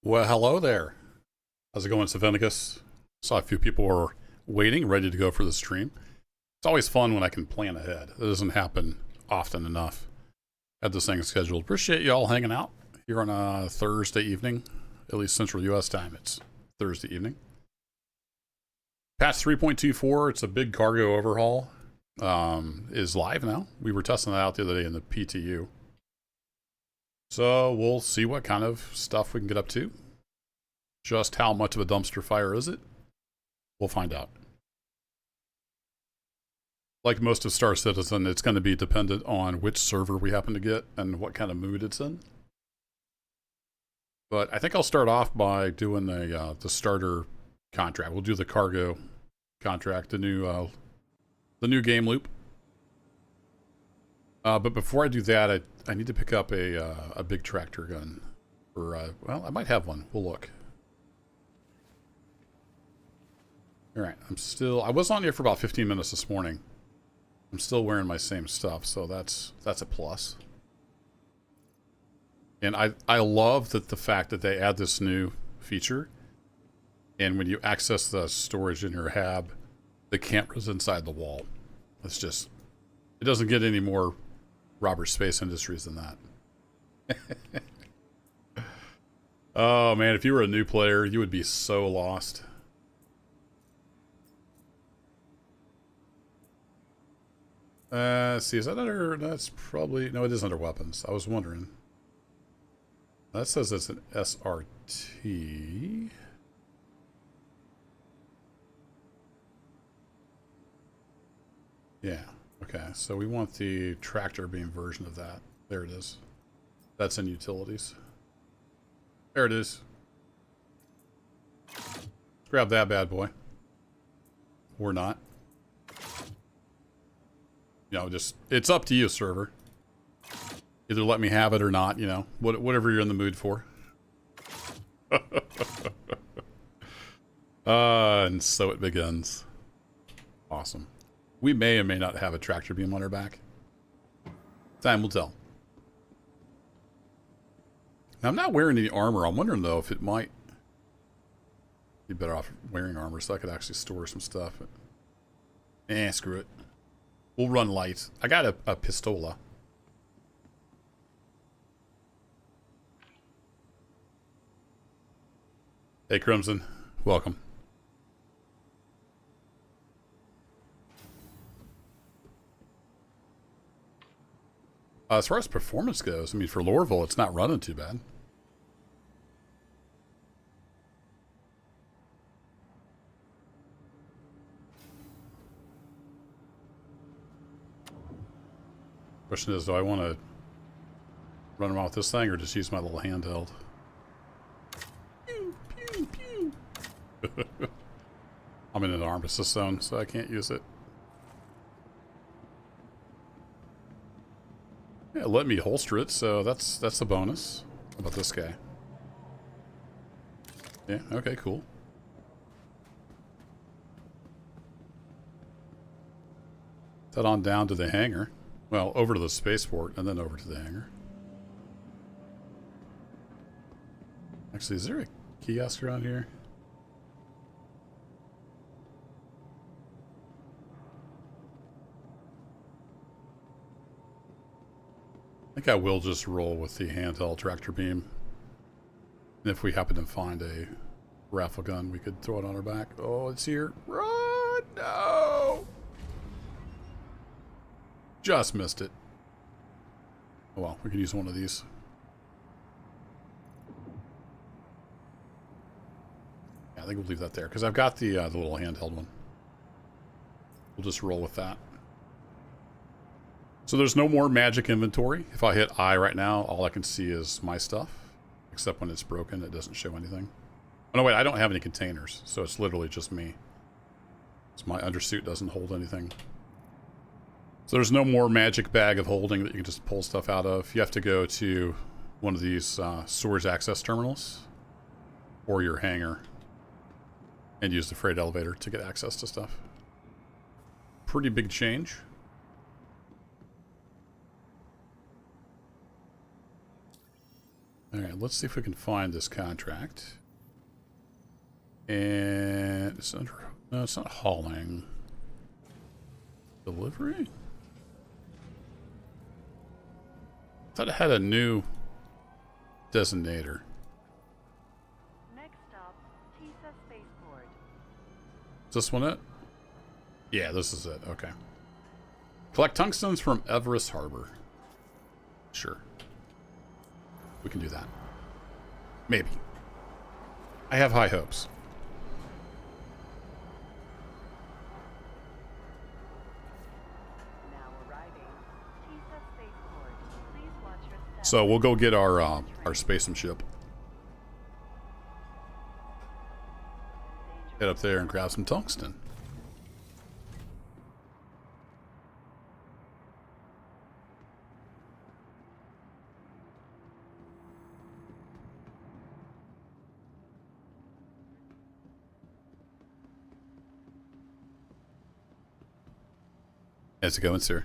Well, hello there. How's it going, Savenicus? Saw a few people were waiting, ready to go for the stream. It's always fun when I can plan ahead. It doesn't happen often enough. Had this thing scheduled. Appreciate y'all hanging out here on a Thursday evening, at least Central U.S. time. It's Thursday evening. Patch 3.24, it's a big cargo overhaul, is live now. We were testing that out the other day in the PTU. So we'll see what kind of stuff we can get up to. Just how much of a dumpster fire is it? We'll find out. Like most of Star Citizen, it's going to be dependent on which server we happen to get and what kind of mood it's in. But I think I'll start off by doing the starter contract. We'll do the cargo contract, the new game loop. But before I do that, I need to pick up a big tractor gun. For well, I might have one. We'll look. All right, I was on here for about 15 minutes this morning. I'm still wearing my same stuff, so that's a plus. And I love the fact that they add this new feature. And when you access the storage in your hab, the camera's inside the wall. It's just, it doesn't get any more Robert Space Industries than that. Oh man, if you were a new player, you would be so lost. See, is that under, that's probably, no, it is under weapons. I was wondering. That says it's an SRT. Yeah, okay, so we want the tractor beam version of that. There it is. That's in utilities. There it is. Let's grab that bad boy. Or not. You know, just, it's up to you, server. Either let me have it or not, you know, whatever you're in the mood for. And so it begins. Awesome. We may or may not have a tractor beam on our back. Time will tell. Now, I'm not wearing any armor. I'm wondering, though, if it might be better off wearing armor so I could actually store some stuff. But, screw it. We'll run light. I got a pistola. Hey, Crimson. Welcome. As far as performance goes, I mean, for Lorville, it's not running too bad. Question is, do I want to run around with this thing or just use my little handheld? Pew, pew, pew. I'm in an armistice zone, so I can't use it. Yeah, let me holster it, so that's a bonus. How about this guy? Yeah, okay, cool. Head on down to the hangar. Well, over to the spaceport and then over to the hangar. Actually, is there a kiosk around here? I think I will just roll with the handheld tractor beam. And if we happen to find a raffle gun, we could throw it on our back. Oh, it's here. Run! No! Just missed it. Oh well, we could use one of these. Yeah, I think we'll leave that there because I've got the little handheld one. We'll just roll with that. So there's no more magic inventory. If I hit I right now, all I can see is my stuff. Except when it's broken, it doesn't show anything. Oh no, wait, I don't have any containers, so it's literally just me. So my undersuit doesn't hold anything. So there's no more magic bag of holding that you can just pull stuff out of. You have to go to one of these storage access terminals or your hangar and use the freight elevator to get access to stuff. Pretty big change. Alright, let's see if we can find this contract. And it's under... No, it's not hauling. Delivery? I thought it had a new designator. Next stop, Tisa Spaceport. Is this one it? Yeah, this is it. Okay. Collect tungstens from Everest Harbor. Sure. We can do that. Maybe. I have high hopes. Now arriving, Tisa Spaceport. Please watch your step. So we'll go get our space ship. Head up there and grab some tungsten. How's it going, sir?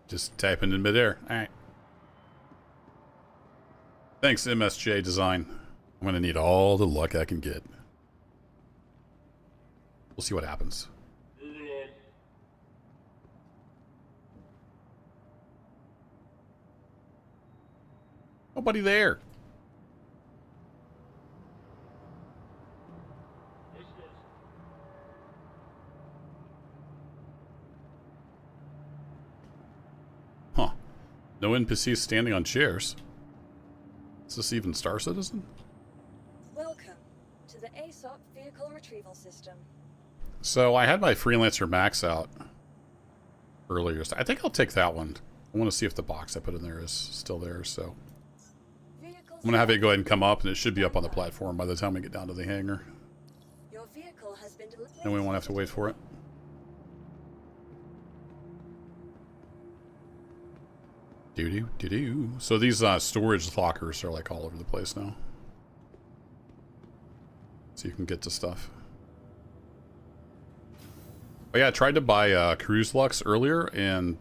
Just typing in midair. Alright. Thanks, MSJ Design. I'm gonna need all the luck I can get. We'll see what happens. Nobody there. Huh. No NPCs standing on chairs. Is this even Star Citizen? Welcome to the ASOP Vehicle Retrieval System. So I had my Freelancer Max out earlier. So I think I'll take that one. I want to see if the box I put in there is still there. So I'm going to have it go ahead and come up, and it should be up on the platform by the time we get down to the hangar. Your vehicle has been delivered. And we won't have to wait for it. Doo-doo. So these storage lockers are like all over the place now. So you can get to stuff. Oh yeah, I tried to buy Cruise Lux earlier, and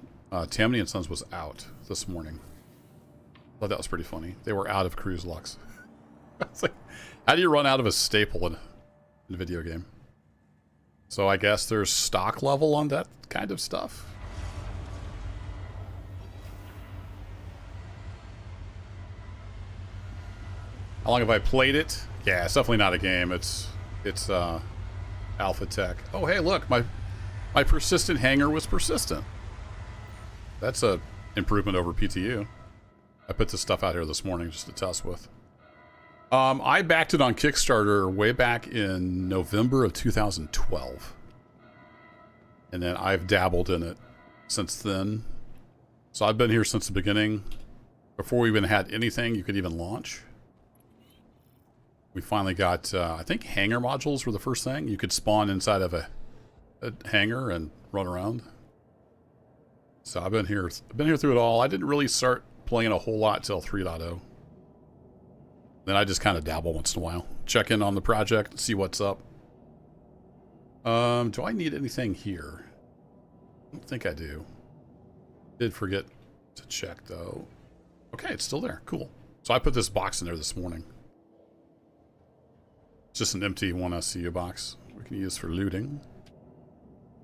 Tammany and Sons was out this morning. Thought that was pretty funny. They were out of Cruise Lux. It's like, how do you run out of a staple in a video game? So I guess there's stock level on that kind of stuff. How long have I played it? Yeah, it's definitely not a game. It's alpha tech. Oh, hey, look, my persistent hanger was persistent. That's a improvement over PTU. I put this stuff out here this morning just to test with. I backed it on Kickstarter way back in November of 2012. And then I've dabbled in it since then. So I've been here since the beginning. Before we even had anything you could even launch. We finally got, I think hangar modules were the first thing. You could spawn inside of a hangar and run around. So I've been here through it all. I didn't really start playing a whole lot till 3.0. Then I just kind of dabble once in a while. Check in on the project and see what's up. Do I need anything here? I don't think I do. Did forget to check though. Okay, it's still there. Cool. So I put this box in there this morning. It's just an empty 1 SCU box we can use for looting.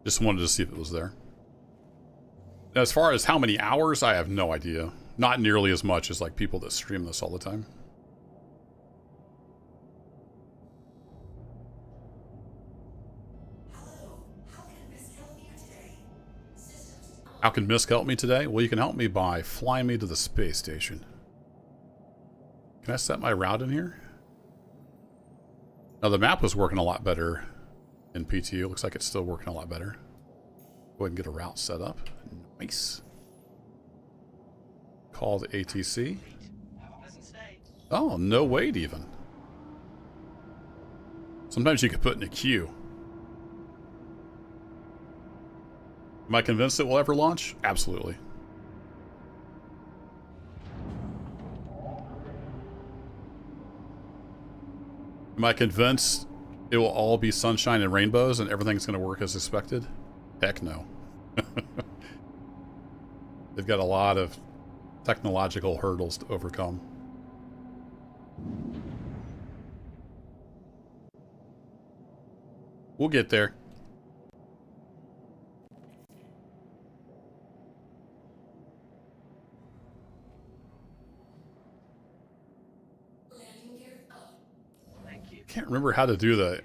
Just wanted to see if it was there. As far as how many hours, I have no idea. Not nearly as much as like people that stream this all the time. How can Misk help me today? Well, you can help me by flying me to the space station. Can I set my route in here? Now, the map was working a lot better in PTU. Looks like it's still working a lot better. Go ahead and get a route set up. Nice. Call the ATC. Oh, no wait even. Sometimes you can put in a queue. Am I convinced it will ever launch? Absolutely. Am I convinced it will all be sunshine and rainbows and everything's going to work as expected? Heck no. They've got a lot of technological hurdles to overcome. We'll get there. Thank you. Can't remember how to do the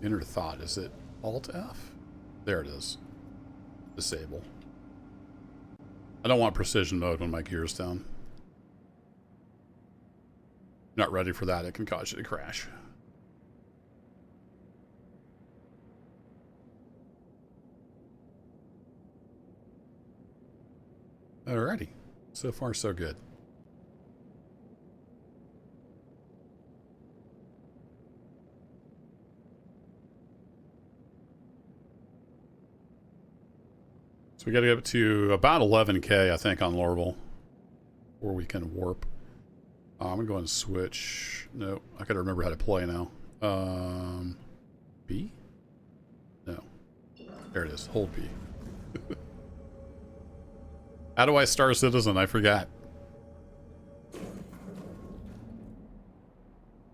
inner thought. Is it Alt F? There it is. Disable. I don't want precision mode when my gear's down. Not ready for that. It can cause you to crash. Alrighty. So far, so good. So we got to get up to about 11K, I think, on Lorville, or we can warp. I'm gonna go and switch. No, I gotta remember how to play now. B? No. There it is. Hold B. How do I Star Citizen? I forgot.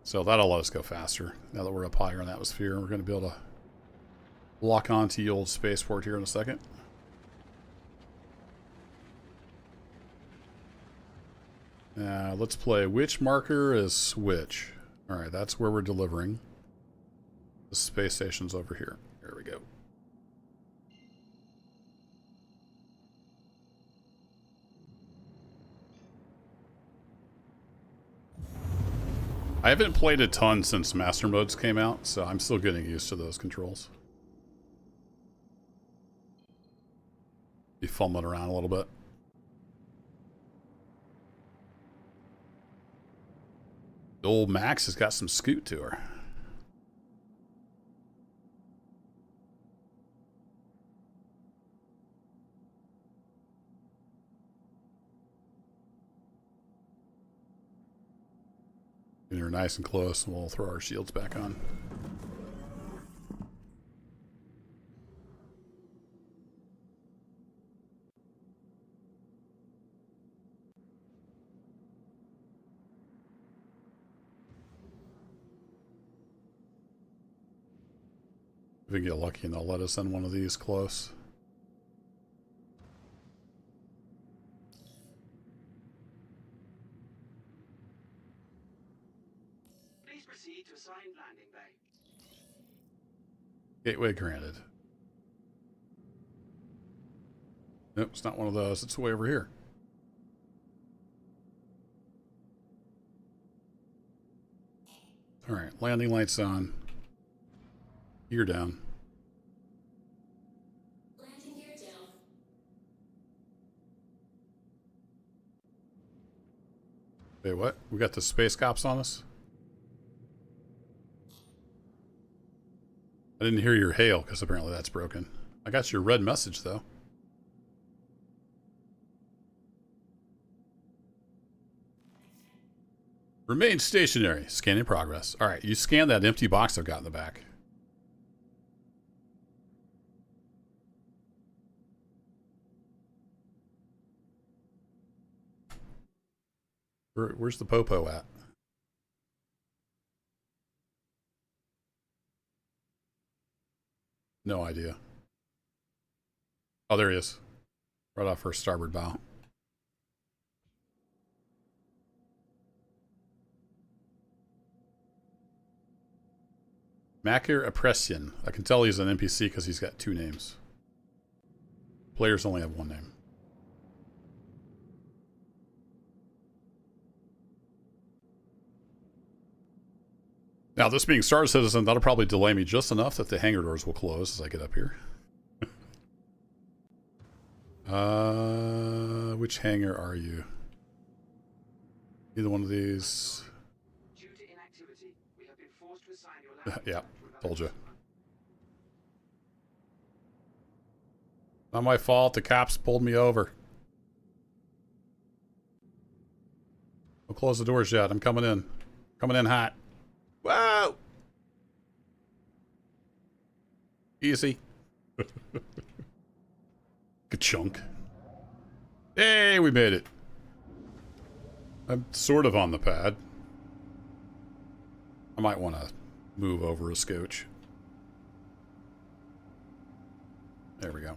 So that'll let us go faster. Now that we're up higher in atmosphere, we're gonna be able to lock onto the old spaceport here in a second. Now, let's play which marker is switch. Alright, that's where we're delivering. The space station's over here. There we go. I haven't played a ton since Master Modes came out, so I'm still getting used to those controls. Be fumbling around a little bit. The old Max has got some scoot to her. And you're nice and close, and we'll throw our shields back on. If we get lucky and they'll let us in one of these close. Please proceed to assigned landing bay. Gateway granted. Nope, it's not one of those. It's way over here. Alright, landing lights on. Gear down. Landing gear down. Wait, what? We got the space cops on us? I didn't hear your hail, because apparently that's broken. I got your red message, though. Remain stationary. Scanning progress. Alright, you scan that empty box I've got in the back. Where's the popo at? No idea. Oh, there he is. Right off her starboard bow. Makir Oppression. I can tell he's an NPC because he's got two names. Players only have one name. Now, this being Star Citizen, that'll probably delay me just enough that the hangar doors will close as I get up here. Which hangar are you? Either one of these. Due to inactivity, we have been forced to assign your landing Yeah, zone to another told you. customer. Not my fault. The cops pulled me over. Don't close the doors yet. I'm coming in. Coming in hot. Whoa! Easy. Ka-chunk. Hey, we made it. I'm sort of on the pad. I might want to move over a scotch. There we go.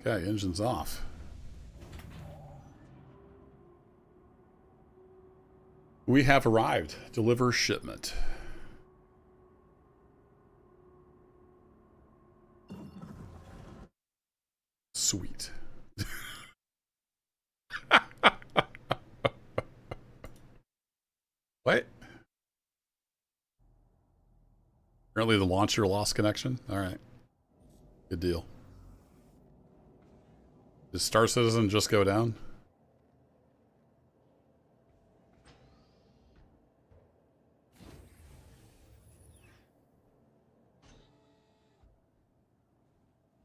Okay, engine's off. We have arrived. Deliver shipment. Sweet. What? Apparently the launcher lost connection? Alright. Good deal. Did Star Citizen just go down?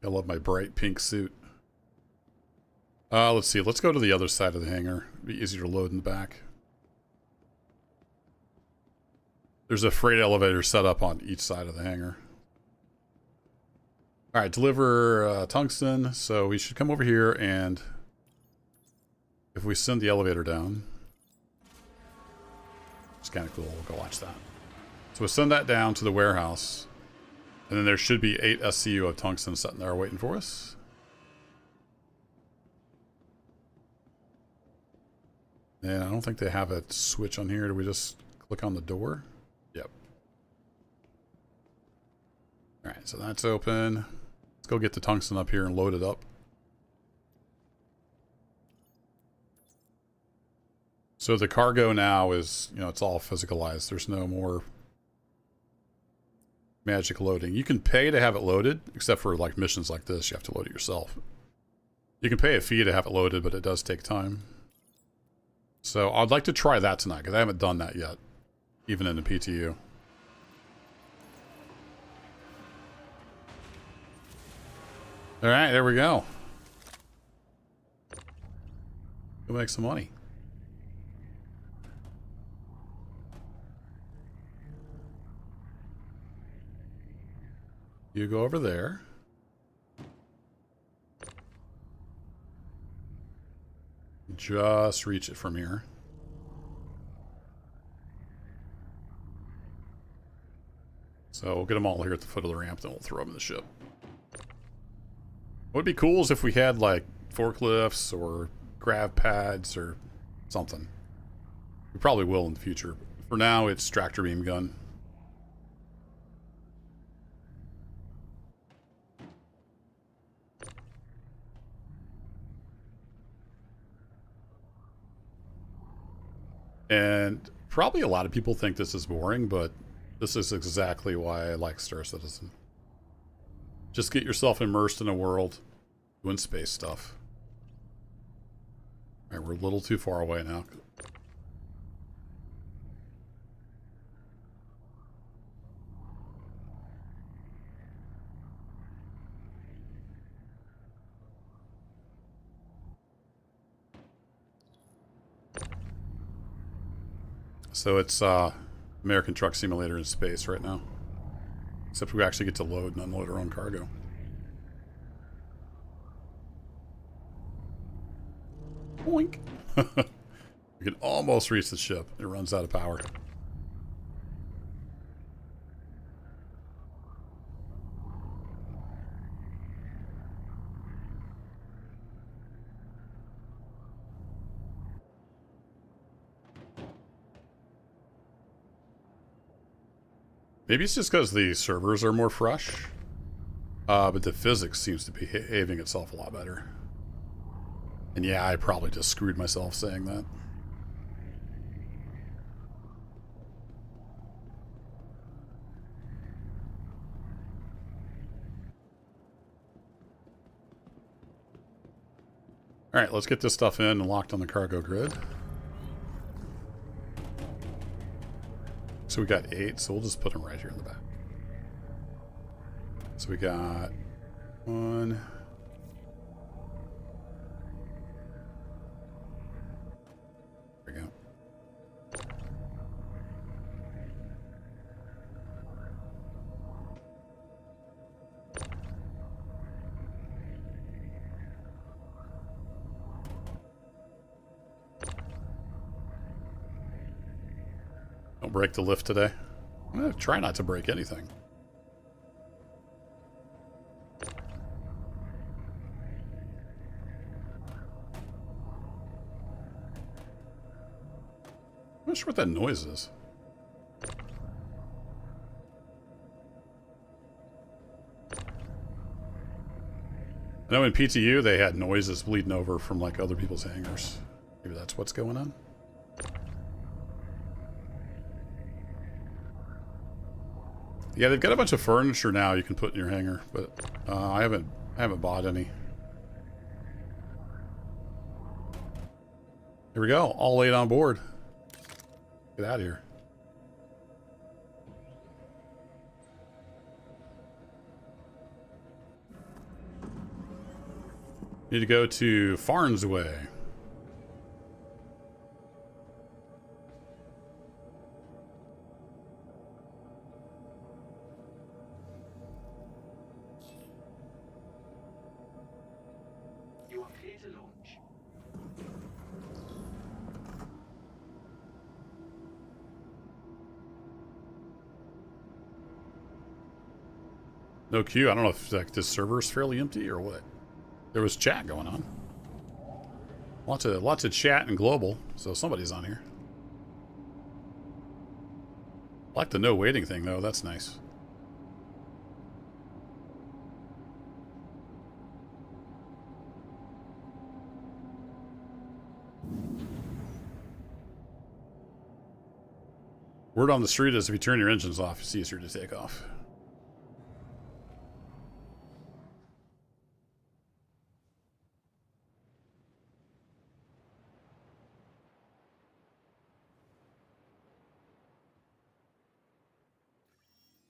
I love my bright pink suit. Let's see. Let's go to the other side of the hangar. It'd be easier to load in the back. There's a freight elevator set up on each side of the hangar. Alright, deliver tungsten. So we should come over here, and if we send the elevator down, it's kind of cool. We'll go watch that. So we'll send that down to the warehouse, and then there should be 8 SCU of tungsten sitting there waiting for us. And I don't think they have a switch on here. Do we just click on the door? Yep. Alright, so that's open. Let's go get the tungsten up here and load it up. So the cargo now is, you know, it's all physicalized. There's no more magic loading. You can pay to have it loaded, except for like missions like this, you have to load it yourself. You can pay a fee to have it loaded, but it does take time. So I'd like to try that tonight, because I haven't done that yet, even in the PTU. Alright, there we go. Go make some money. You go over there. Just reach it from here. So we'll get them all here at the foot of the ramp, then we'll throw them in the ship. What would be cool is if we had like forklifts or grav pads or something. We probably will in the future. For now, it's tractor beam gun. And probably a lot of people think this is boring, but this is exactly why I like Star Citizen. Just get yourself immersed in a world, doing space stuff. Alright, we're a little too far away now. So it's American Truck Simulator in space right now. Except we actually get to load and unload our own cargo. Boink! We can almost reach the ship. It runs out of power. Maybe it's just because the servers are more fresh. But the physics seems to be behaving itself a lot better. And yeah, I probably just screwed myself saying that. Alright, let's get this stuff in and locked on the cargo grid. So we got 8, so we'll just put them right here in the back. So we got 1. There we go. Don't break the lift today. I'm gonna try not to break anything. I'm not sure what that noise is. I know in PTU they had noises bleeding over from like other people's hangars. Maybe that's what's going on. Yeah, they've got a bunch of furniture now you can put in your hangar, but I haven't bought any. Here we go, all laid on board. Get out of here. Need to go to Farnsway. You are clear to launch. No queue. I don't know if like this server is fairly empty or what. There was chat going on. Lots of chat and global, so somebody's on here. I like the no waiting thing though. That's nice. Word on the street is if you turn your engines off, it's easier to take off.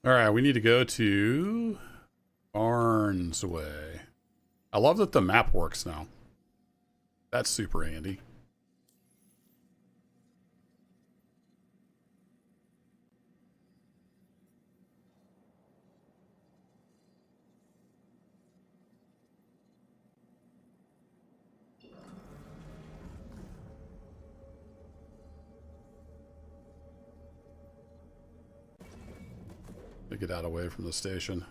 Alright, we need to go to Barnesway. I love that the map works now. That's super handy. To get out away from the station.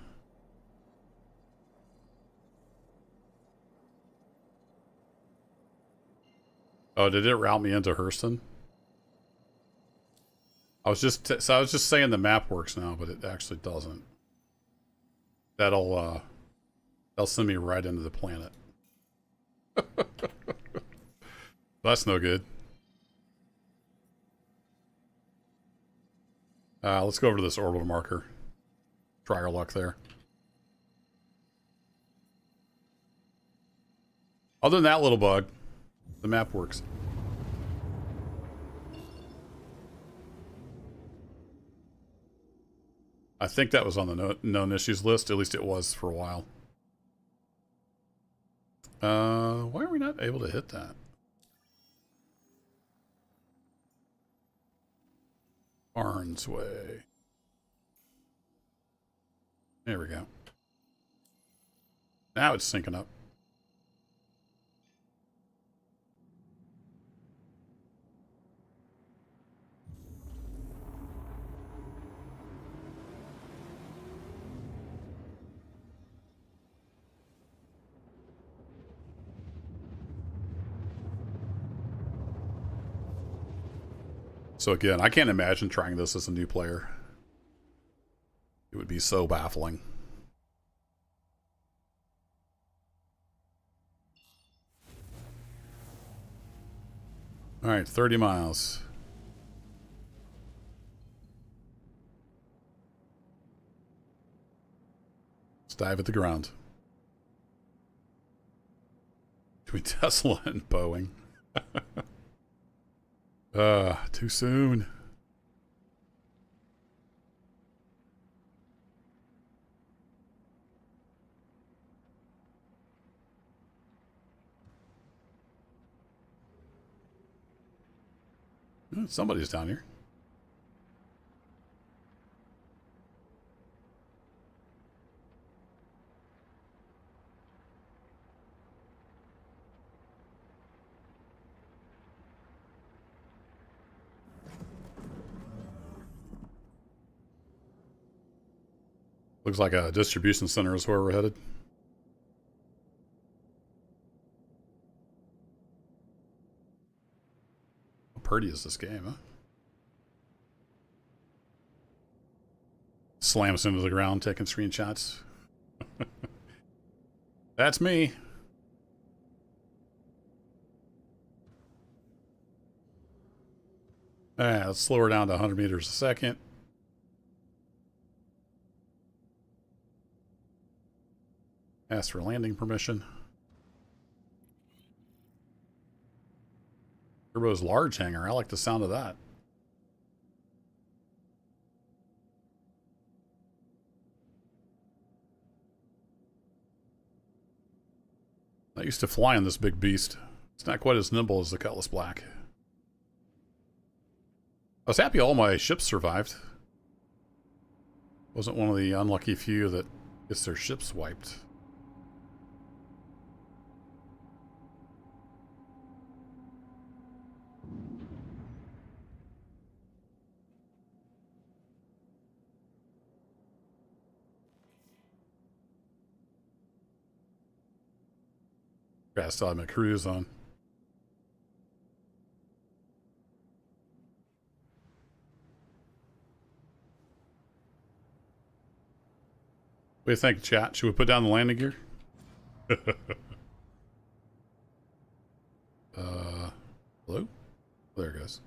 Oh, did it route me into Hurston? I was just saying the map works now, but it actually doesn't. That'll send me right into the planet. That's no good. Let's go over to this orbital marker. Try our luck there. Other than that little bug, the map works. I think that was on the known issues list. At least it was for a while. Why are we not able to hit that? Barnesway. There we go. Now it's syncing up. So again, I can't imagine trying this as a new player. It would be so baffling. All right, 30 miles. Let's dive at the ground. Between Tesla and Boeing. Too soon. Somebody's down here. Looks like a distribution center is where we're headed. How pretty is this game, huh? Slams into the ground, taking screenshots. That's me. Alright, let's slow her down to 100 meters a second. Ask for landing permission. Turbo's large hangar. I like the sound of that. I used to fly in this big beast. It's not quite as nimble as the Cutlass Black. I was happy all my ships survived. Wasn't one of the unlucky few that gets their ships wiped. I still have my cruise on. What do you think, chat? Should we put down the landing gear? Hello? There it goes.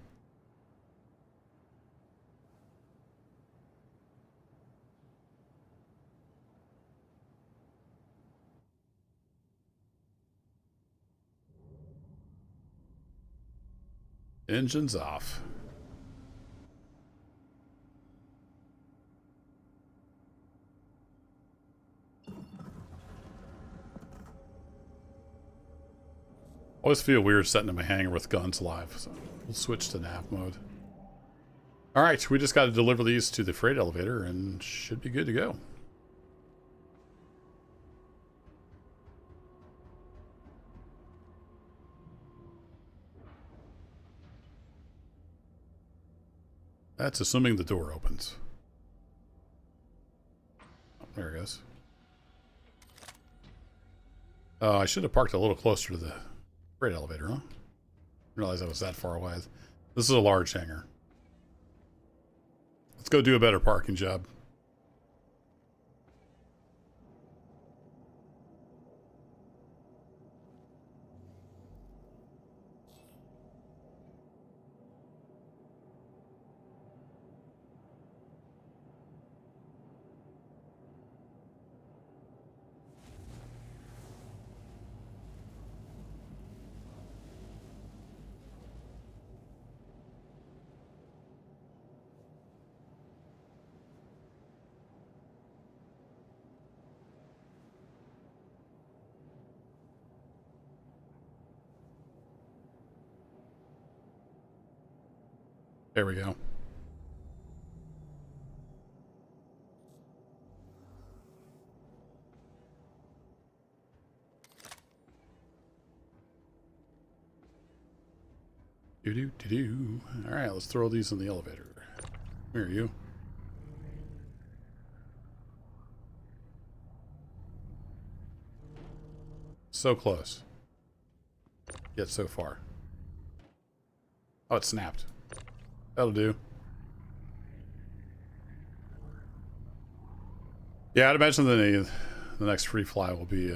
Engines off. Always feel weird setting in my hangar with guns live, so we'll switch to nav mode. Alright, we just got to deliver these to the freight elevator and should be good to go. That's assuming the door opens. Oh, there it goes. I should have parked a little closer to the freight elevator, huh? Didn't realize I was that far away. This is a large hangar. Let's go do a better parking job. There we go. Do-do-do-do. Alright, let's throw these in the elevator. Where are you? So close. Yet so far. Oh, it snapped. That'll do. Yeah, I'd imagine the next free fly will be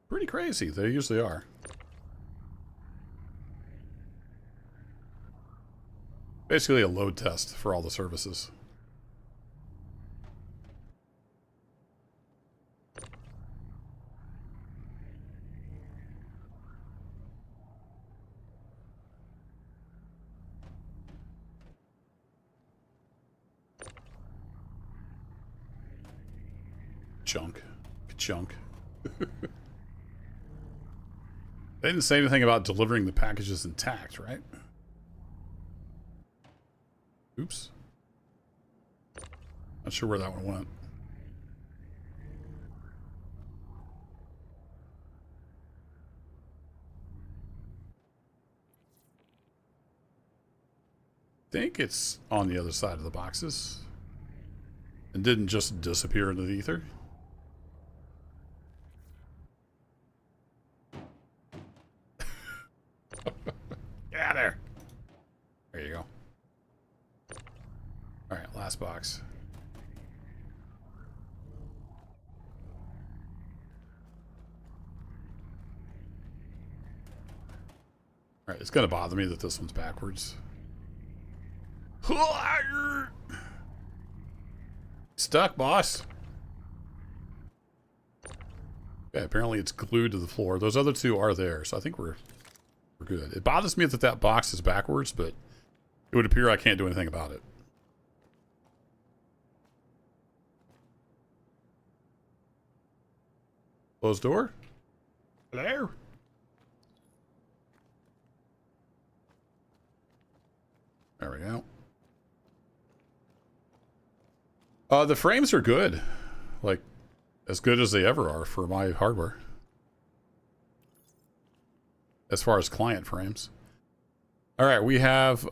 pretty crazy. They usually are. Basically a load test for all the services. Chunk. Chunk. They didn't say anything about delivering the packages intact, right? Oops. Not sure where that one went. I think it's on the other side of the boxes. And didn't just disappear into the ether. Get out of there. There you go. Alright, last box. Alright, it's gonna bother me that this one's backwards. Stuck, boss. Okay, apparently it's glued to the floor. Those other two are there, so I think we're good. It bothers me that that box is backwards, but it would appear I can't do anything about it. Closed door? Hello? There we go. The frames are good. Like, as good as they ever are for my hardware. As far as client frames. Alright, we have 8.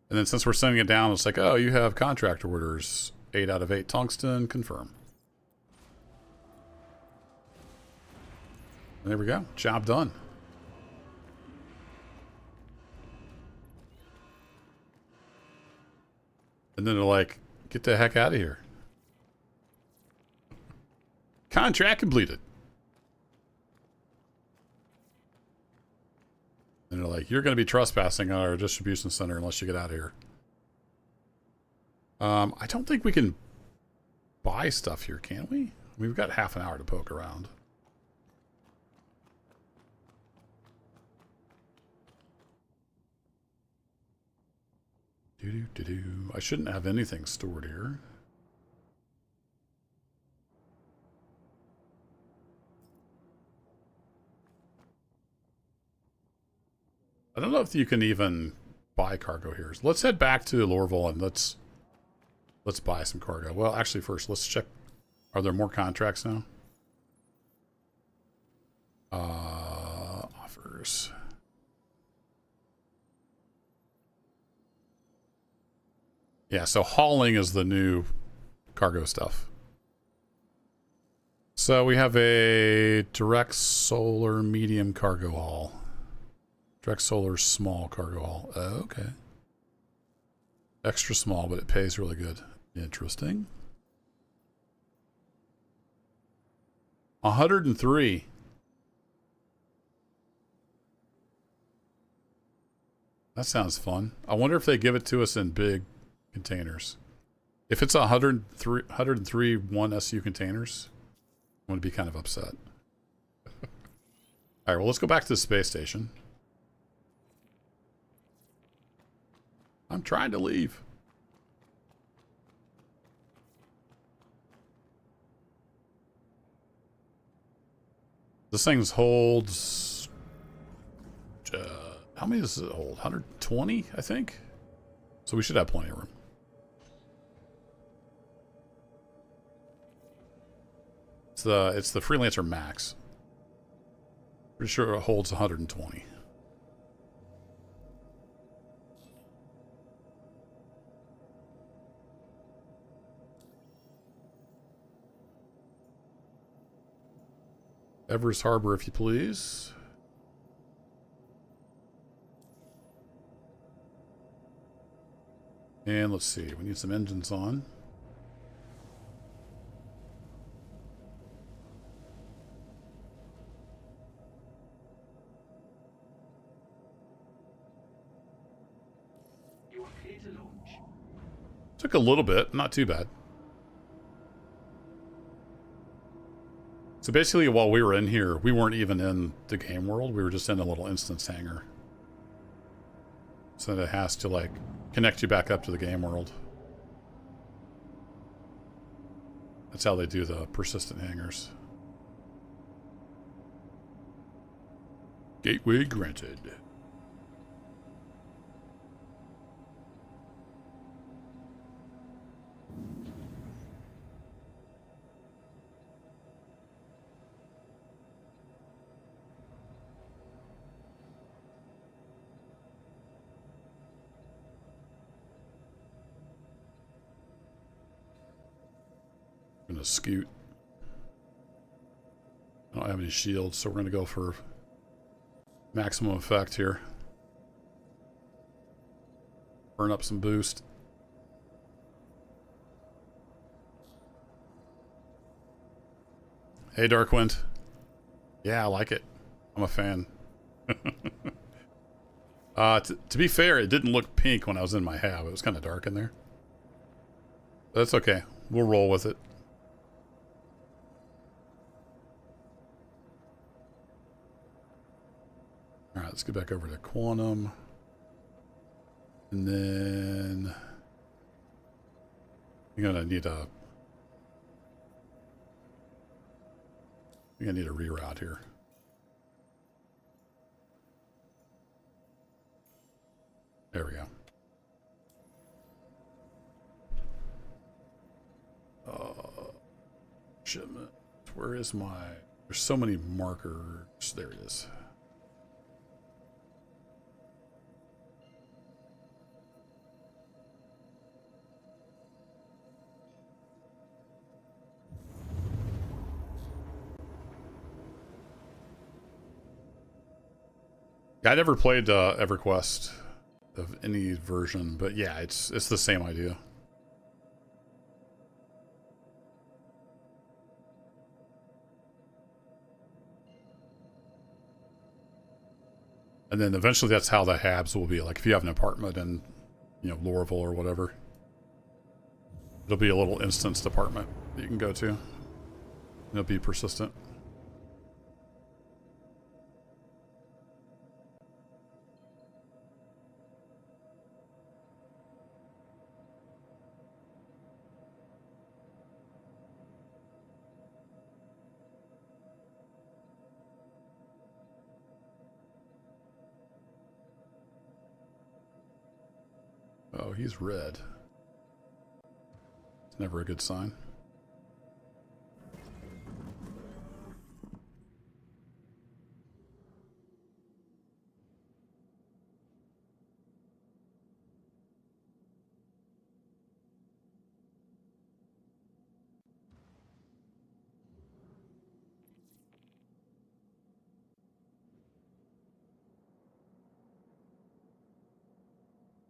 And then since we're sending it down, it's like, oh, you have contract orders. 8 out of 8 tungsten, confirm. And there we go. Job done. And then they're like, get the heck out of here. Contract completed. And they're like, you're going to be trespassing on our distribution center unless you get out of here. I don't think we can buy stuff here, can we? We've got half an hour to poke around. I shouldn't have anything stored here. I don't know if you can even buy cargo here. So let's head back to Lorville and let's buy some cargo. Well, actually, first let's check. Are there more contracts now? Offers. Yeah, so hauling is the new cargo stuff. So we have a direct solar medium cargo haul. Direct solar small cargo haul. Okay. Extra small, but it pays really good. Interesting. 103. That sounds fun. I wonder if they give it to us in big containers. If it's 103 one SU containers, I'm going to be kind of upset. Alright, well, let's go back to the space station. I'm trying to leave. This thing holds... how many does it hold? 120, I think? So we should have plenty of room. It's the Freelancer Max. Pretty sure it holds 120. Everest Harbor, if you please. And let's see, we need some engines on. You are clear to launch. Took a little bit, not too bad. So basically, while we were in here, we weren't even in the game world. We were just in a little instance hangar. So that it has to, like, connect you back up to the game world. That's how they do the persistent hangars. Gateway granted. gonna scoot. I don't have any shields, so we're gonna go for maximum effect here. Burn up some boost. Hey, Darkwind. Yeah, I like it. I'm a fan. To be fair, it didn't look pink when I was in my hab. It was kind of dark in there. That's okay. We'll roll with it. Alright, let's get back over to Quantum. And then... you're gonna need a... you're gonna need a reroute here. There we go. Shipment. Where is my... there's so many markers. There it is. I never played EverQuest of any version, but yeah, it's the same idea. And then eventually that's how the habs will be. Like if you have an apartment in, you know, Lorville or whatever, it'll be a little instance department that you can go to. And it'll be persistent. Oh, he's red. It's never a good sign.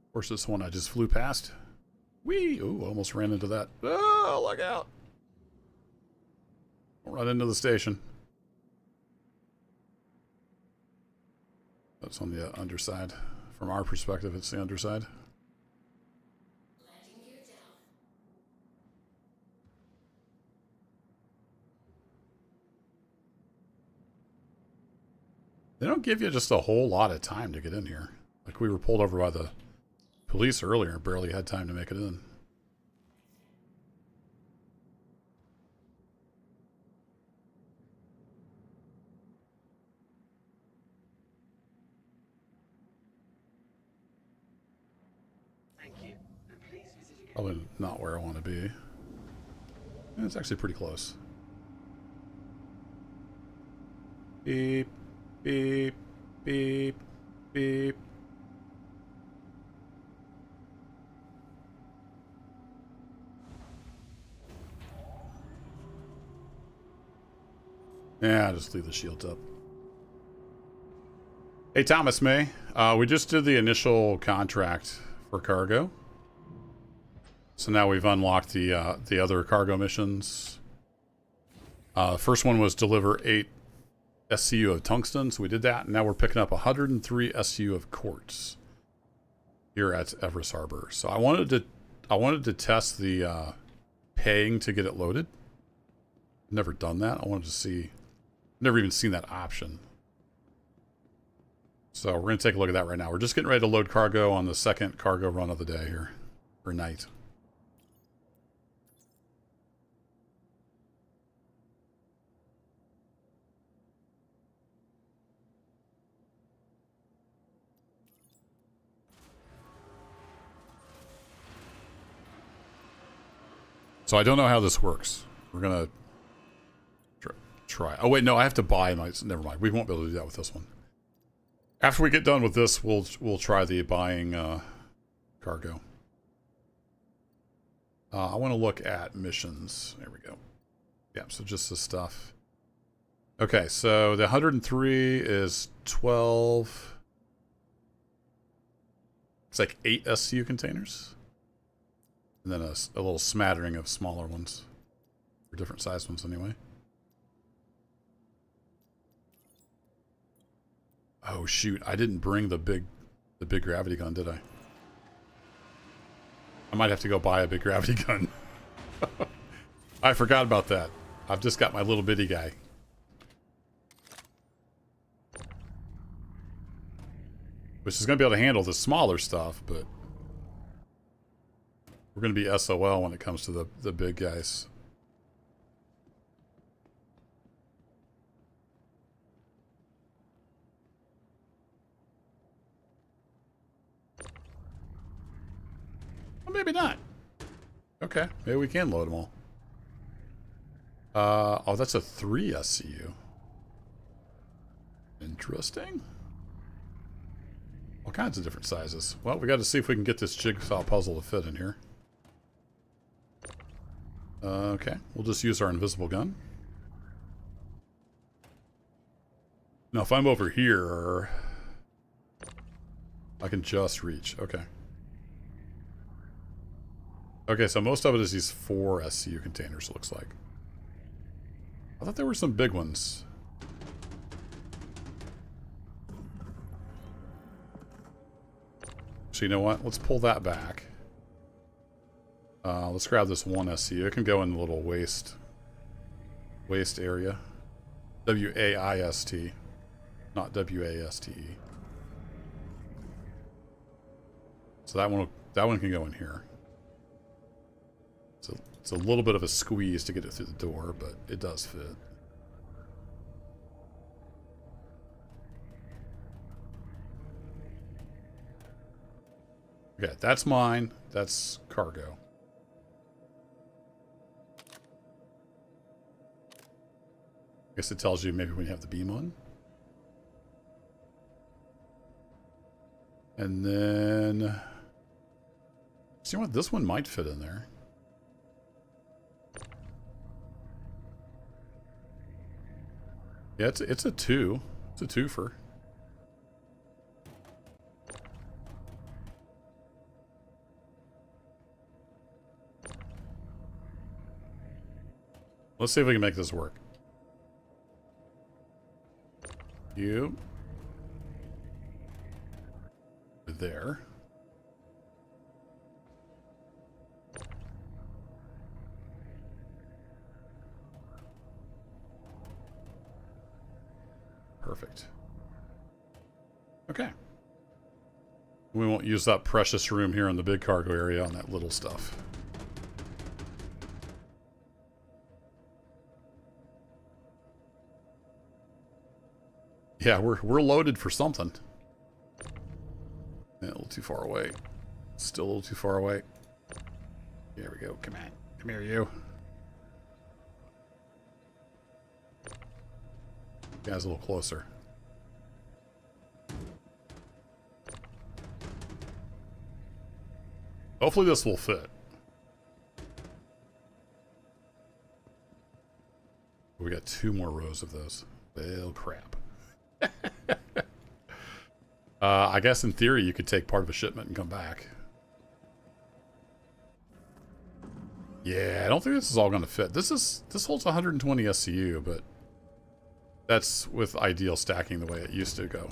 Of course, this one I just flew past. Whee! Ooh, almost ran into that. Oh, look out! Don't run into the station. That's on the underside. From our perspective, it's the underside. They don't give you just a whole lot of time to get in here. Like we were pulled over by the police earlier and barely had time to make it in. Thank you. And please visit again. Probably not where I want to be. It's actually pretty close. Beep, beep, beep, beep. Yeah, I'll just leave the shields up. Hey, Thomas May. We just did the initial contract for cargo. So now we've unlocked the other cargo missions. First one was deliver 8 SCU of tungsten, so we did that. And now we're picking up 103 SCU of quartz here at Everest Harbor. So I wanted to test the paying to get it loaded. Never done that. I wanted to see. Never even seen that option. So we're going to take a look at that right now. We're just getting ready to load cargo on the second cargo run of the day here, or night. So I don't know how this works. We're going to try. Oh, wait, no, I have to buy my... Never mind. We won't be able to do that with this one. After we get done with this, we'll try the buying cargo. I want to look at missions. There we go. Yeah, so just the stuff. Okay, so the 103 is 12. It's like 8 SCU containers. And then a little smattering of smaller ones. Or different sized ones anyway. Oh shoot, I didn't bring the big gravity gun, did I? I might have to go buy a big gravity gun. I forgot about that. I've just got my little bitty guy. Which is going to be able to handle the smaller stuff, but we're going to be SOL when it comes to the big guys. Well, maybe not. Okay, maybe we can load them all. Oh, that's a 3 SCU. Interesting. All kinds of different sizes. Well, we got to see if we can get this jigsaw puzzle to fit in here. Okay, we'll just use our invisible gun. Now, if I'm over here, I can just reach. Okay. Okay, so most of it is these 4 SCU containers, it looks like. I thought there were some big ones. So you know what? Let's pull that back. Let's grab this 1 SCU. It can go in the little waste area. W-A-I-S-T. Not W-A-S-T-E. So that one can go in here. It's a little bit of a squeeze to get it through the door, but it does fit. Okay, that's mine. That's cargo. I guess it tells you maybe when you have the beam on. And then... see what? This one might fit in there. Yeah, it's a 2. It's a twofer. Let's see if we can make this work. You. There. Perfect. Okay. We won't use that precious room here in the big cargo area on that little stuff. Yeah, we're loaded for something. Yeah, a little too far away. Still a little too far away. There we go. Come on. Come here, you. Guys, a little closer. Hopefully this will fit. We got 2 more rows of those. Well, crap. I guess in theory you could take part of a shipment and come back. Yeah, I don't think this is all going to fit. This holds 120 SCU, but that's with ideal stacking the way it used to go.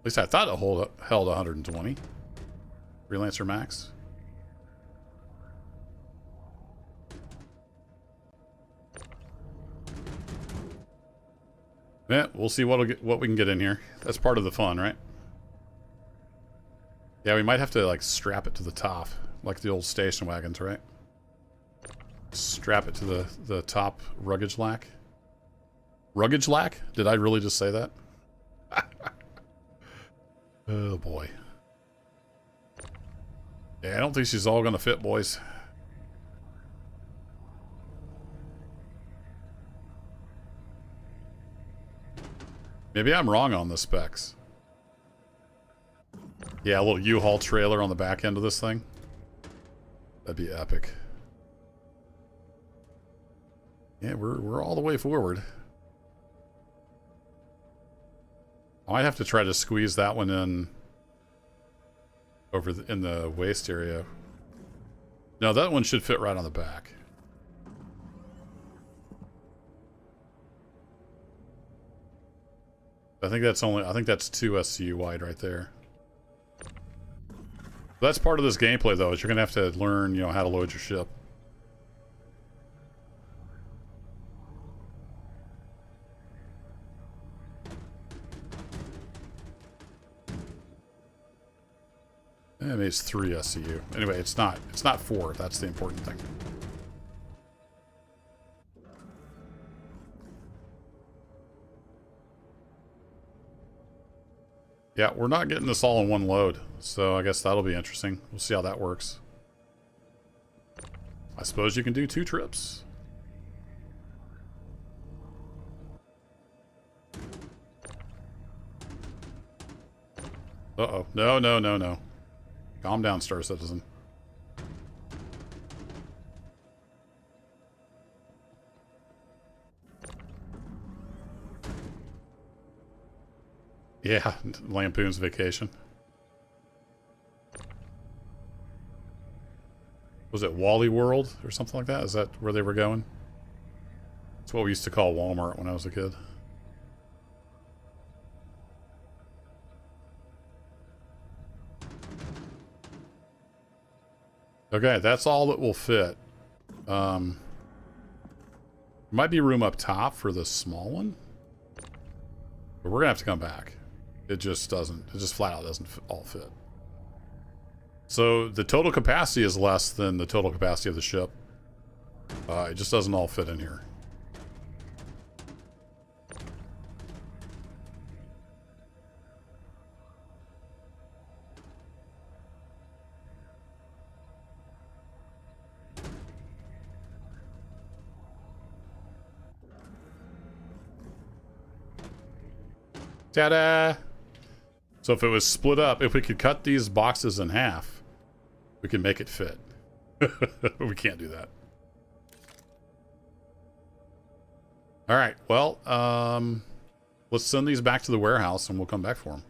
At least I thought it held 120. Freelancer Max. Yeah, we'll see what we can get in here. That's part of the fun, right? Yeah, we might have to like strap it to the top, like the old station wagons, right? Strap it to the top ruggage lack. Ruggage lack? Did I really just say that? Oh boy. Yeah, I don't think she's all gonna fit, boys. Maybe I'm wrong on the specs. Yeah, a little U-Haul trailer on the back end of this thing. That'd be epic. Yeah, we're all the way forward. I might have to try to squeeze that one in over in the waist area. No, that one should fit right on the back. I think that's 2 SCU wide right there. That's part of this gameplay, though, is you're gonna have to learn, you know, how to load your ship. Maybe it's 3 SCU. Anyway, it's not 4. That's the important thing. Yeah, we're not getting this all in one load, so I guess that'll be interesting. We'll see how that works. I suppose you can do 2 trips. Uh-oh. No, no, no, no. Calm down, Star Citizen. Yeah, Lampoon's Vacation. Was it Wally World or something like that? Is that where they were going? That's what we used to call Walmart when I was a kid. Okay, that's all that will fit. Might be room up top for the small one. But we're gonna have to come back. It just flat out doesn't all fit. So the total capacity is less than the total capacity of the ship. It just doesn't all fit in here. Ta-da! So if it was split up, if we could cut these boxes in half, we can make it fit. We can't do that. All right, well, let's send these back to the warehouse and we'll come back for them.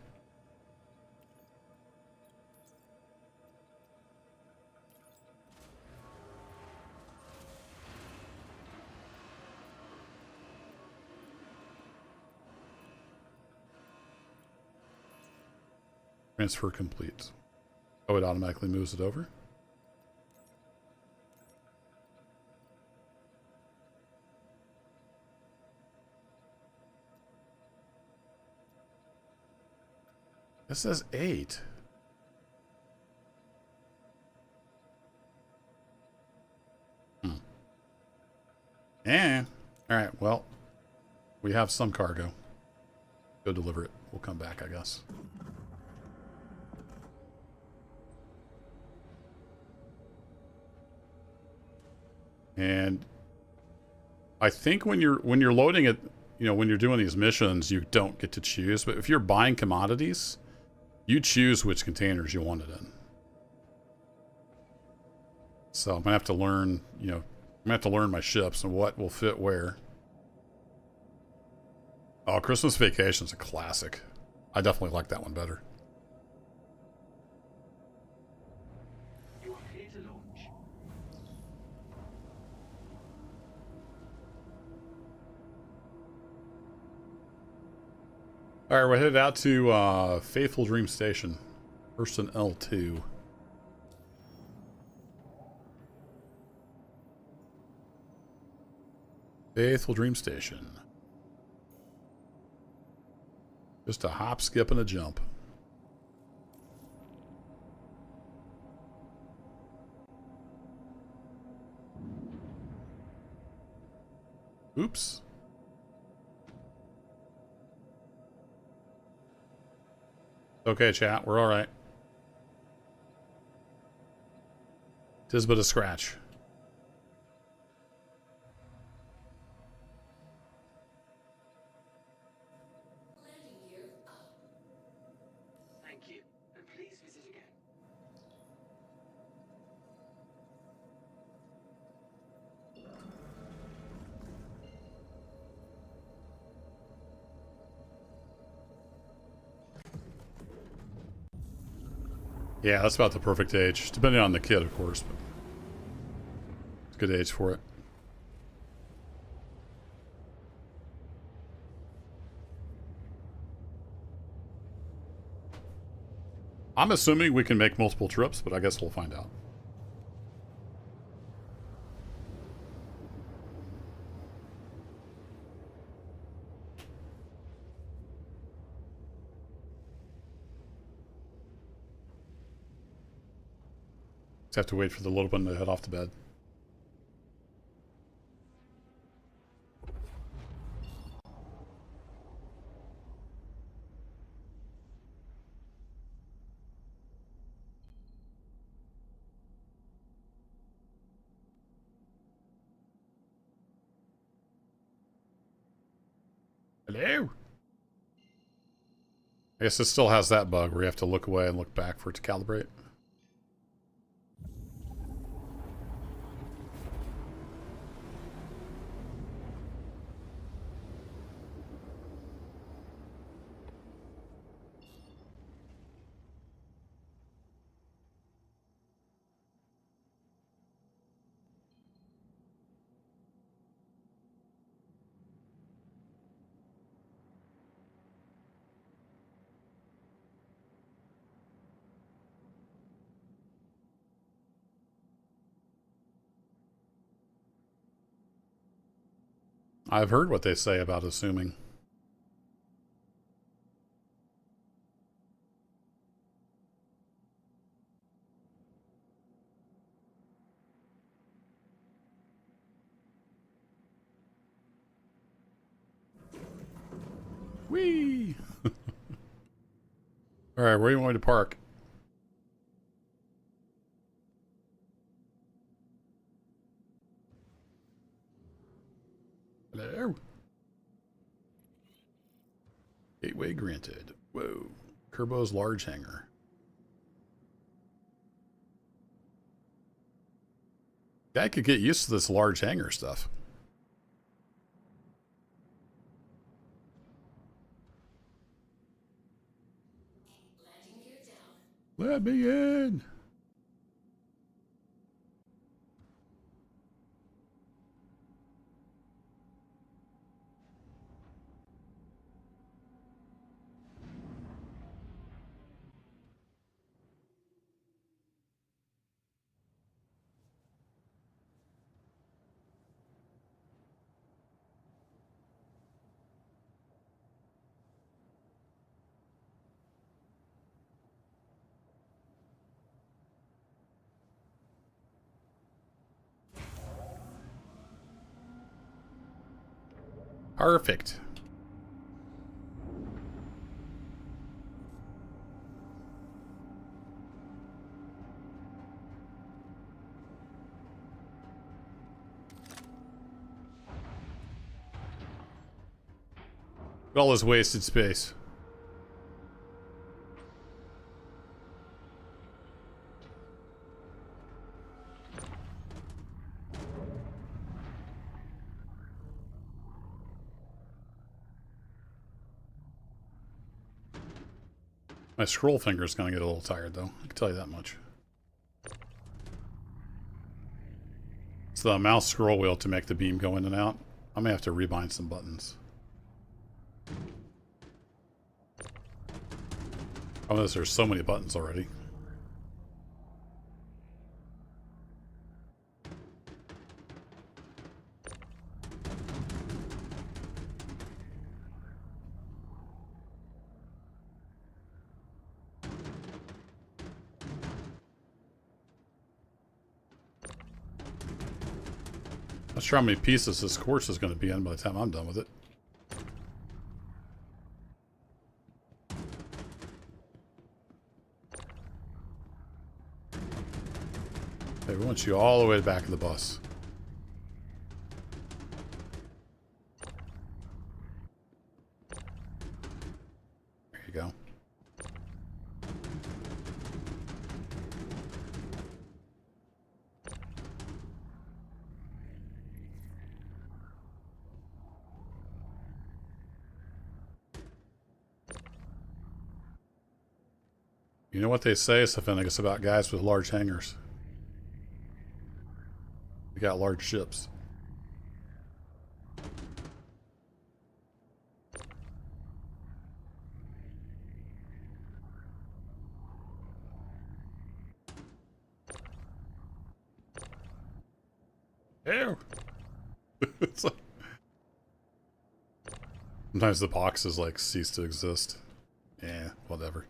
Transfer complete. Oh, it automatically moves it over. It says 8. Yeah. All right, well, we have some cargo. Go deliver it. We'll come back, I guess. And I think when you're loading it, you know, when you're doing these missions, you don't get to choose. But if you're buying commodities, you choose which containers you want it in. So I'm gonna have to learn, you know, I'm gonna have to learn my ships and what will fit where. Oh, Christmas Vacation's a classic. I definitely like that one better. You are clear to launch. All right, we're headed out to Faithful Dream Station. First in L2. Faithful Dream Station. Just a hop, skip, and a jump. Oops. Okay, chat, we're all right. Tis but a scratch. Thank you. And please Yeah, that's about the perfect age. Depending on the kid, of course, but it's a good age for it. I'm assuming we can make multiple trips, but I guess we'll find out. Just have to wait for the little one to head off to bed. Hello? I guess it still has that bug where you have to look away and look back for it to calibrate. I've heard what they say about assuming. Whee! Alright, where are you going to park? Hello? Gateway granted. Whoa. Kerbo's large hangar. I could get used to this large hangar stuff. Let me in. Perfect. All this wasted space. My scroll finger's gonna get a little tired though. I can tell you that much. It's the mouse scroll wheel to make the beam go in and out. I may have to rebind some buttons. Oh, there's so many buttons already. Not sure how many pieces this course is going to be in by the time I'm done with it. Hey, we want you all the way to the back of the bus. There you go. You know what they say, Sophenicus, about guys with large hangars? They got large ships. Ew. It's like... Sometimes the boxes like cease to exist. Yeah, whatever.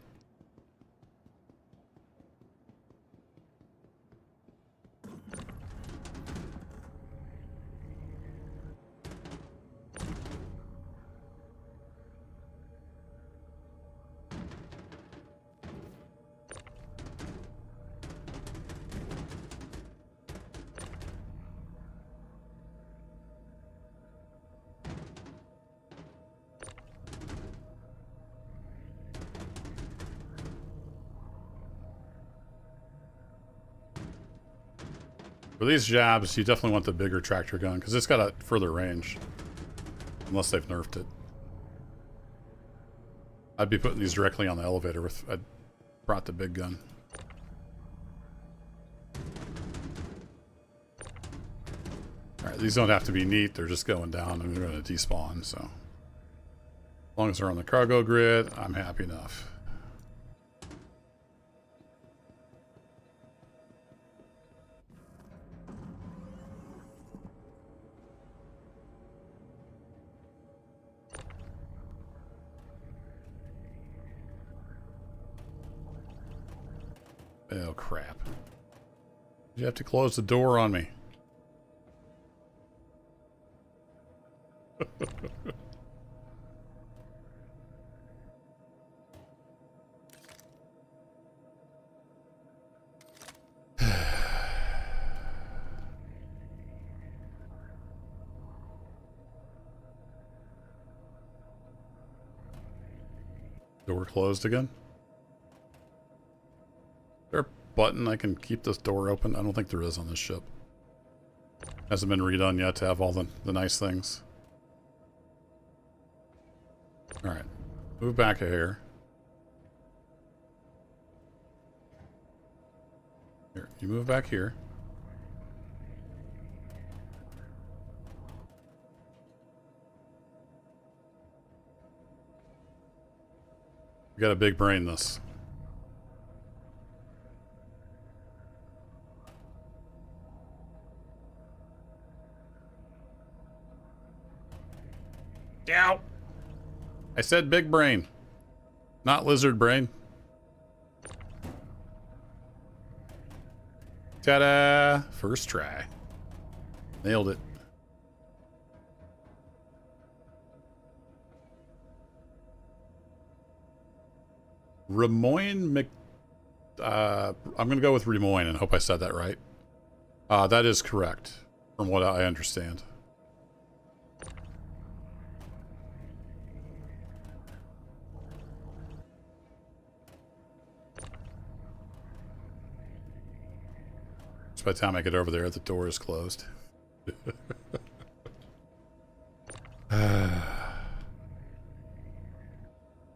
For these jabs, you definitely want the bigger tractor gun because it's got a further range. Unless they've nerfed it. I'd be putting these directly on the elevator if I brought the big gun. Alright, these don't have to be neat. They're just going down and they're going to despawn, so. As long as they're on the cargo grid, I'm happy enough. Oh, crap. You have to close the door on me. Door closed again? Is there a button I can keep this door open? I don't think there is on this ship. Hasn't been redone yet to have all the nice things. Alright. Move back a hair. Here, you move back here. We got a big brain this. Ow! I said big brain, not lizard brain. Ta-da! First try. Nailed it. Remoyne Mc... I'm going to go with Remoyne and hope I said that right. That is correct, from what I understand. By the time I get over there, the door is closed.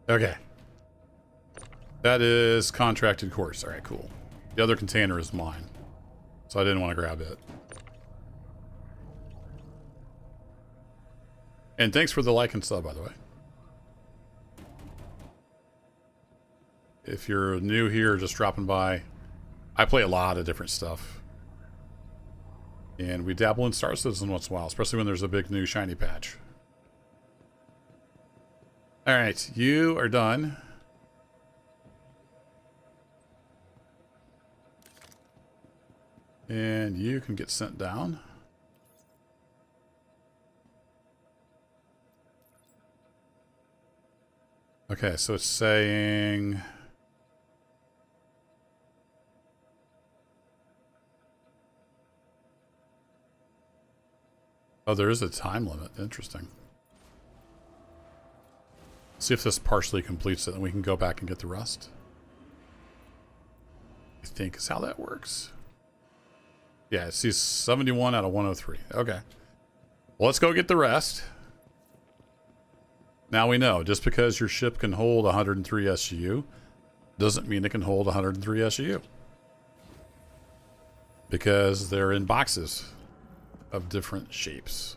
Okay. That is contracted course. Alright, cool. The other container is mine. So I didn't want to grab it. And thanks for the like and sub, by the way. If you're new here, just dropping by, I play a lot of different stuff. And we dabble in Star Citizen once in a while, especially when there's a big new shiny patch. Alright, you are done. And you can get sent down. Okay, so it's saying... Oh, there is a time limit. Interesting. See if this partially completes it, and we can go back and get the rest. I think is how that works. Yeah, it sees 71 out of 103. Okay. Well, let's go get the rest. Now we know, just because your ship can hold 103 SGU doesn't mean it can hold 103 SU. Because they're in boxes of different shapes,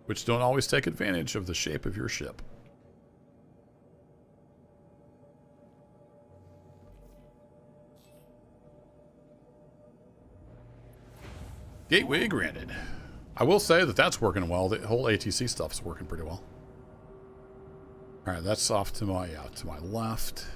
which don't always take advantage of the shape of your ship. Gateway granted. I will say that that's working well. The whole ATC stuff's working pretty well. All right, that's off to my left.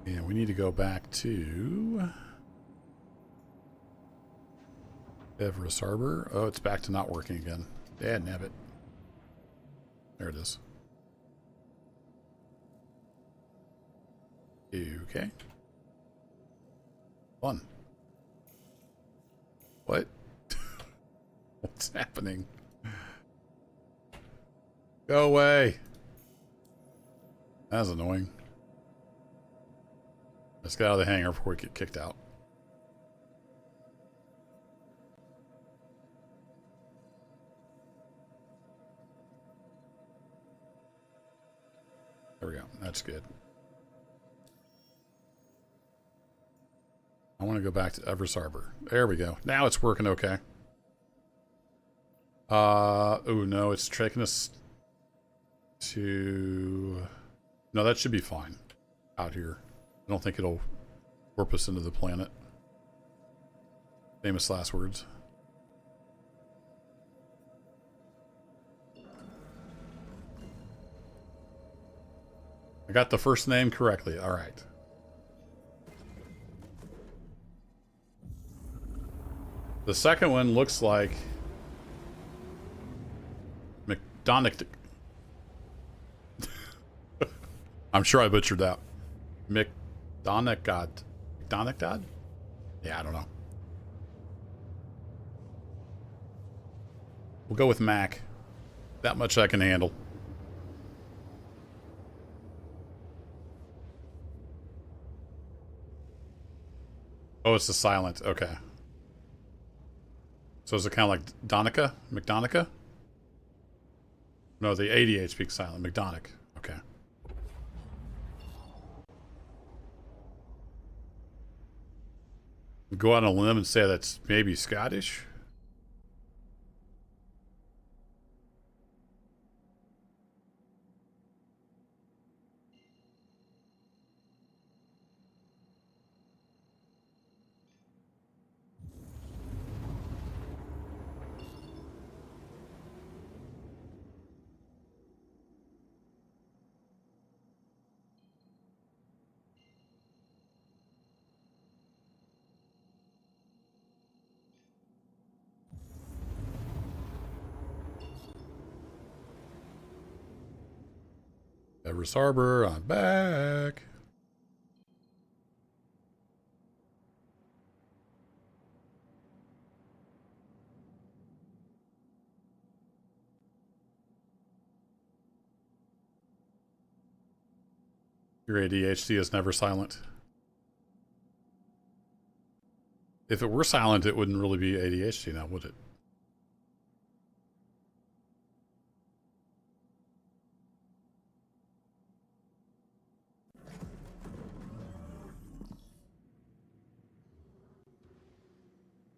And we need to go back to Everest Harbor. Oh, it's back to not working again. Dad nabbit. There it is. Okay. Fun. What? What's happening? Go away. That's annoying. Let's get out of the hangar before we get kicked out. There we go. That's good. I want to go back to Everest Harbor. There we go. Now it's working okay. Oh no, it's taking us to... No, that should be fine out here. I don't think it'll warp us into the planet. Famous last words. I got the first name correctly. All right. The second one looks like McDonagh. I'm sure I butchered that. McDonagh. McDonagh? Yeah, I don't know. We'll go with Mac. That much I can handle. Oh, it's the silent. Okay. So is it kind of like Donica? McDonagh? No, the ADH speaks silent. McDonagh. Okay. Go out on a limb and say that's maybe Scottish? Everest Harbor, I'm back. Your ADHD is never silent. If it were silent, it wouldn't really be ADHD now, would it?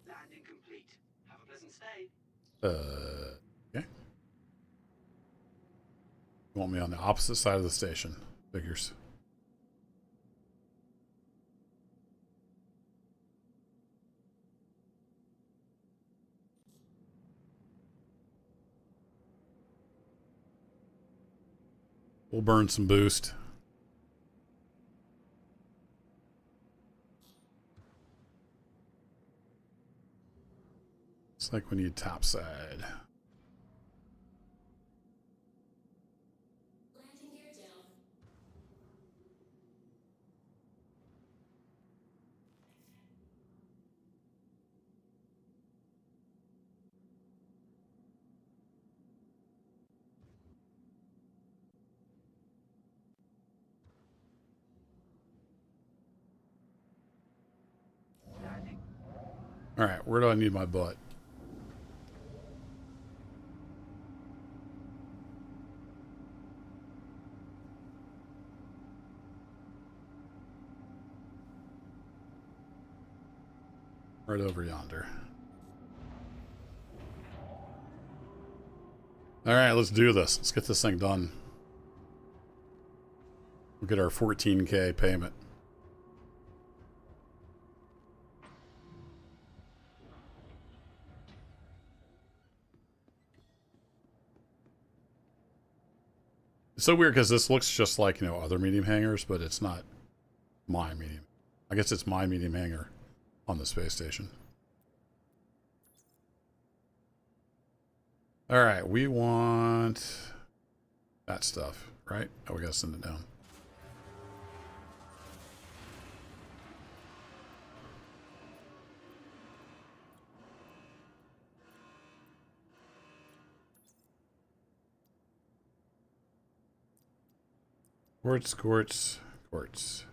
Landing complete. Have a pleasant stay. Okay. You want me on the opposite side of the station. Figures. We'll burn some boost. It's like we need topside. Alright, where do I need my butt? Right over yonder. Alright, let's do this. Let's get this thing done. We'll get our 14K payment. It's so weird because this looks just like, you know, other medium hangars, but it's not my medium. I guess it's my medium hangar on the space station. All right, we want that stuff, right? Oh, we gotta send it down. Quartz, quartz, quartz.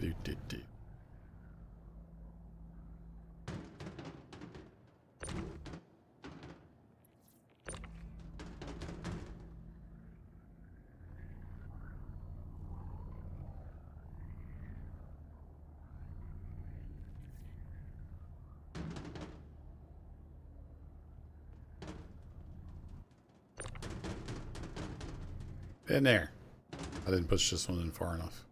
Do. In there. I didn't push this one in far enough.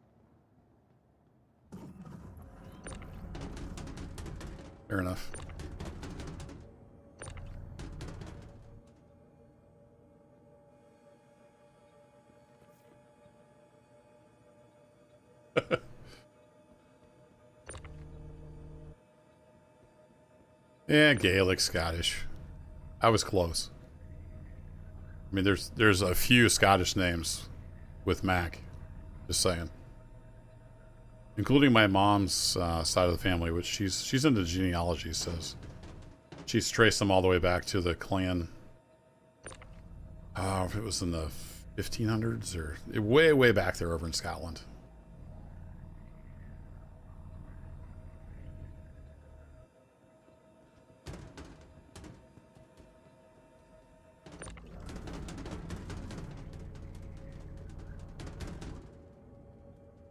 Fair enough. Yeah, Gaelic, Scottish. I was close. I mean, there's a few Scottish names with Mac. Just saying. Including my mom's side of the family, which she's into genealogy, says. She's traced them all the way back to the clan. If it was in the 1500s or way, way back there over in Scotland.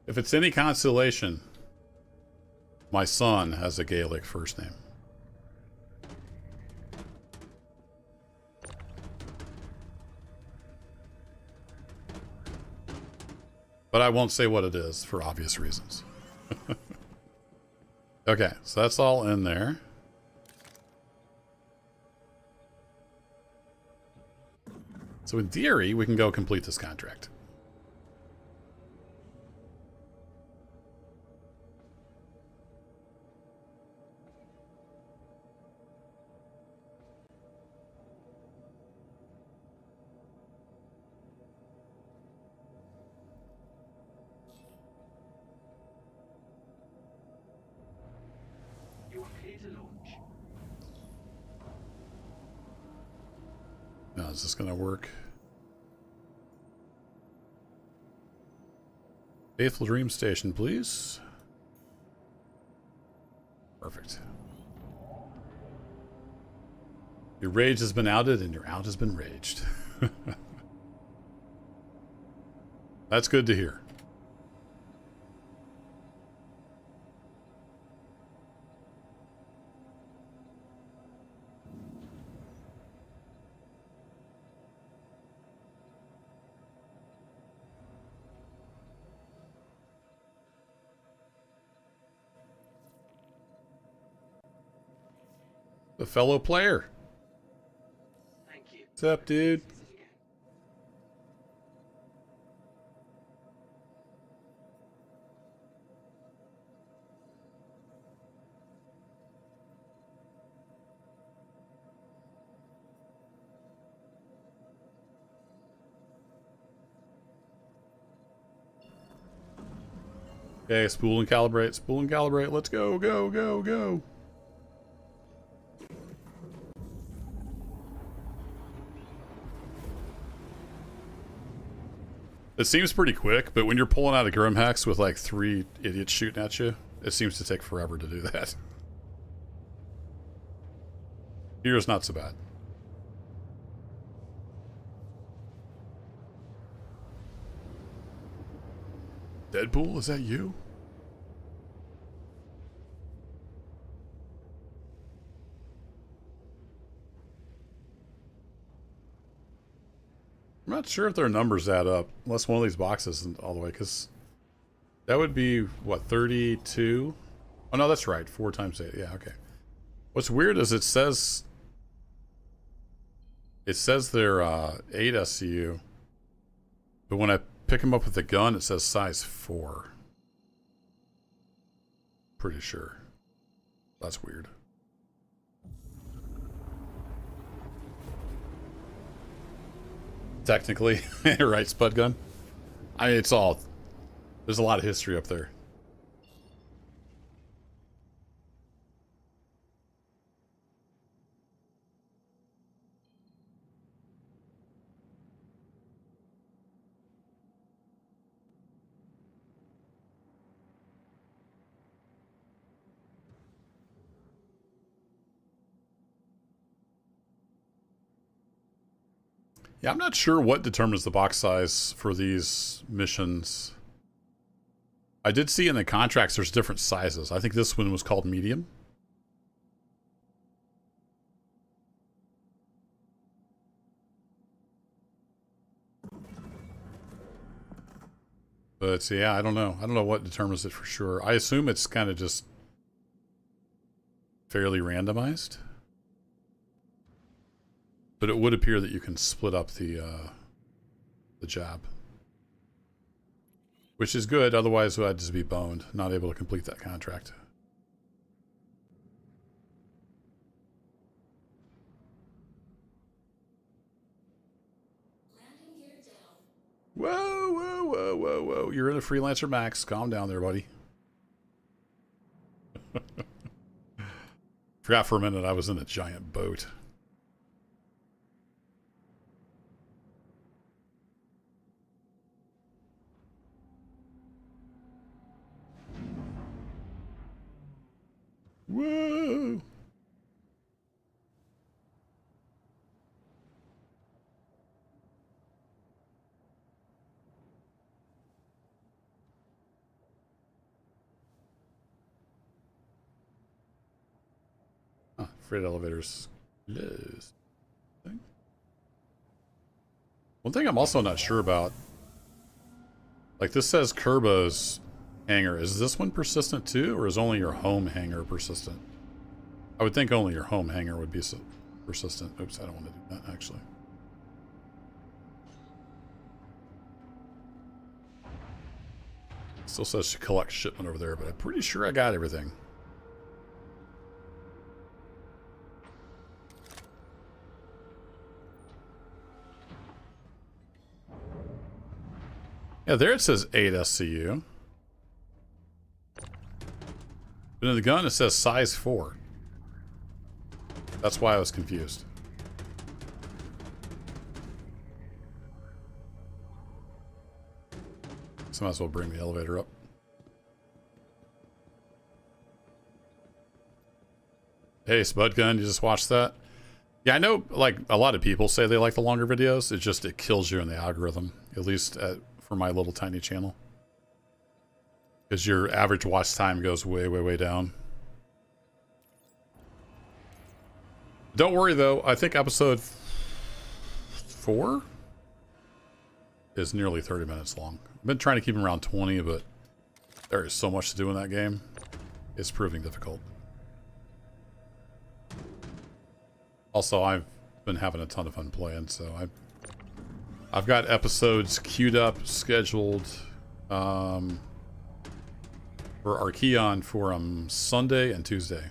If it's any consolation, my son has a Gaelic first name. But I won't say what it is for obvious reasons. Okay, so that's all in there. So in theory, we can go complete this contract. Now, is this going to work? Faithful Dream Station, please. Perfect. Your rage has been outed and your out has been raged. That's good to hear. The fellow player. Thank you. What's up, dude? Okay, spool and calibrate. Spool and calibrate. Let's go, go, go, go. It seems pretty quick, but when you're pulling out a Grimhex with like 3 idiots shooting at you, it seems to take forever to do that. Here's not so bad. Deadpool, is that you? I'm not sure if their numbers add up, unless one of these boxes isn't all the way, because that would be, what, 32? Oh, no, that's right. 4 times 8. Yeah, okay. What's weird is it says they're 8 SCU, but when I pick them up with the gun, it says size 4. Pretty sure. That's weird. Technically, right, Spud Gun? I mean, it's all... There's a lot of history up there. Yeah, I'm not sure what determines the box size for these missions. I did see in the contracts there's different sizes. I think this one was called medium. But yeah, I don't know. I don't know what determines it for sure. I assume it's kind of just fairly randomized. But it would appear that you can split up the job. Which is good, otherwise I'd just be boned, not able to complete that contract. Whoa, whoa, whoa, whoa, whoa. You're in a Freelancer Max. Calm down there, buddy. Forgot for a minute I was in a giant boat. Whoa! Freight elevators closed. One thing I'm also not sure about, like this says Kerbo's hangar. Is this one persistent too, or is only your home hangar persistent? I would think only your home hangar would be persistent. Oops, I don't want to do that actually. Still says to collect shipment over there, but I'm pretty sure I got everything. Yeah, there it says 8 SCU. But in the gun it says size 4. That's why I was confused. So might as well bring the elevator up. Hey, Spud Gun, you just watched that? Yeah, I know, like, a lot of people say they like the longer videos. It's just, it kills you in the algorithm. At least for my little tiny channel. Because your average watch time goes way, way, way down. Don't worry, though. I think episode 4 is nearly 30 minutes long. I've been trying to keep them around 20, but there is so much to do in that game. It's proving difficult. Also, I've been having a ton of fun playing, so I've got episodes queued up, scheduled for Archeon for Sunday and Tuesday.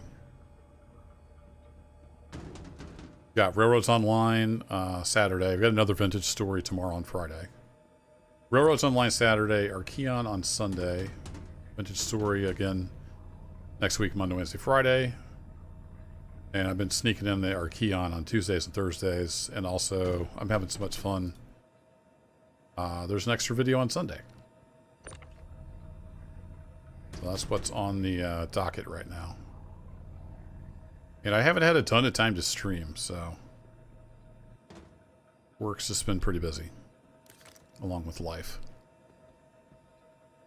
Got Railroads Online Saturday. I've got another vintage story tomorrow on Friday. Railroads Online Saturday, Archeon on Sunday. Vintage Story again next week, Monday, Wednesday, Friday. And I've been sneaking in the Archeon on Tuesdays and Thursdays. And also, I'm having so much fun. There's an extra video on Sunday. So that's what's on the docket right now. And I haven't had a ton of time to stream, so work's just been pretty busy, along with life.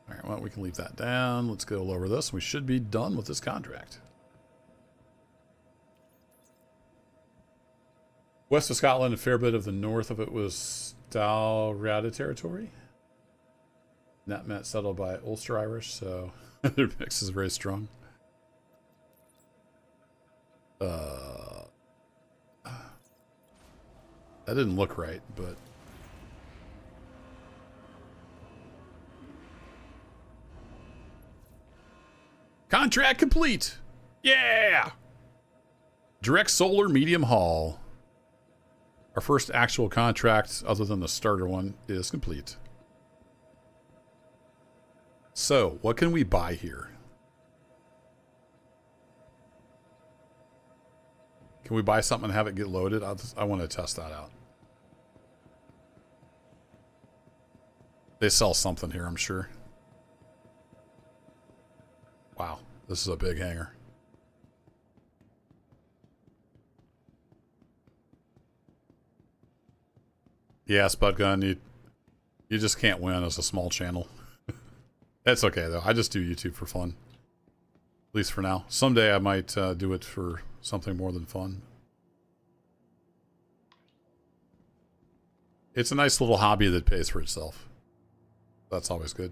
All right, well, we can leave that down. Let's go over this. We should be done with this contract. West of Scotland, a fair bit of the north of it was Dalriada territory. That meant settled by Ulster Irish, so their mix is very strong. That didn't look right, but contract complete. Yeah. Direct solar medium haul. Our first actual contract, other than the starter one, is complete. So, what can we buy here? Can we buy something and have it get loaded? I want to test that out. They sell something here, I'm sure. Wow, this is a big hangar. Yeah, Spud Gun, you just can't win as a small channel. That's okay, though. I just do YouTube for fun. At least for now. Someday I might do it for something more than fun. It's a nice little hobby that pays for itself. That's always good.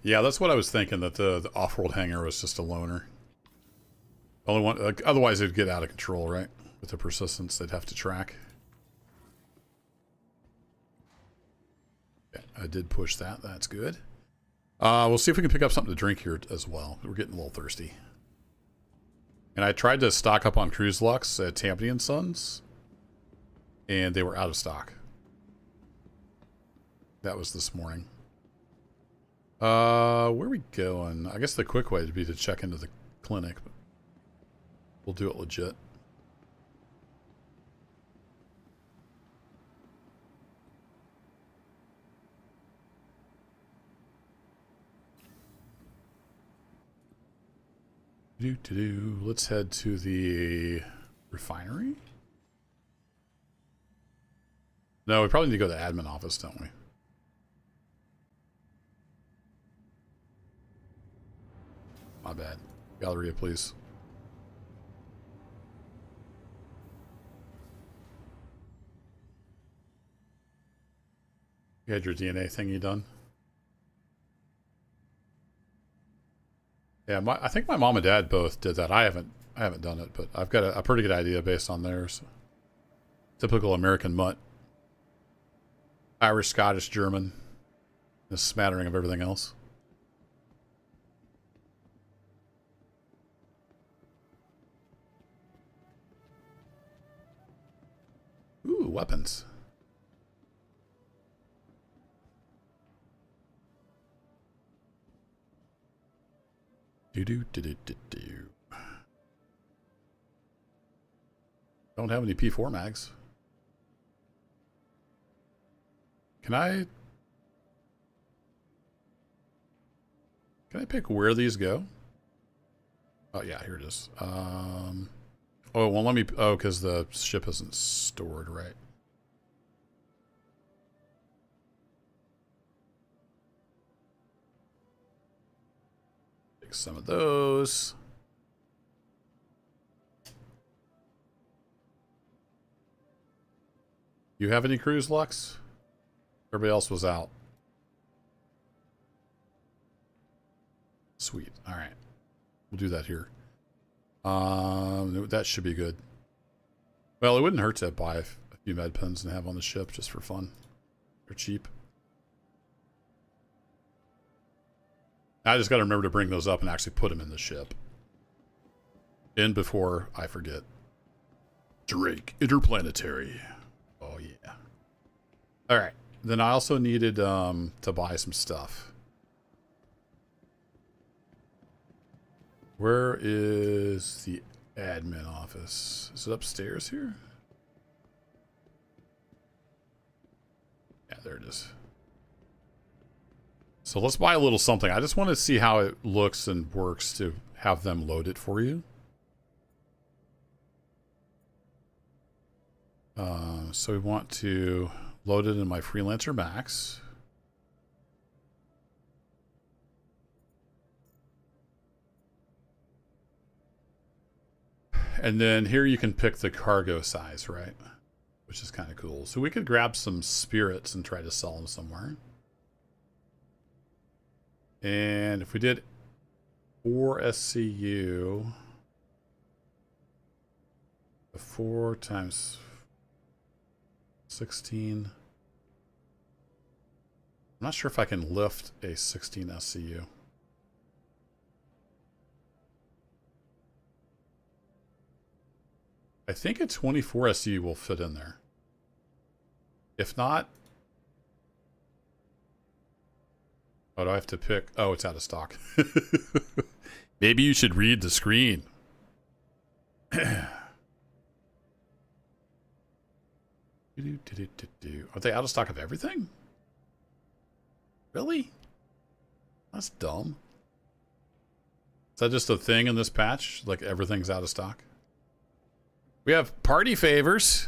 Yeah, that's what I was thinking, that the off-world hangar was just a loner. Only one, otherwise it'd get out of control, right? With the persistence they'd have to track. Okay, I did push that. That's good. We'll see if we can pick up something to drink here as well. We're getting a little thirsty. And I tried to stock up on Cruise Lux at Tampany & Sons, and they were out of stock. That was this morning. Where are we going? I guess the quick way would be to check into the clinic, but we'll do it legit. Let's head to the refinery. No, we probably need to go to the admin office, don't we? My bad. Galleria, please. You had your DNA thingy done? Yeah, I think my mom and dad both did that. I haven't done it, but I've got a pretty good idea based on theirs. Typical American mutt. Irish, Scottish, German. A smattering of everything else. Ooh, weapons. Don't have any P4 mags. Can I pick where these go? Oh yeah, here it is. Oh, well, let me. Oh, because the ship isn't stored, right? Take some of those. You have any Cruise Lux? Everybody else was out. Sweet. All right. We'll do that here. That should be good. Well, it wouldn't hurt to buy a few med pens and have on the ship just for fun. They're cheap. I just got to remember to bring those up and actually put them in the ship. In before I forget. Drake Interplanetary. Oh, yeah. All right. Then I also needed to buy some stuff. Where is the admin office? Is it upstairs here? Yeah, there it is. So let's buy a little something. I just want to see how it looks and works to have them load it for you. So we want to load it in my Freelancer Max. And then here you can pick the cargo size, right? Which is kind of cool. So we could grab some spirits and try to sell them somewhere. And if we did 4 SCU, 4 times 16. I'm not sure if I can lift a 16 SCU. I think a 24 SCU will fit in there. If not, oh, do I have to pick? Oh, it's out of stock. Maybe you should read the screen. Are they out of stock of everything? Really? That's dumb. Is that just a thing in this patch? Like everything's out of stock? We have party favors.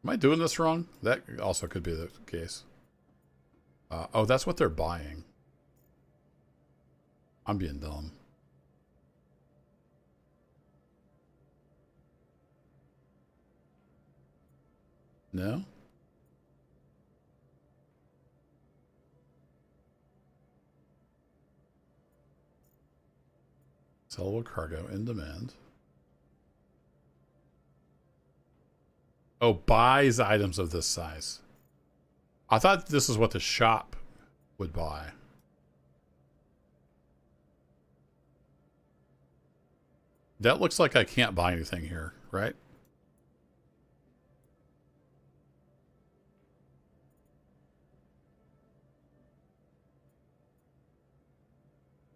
Am I doing this wrong? That also could be the case. Oh, that's what they're buying. I'm being dumb. No? Sellable cargo in demand. Oh, buys items of this size. I thought this is what the shop would buy. That looks like I can't buy anything here, right?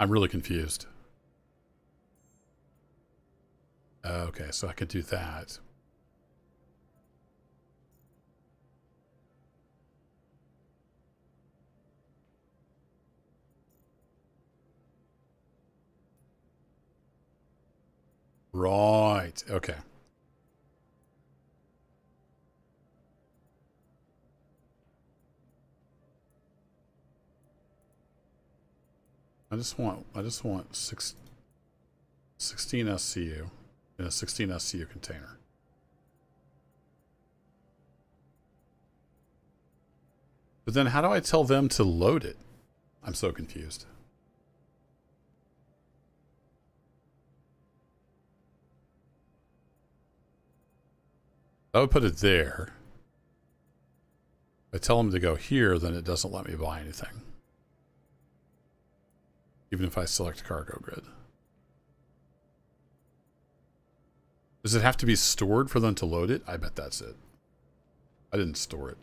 I'm really confused. Okay, so I could do that. Right, okay. I just want 16 SCU in a 16 SCU container. But then how do I tell them to load it? I'm so confused. I would put it there. If I tell them to go here, then it doesn't let me buy anything. Even if I select cargo grid. Does it have to be stored for them to load it? I bet that's it. I didn't store it.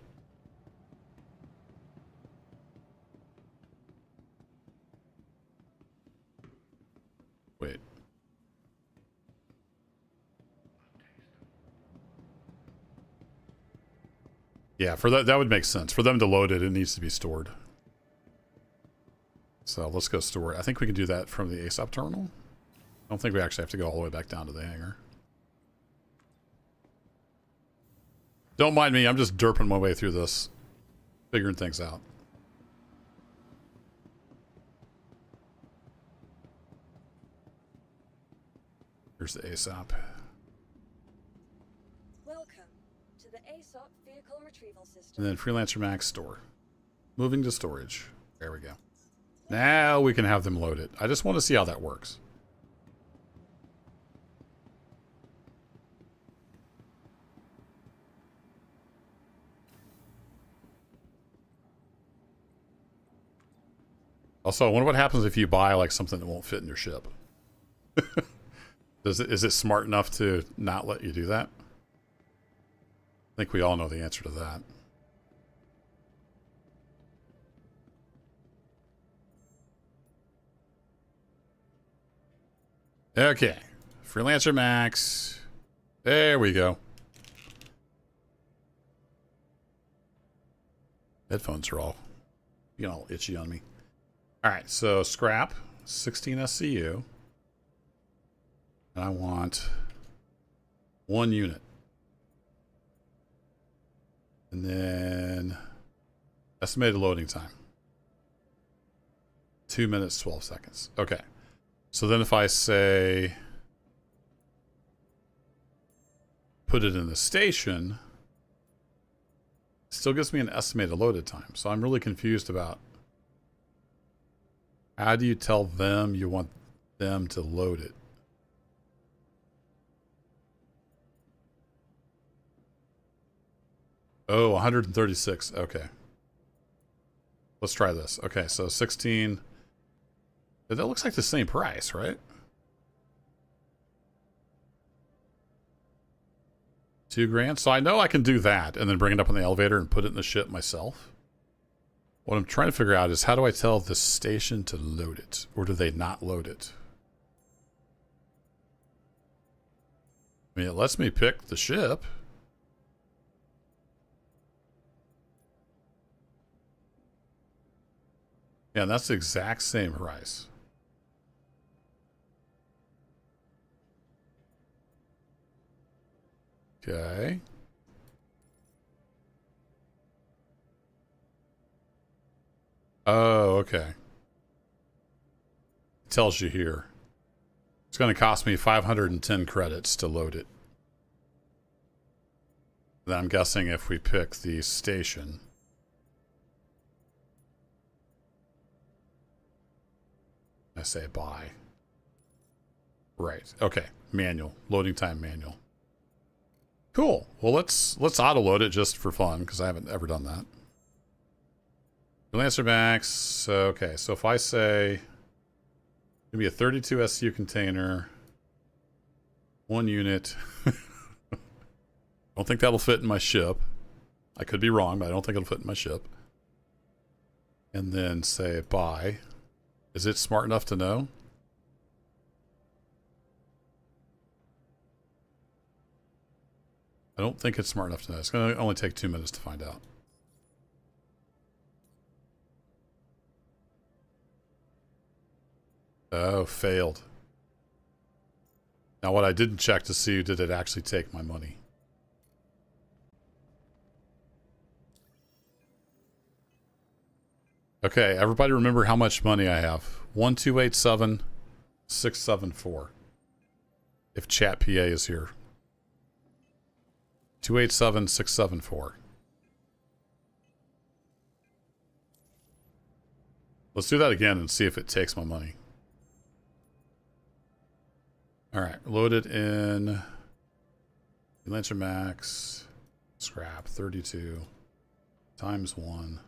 Wait. Yeah, for that would make sense. For them to load it, it needs to be stored. So let's go store it. I think we can do that from the ASOP terminal. I don't think we actually have to go all the way back down to the hangar. Don't mind me, I'm just derping my way through this. Figuring things out. Here's the ASOP. Welcome to the ASOP vehicle retrieval system. And then Freelancer Max store. Moving to storage. There we go. Now we can have them load it. I just want to see how that works. Also, I wonder what happens if you buy like something that won't fit in your ship. Is it smart enough to not let you do that? I think we all know the answer to that. Okay. Freelancer Max. There we go. Headphones are all, all itchy on me. All right, so scrap, 16 SCU. And I want 1 unit. And then estimated loading time. 2 minutes, 12 seconds. Okay. So then if I say put it in the station, it still gives me an estimated loaded time. So I'm really confused about how do you tell them you want them to load it? Oh, 136. Okay. Let's try this. Okay, so 16. That looks like the same price, right? 2 grand. So I know I can do that and then bring it up on the elevator and put it in the ship myself. What I'm trying to figure out is how do I tell the station to load it? Or do they not load it? I mean, it lets me pick the ship. Yeah, and that's the exact same price. Okay. Oh, okay. It tells you here. It's going to cost me 510 credits to load it. Then I'm guessing if we pick the station. I say buy. Right. Okay. Manual. Loading time manual. Cool. Well, let's auto load it just for fun because I haven't ever done that. Lancer Max. Okay. So if I say give me a 32 SU container, 1 unit. Don't think that'll fit in my ship. I could be wrong, but I don't think it'll fit in my ship. And then say buy. Is it smart enough to know? I don't think it's smart enough to know. It's going to only take 2 minutes to find out. Oh, failed. Now what I didn't check to see, did it actually take my money? Okay, everybody remember how much money I have. 1287674. If Chat PA is here. 287674. Let's do that again and see if it takes my money. Alright, load it in Lancer Max, scrap, 32, times 1,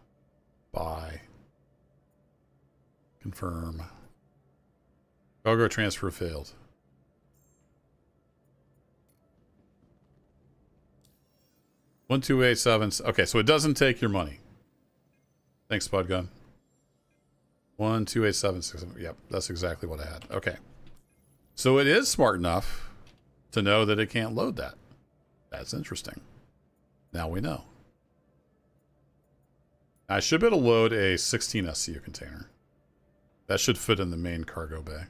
buy, confirm. Cargo transfer failed. One, 2, 8, 7. Okay, so it doesn't take your money. Thanks, Spud Gun. 1, 2, 8, 7, 6, 7. Yep, that's exactly what I had. Okay. So it is smart enough to know that it can't load that. That's interesting. Now we know. I should be able to load a 16 SCU container. That should fit in the main cargo bay.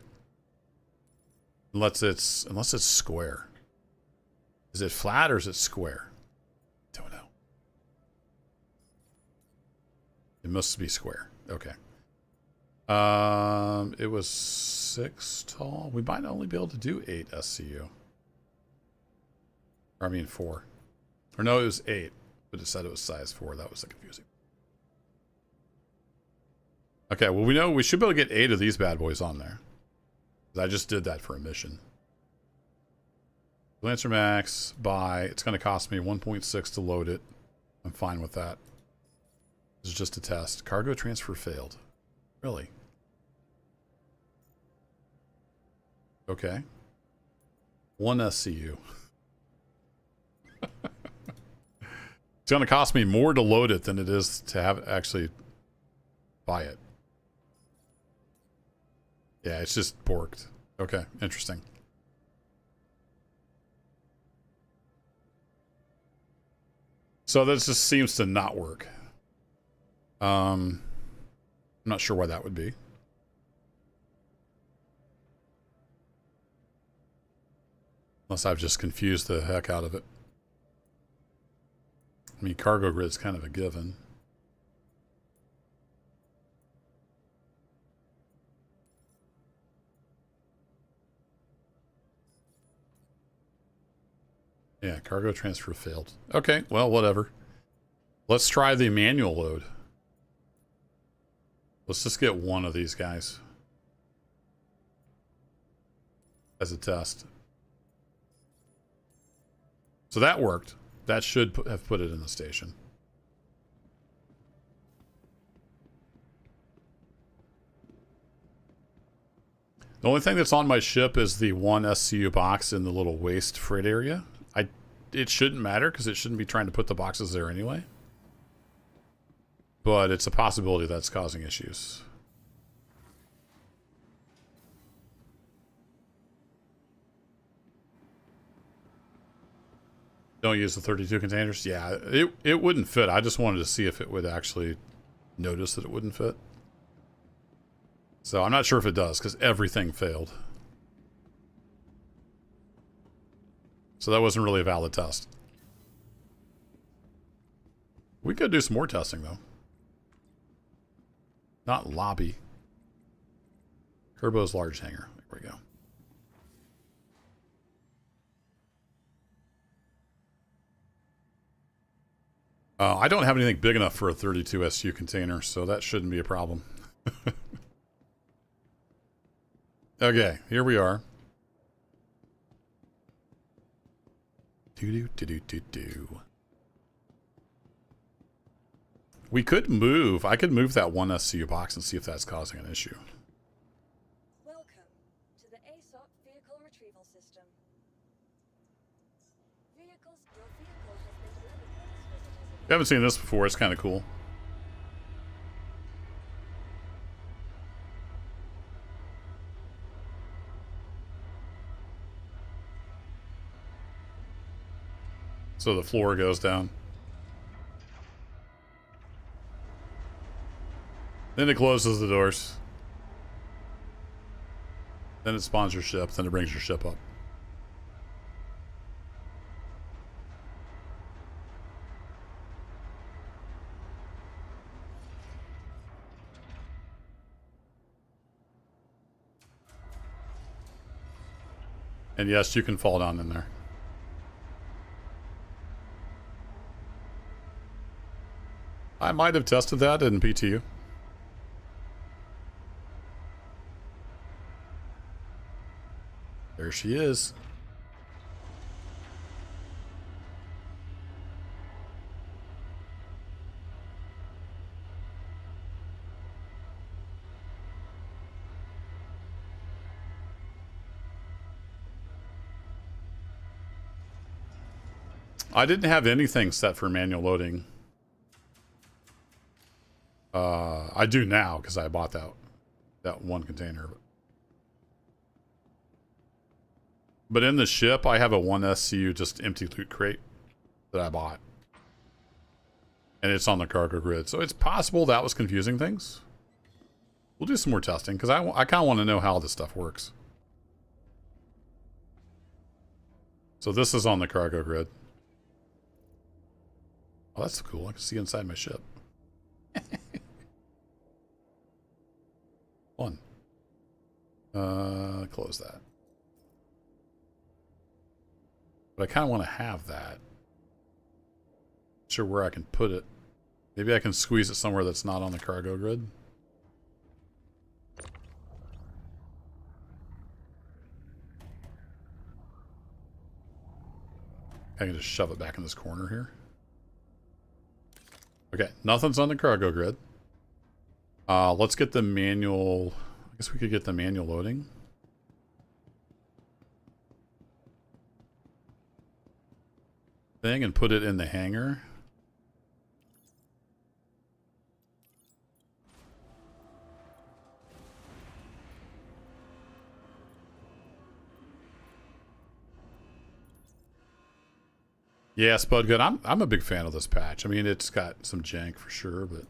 Unless it's square. Is it flat or is it square? Don't know. It must be square. Okay. It was 6 tall. We might only be able to do 8 SCU. Or I mean 4. Or no, it was 8. But it said it was size 4. That was confusing. Okay, well we know we should be able to get 8 of these bad boys on there. I just did that for a mission. Lancer Max, buy. It's going to cost me 1.6 to load it. I'm fine with that. This is just a test. Cargo transfer failed. Really? Okay. One SCU. It's going to cost me more to load it than it is to have actually buy it. Yeah, it's just porked. Okay, interesting. So this just seems to not work. I'm not sure why that would be. Unless I've just confused the heck out of it. I mean, cargo grid's kind of a given. Yeah, cargo transfer failed. Okay, well, whatever. Let's try the manual load. Let's just get one of these guys as a test. So that worked. That should have put it in the station. The only thing that's on my ship is the one SCU box in the little waste freight area. It shouldn't matter because it shouldn't be trying to put the boxes there anyway. But it's a possibility that's causing issues. Don't use the 32 containers? Yeah, it wouldn't fit. I just wanted to see if it would actually notice that it wouldn't fit. So I'm not sure if it does because everything failed. So that wasn't really a valid test. We could do some more testing, though. Not lobby. Kerbo's large hangar. There we go. I don't have anything big enough for a 32 SU container, so that shouldn't be a problem. Okay, here we are. Do. We could move. I could move that one SCU box and see if that's causing an issue. Welcome to the ASOP vehicle retrieval system. Your vehicle has been delivered by this visitor's I haven't seen this before. It's kind of cool. So the floor goes down. Then it closes the doors. Then it spawns your ship. Then it brings your ship up. And yes, you can fall down in there. I might have tested that in PTU. There she is. I didn't have anything set for manual loading. I do now because I bought that one container. But in the ship, I have a 1 SCU just empty loot crate that I bought. And it's on the cargo grid. So it's possible that was confusing things. We'll do some more testing because I kind of want to know how this stuff works. So this is on the cargo grid. Oh, that's cool. I can see inside my ship. One. Close that. But I kind of want to have that. Not sure where I can put it. Maybe I can squeeze it somewhere that's not on the cargo grid. I can just shove it back in this corner here. Okay, nothing's on the cargo grid. Let's get the manual. I guess we could get the manual loading. thing and put it in the hangar. Yeah, Spud Good. I'm a big fan of this patch. I mean, it's got some jank for sure, but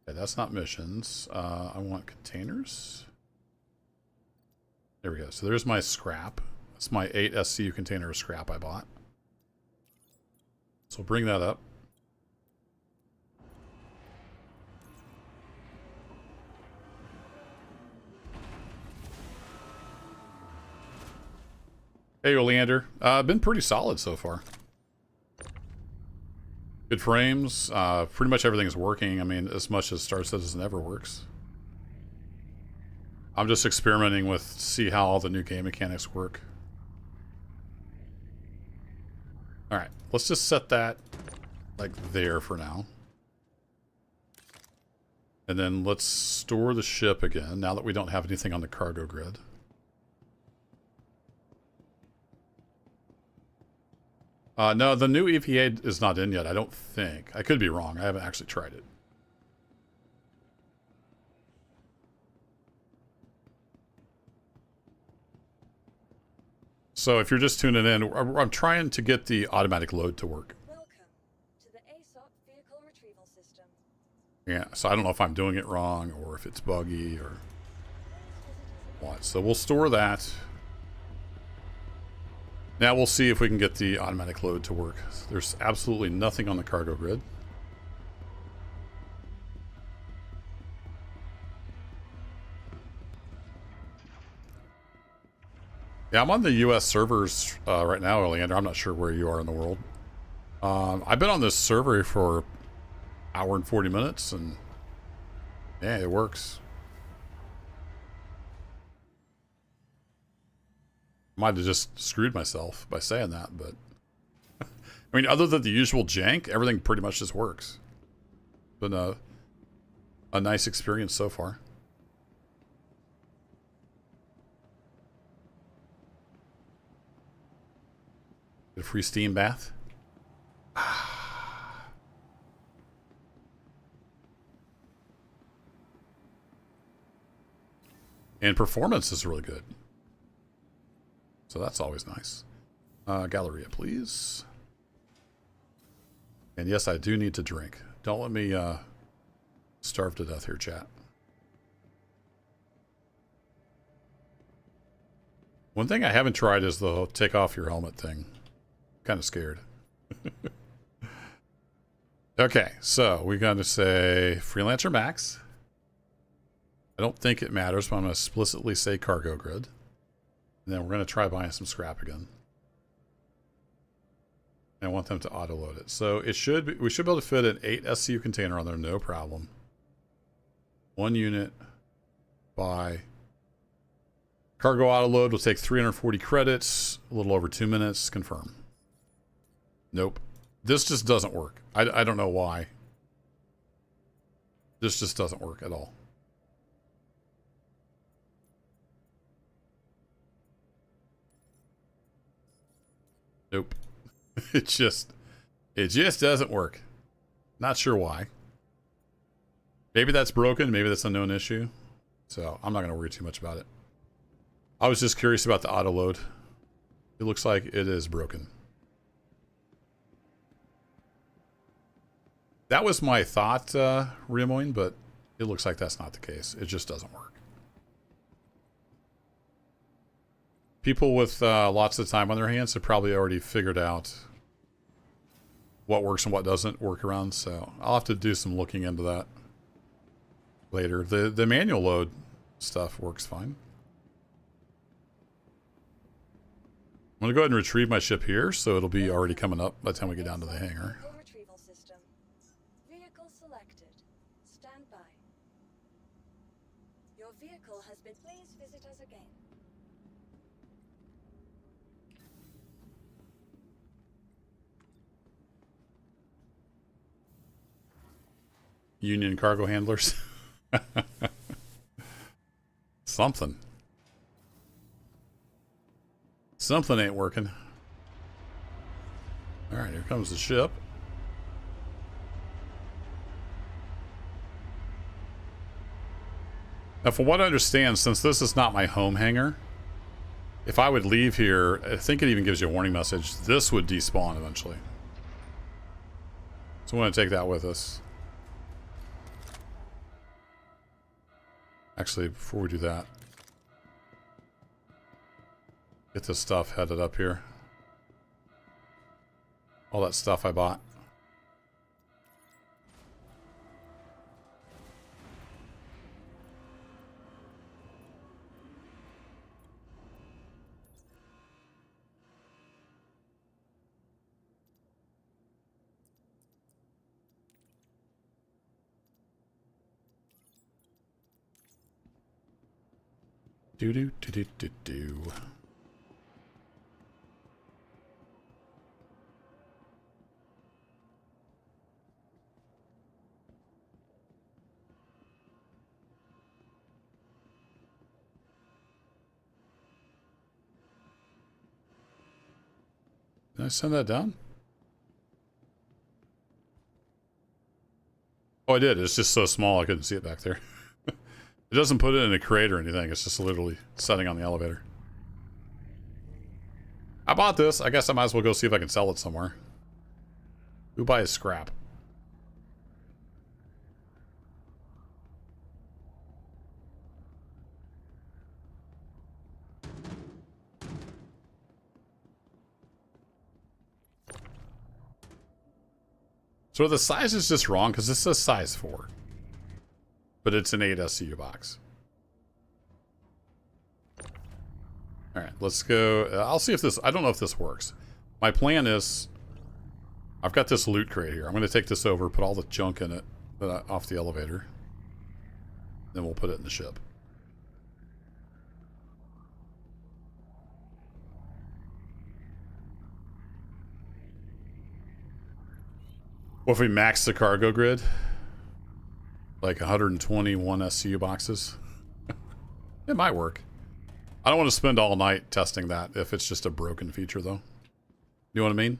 yeah, that's not missions. I want containers. There we go. So there's my scrap. That's my 8 SCU container of scrap I bought. So bring that up. Hey, Oleander. Been pretty solid so far. Good frames. Pretty much everything's working. I mean, as much as Star Citizen never works. I'm just experimenting with see how all the new game mechanics work. Alright, let's just set that like there for now. And then let's store the ship again, now that we don't have anything on the cargo grid. No, the new EVA is not in yet, I don't think. I could be wrong, I haven't actually tried it. So if you're just tuning in, I'm trying to get the automatic load to work. Welcome to the ASOP vehicle retrieval system. Yeah, so I don't know if I'm doing it wrong or if it's buggy or what. So we'll store that. Now we'll see if we can get the automatic load to work. There's absolutely nothing on the cargo grid. Yeah, I'm on the US servers right now, Oleander. I'm not sure where you are in the world. I've been on this server for an hour and 40 minutes, and yeah, it works. Might have just screwed myself by saying that, but I mean, other than the usual jank, everything pretty much just works. Been a nice experience so far. Get a free steam bath. And performance is really good. So that's always nice. Galleria, please. And yes, I do need to drink. Don't let me starve to death here, chat. One thing I haven't tried is the take off your helmet thing. Kind of scared. Okay, so we got to say Freelancer Max. I don't think it matters, but I'm going to explicitly say cargo grid. And then we're going to try buying some scrap again. And I want them to auto load it. So it should be, we should be able to fit an 8 SCU container on there, no problem. 1 unit by cargo auto load will take 340 credits, a little over 2 minutes. Confirm. Nope. This just doesn't work. I don't know why. This just doesn't work at all. Nope. It just doesn't work. Not sure why. Maybe that's broken. Maybe that's a known issue. So I'm not going to worry too much about it. I was just curious about the auto load. It looks like it is broken. That was my thought, Rimoin, but it looks like that's not the case. It just doesn't work. People with lots of time on their hands have probably already figured out what works and what doesn't work around, so I'll have to do some looking into that later. The manual load stuff works fine. I'm going to go ahead and retrieve my ship here, so it'll be already coming up by the time we get down to the hangar. Vehicle retrieval system. Vehicle selected. Stand by. Your vehicle has been. Please visit us again. Union cargo handlers. Something ain't working. Here comes the ship. Now, from what I understand, since this is not my home hangar, if I would leave here, I think it even gives you a warning message, this would despawn eventually. So we want to take that with us. Actually, before we do that, get this stuff headed up here. All that stuff I bought. Do. Did I send that down? Oh, I did. It's just so small I couldn't see it back there. It doesn't put it in a crate or anything. It's just literally setting on the elevator. I bought this. I guess I might as well go see if I can sell it somewhere. Who buys scrap? So the size is just wrong because this says size 4. But it's an 8 SCU box. Alright, let's go. I'll see if this... I don't know if this works. My plan is... I've got this loot crate here. I'm going to take this over, put all the junk in it off the elevator. Then we'll put it in the ship. What if we max the cargo grid? Like 121 SCU boxes? It might work. I don't want to spend all night testing that if it's just a broken feature, though. You know what I mean?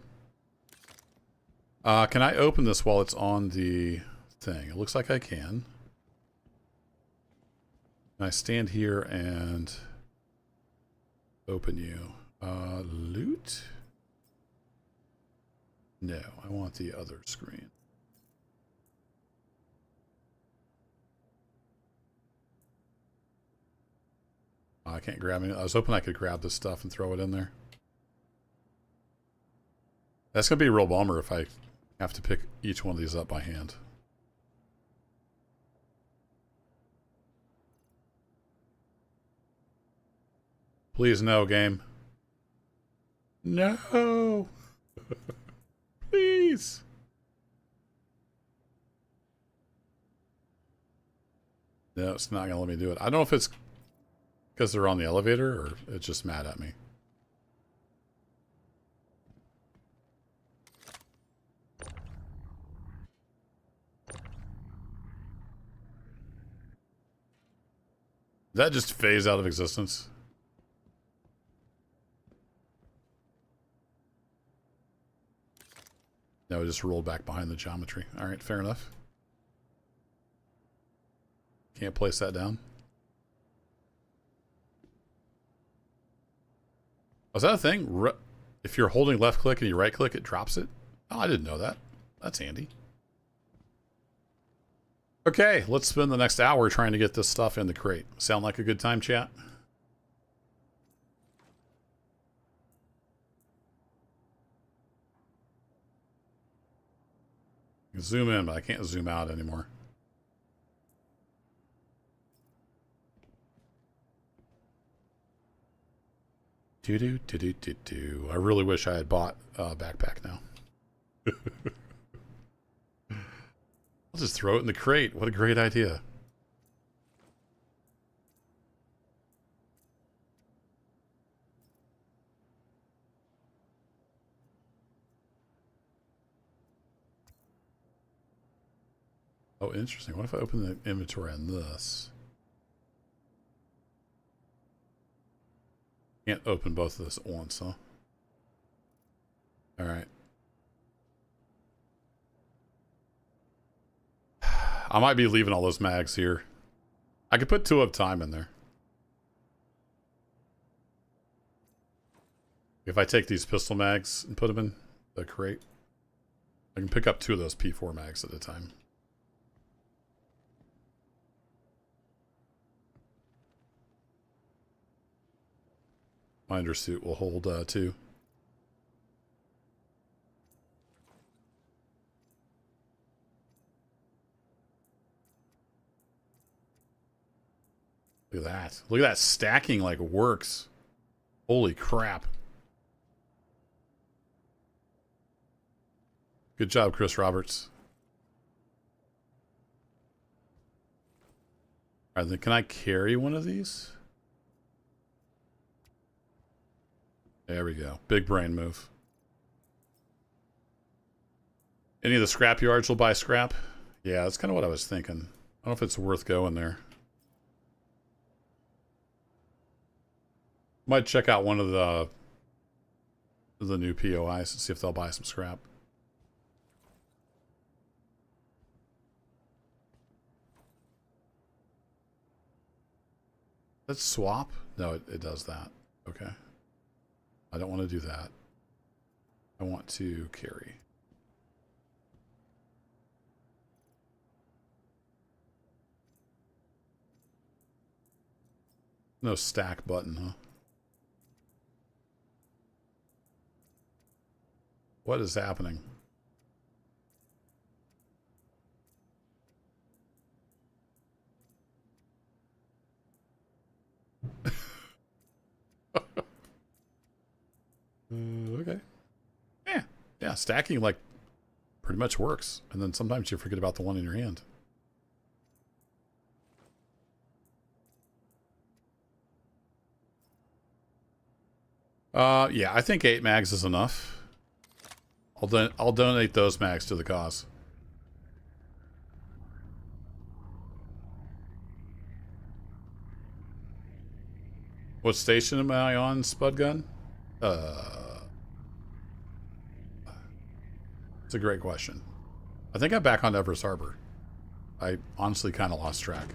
Can I open this while it's on the thing? It looks like I can. Can I stand here and open you? Loot? No, I want the other screen. I can't grab it. I was hoping I could grab this stuff and throw it in there. That's going to be a real bummer if I have to pick each one of these up by hand. Please no, game. No! Please! No, it's not going to let me do it. I don't know if it's because they're on the elevator or it's just mad at me. Did that just phase out of existence? No, it just rolled back behind the geometry. Alright, fair enough. Can't place that down. Was that a thing? If you're holding left click and you right click, it drops it? Oh, I didn't know that. That's handy. Okay, let's spend the next hour trying to get this stuff in the crate. Sound like a good time, chat? I can zoom in, but I can't zoom out anymore. Do. I really wish I had bought a backpack now. I'll just throw it in the crate. What a great idea. Oh, interesting. What if I open the inventory on this? Can't open both of this at once, huh? Alright. I might be leaving all those mags here. I could put 2 of time in there. If I take these pistol mags and put them in the crate, I can pick up 2 of those P4 mags at a time. My undersuit will hold 2. Look at that. Look at that stacking like works. Holy crap. Good job, Chris Roberts. All right, then can I carry one of these? There we go. Big brain move. Any of the scrap yards will buy scrap? Yeah, that's kind of what I was thinking. I don't know if it's worth going there. Might check out one of the new POIs and see if they'll buy some scrap. Let's swap. No, it does that. Okay. I don't want to do that. I want to carry. No stack button, huh? What is happening? Okay. Yeah, stacking like pretty much works. And then sometimes you forget about the one in your hand. Yeah, I think 8 mags is enough. I'll donate those mags to the cause. What station am I on, Spud Gun? It's a great question. I think I'm back on Everest Harbor. I honestly kind of lost track.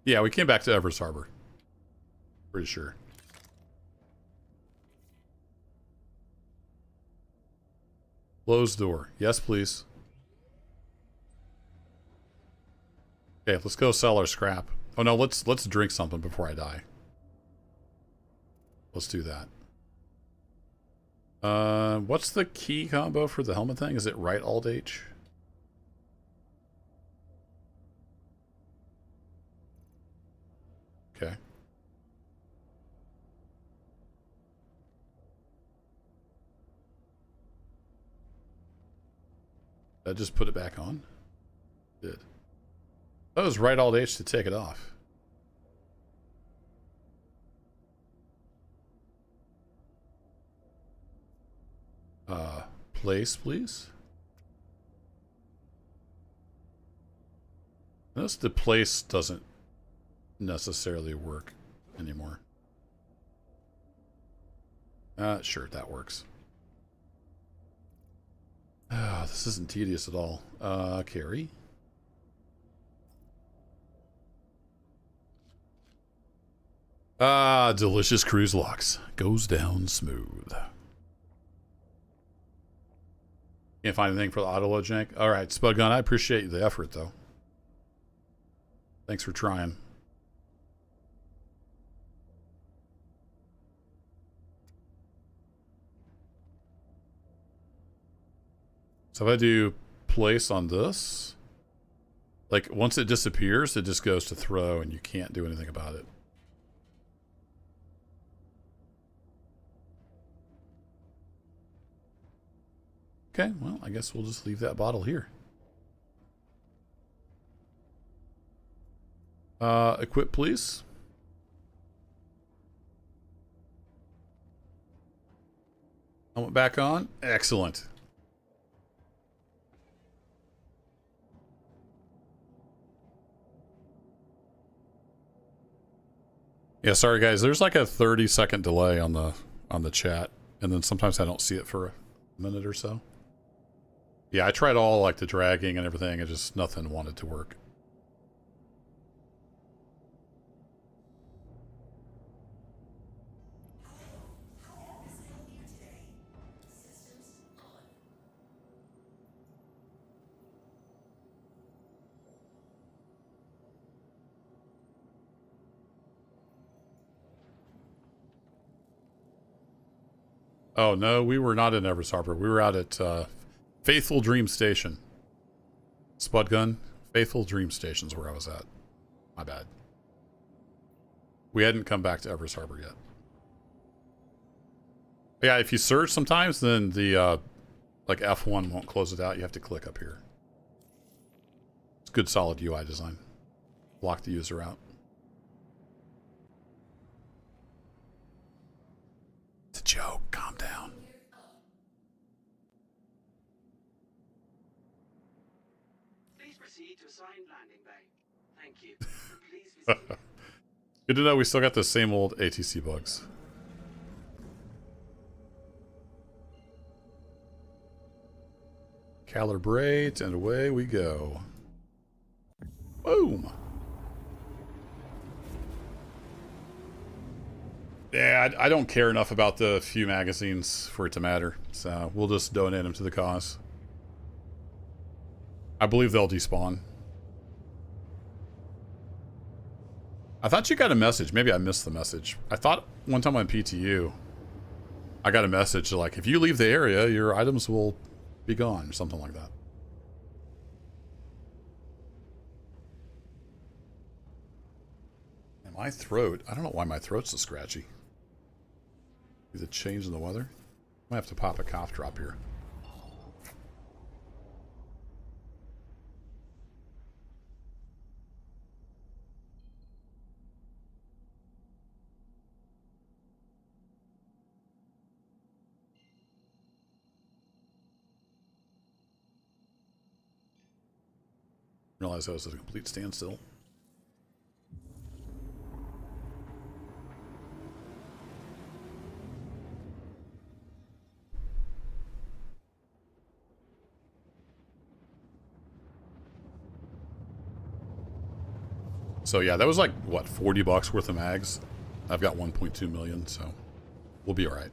Yeah, we came back to Everest Harbor. Pretty sure. Closed door. Yes, please. Okay, let's go sell our scrap. Oh no, let's drink something before I die. Let's do that. What's the key combo for the helmet thing? Is it right alt H? Okay. Did I just put it back on? Did. That was right alt H to take it off. Place, please. Notice the place doesn't necessarily work anymore. Sure, that works. This isn't tedious at all. Carry. Delicious cruise locks. Goes down smooth. Can't find anything for the auto load jank. All right, Spud Gun, I appreciate the effort, though. Thanks for trying. So if I do place on this, like once it disappears, it just goes to throw and you can't do anything about it. Okay, well, I guess we'll just leave that bottle here. Equip, please. Helmet back on. Excellent. Yeah, sorry guys. There's like a 30-second delay on the chat, and then sometimes I don't see it for minute or so. Yeah, I tried all like the dragging and everything, and just nothing wanted to work. Oh no, we were not in Everest Harbor. We were out at Faithful Dream Station. Spud gun. Faithful Dream Station's where I was at. My bad. We hadn't come back to Everest Harbor yet. Yeah, if you search sometimes, then the like F1 won't close it out. You have to click up here. It's good solid UI design. Lock the user out. It's a joke. Calm down. Please proceed to assigned landing bay. Thank you. Please visit. Good to know we still got the same old ATC bugs. Calibrate, and away we go. Boom! Yeah, I don't care enough about the few magazines for it to matter, so we'll just donate them to the cause. I believe they'll despawn. I thought you got a message. Maybe I missed the message. I thought one time on PTU, I got a message like, if you leave the area, your items will be gone, or something like that. And my throat, I don't know why my throat's so scratchy. Is it change in the weather? Might have to pop a cough drop here. Realize I was at a complete standstill. So yeah, that was like, what, 40 bucks worth of mags? I've got 1.2 million, so we'll be alright.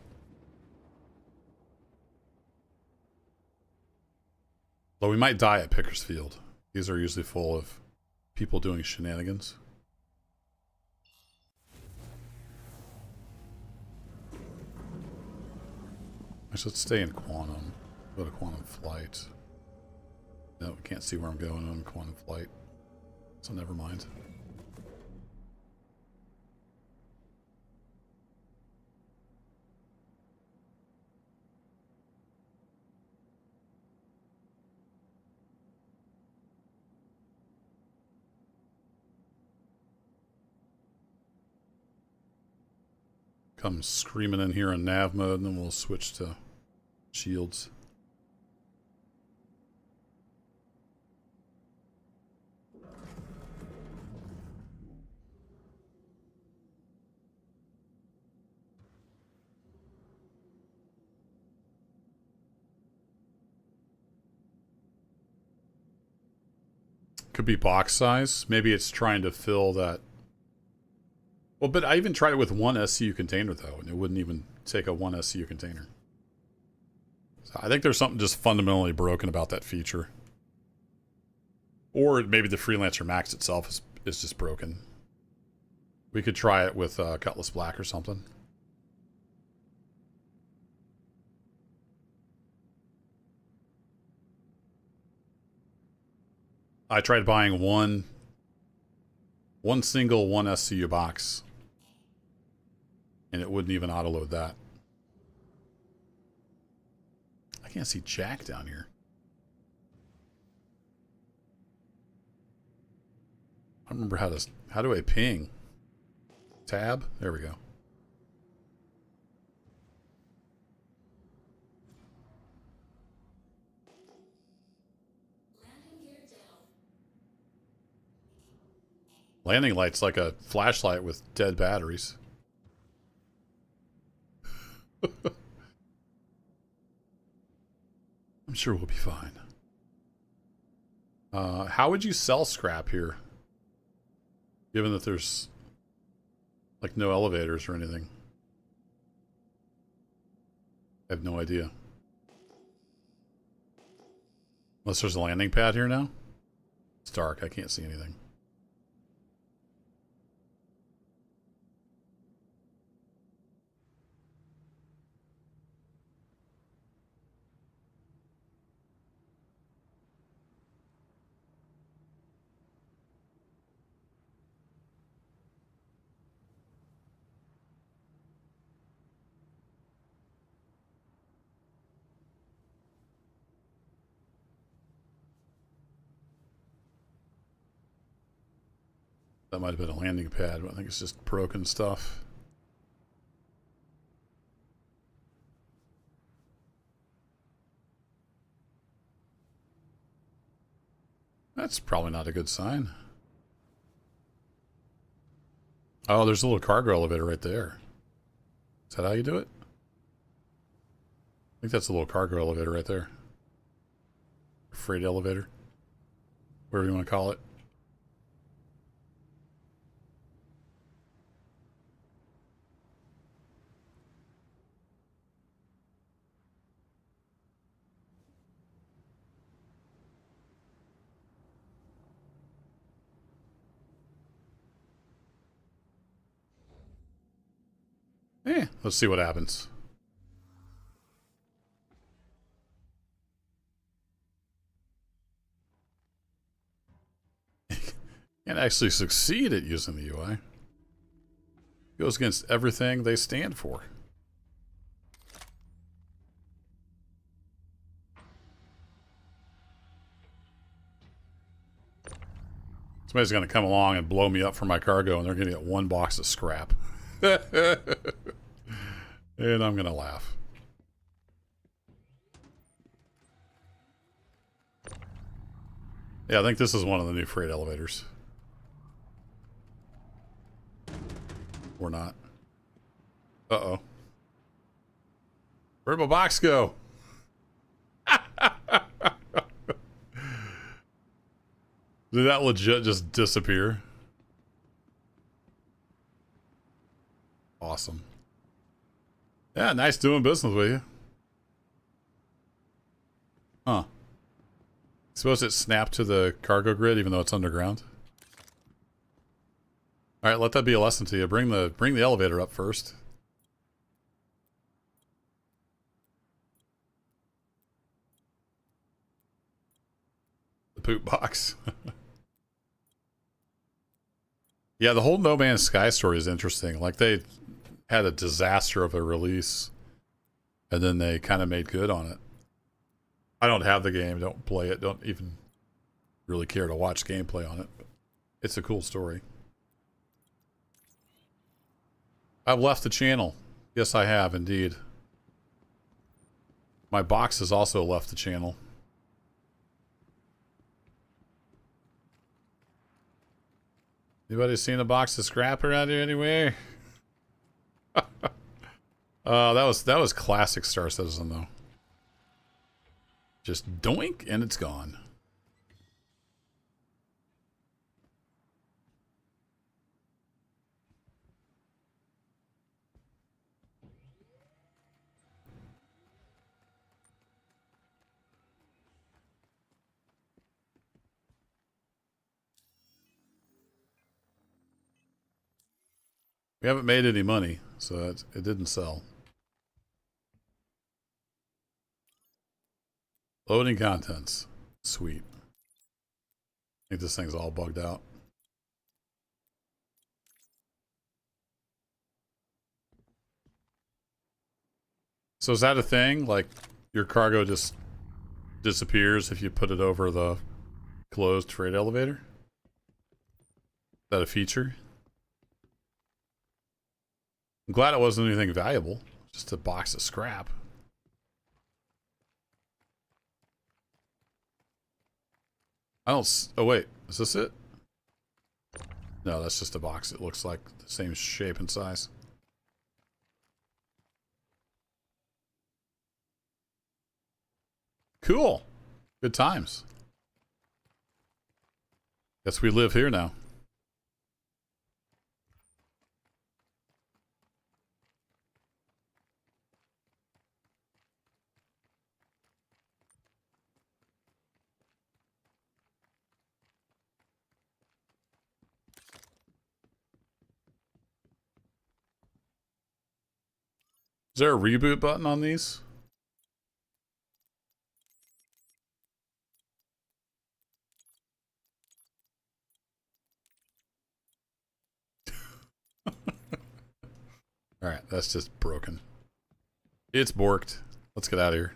Though we might die at Pickersfield. These are usually full of people doing shenanigans. I should stay in quantum. Go to quantum flight. No, we can't see where I'm going on quantum flight. So never mind. Come screaming in here in nav mode, and then we'll switch to shields. Could be box size. Maybe it's trying to fill that. Well, but I even tried it with one SCU container, though, and it wouldn't even take a one SCU container. So I think there's something just fundamentally broken about that feature. Or maybe the Freelancer Max itself is just broken. We could try it with Cutlass Black or something. I tried buying one single 1 SCU box, and it wouldn't even autoload that. I can't see Jack down here. I don't remember how do I ping? Tab? There we go. Landing light's like a flashlight with dead batteries. sure we'll be fine. How would you sell scrap here? Given that there's like no elevators or anything. I have no idea. Unless there's a landing pad here now. It's dark, I can't see anything. That might have been a landing pad, but I think it's just broken stuff. That's probably not a good sign. Oh, there's a little cargo elevator right there. Is that how you do it? I think that's a little cargo elevator right there. Freight elevator. Whatever you want to call it. Let's see what happens. Can't actually succeed at using the UI. Goes against everything they stand for. Somebody's going to come along and blow me up for my cargo, and they're going to get one box of scrap. And I'm going to laugh. Yeah, I think this is one of the new freight elevators. Or not. Uh-oh. Where'd my box go? Did that legit just disappear? Awesome. Yeah, nice doing business with you. Huh. Suppose it snapped to the cargo grid even though it's underground. Alright, let that be a lesson to you. Bring the elevator up first. The poop box. Yeah, the whole No Man's Sky story is interesting. Like, they had a disaster of a release, and then they kind of made good on it. I don't have the game, don't play it, don't even really care to watch gameplay on it. But it's a cool story. I've left the channel. Yes, I have, indeed. My box has also left the channel. Anybody seen a box of scrap around here anywhere? That was classic Star Citizen though. Just doink and it's gone. We haven't made any money, so it didn't sell. Loading contents. Sweet. I think this thing's all bugged out. So is that a thing? Like, your cargo just disappears if you put it over the closed freight elevator? Is that a feature? I'm glad it wasn't anything valuable. Just a box of scrap. I don't... Oh, wait. Is this it? No, that's just a box. It looks like the same shape and size. Cool. Good times. Guess we live here now. Is there a reboot button on these? Alright, that's just broken. It's borked. Let's get out of here.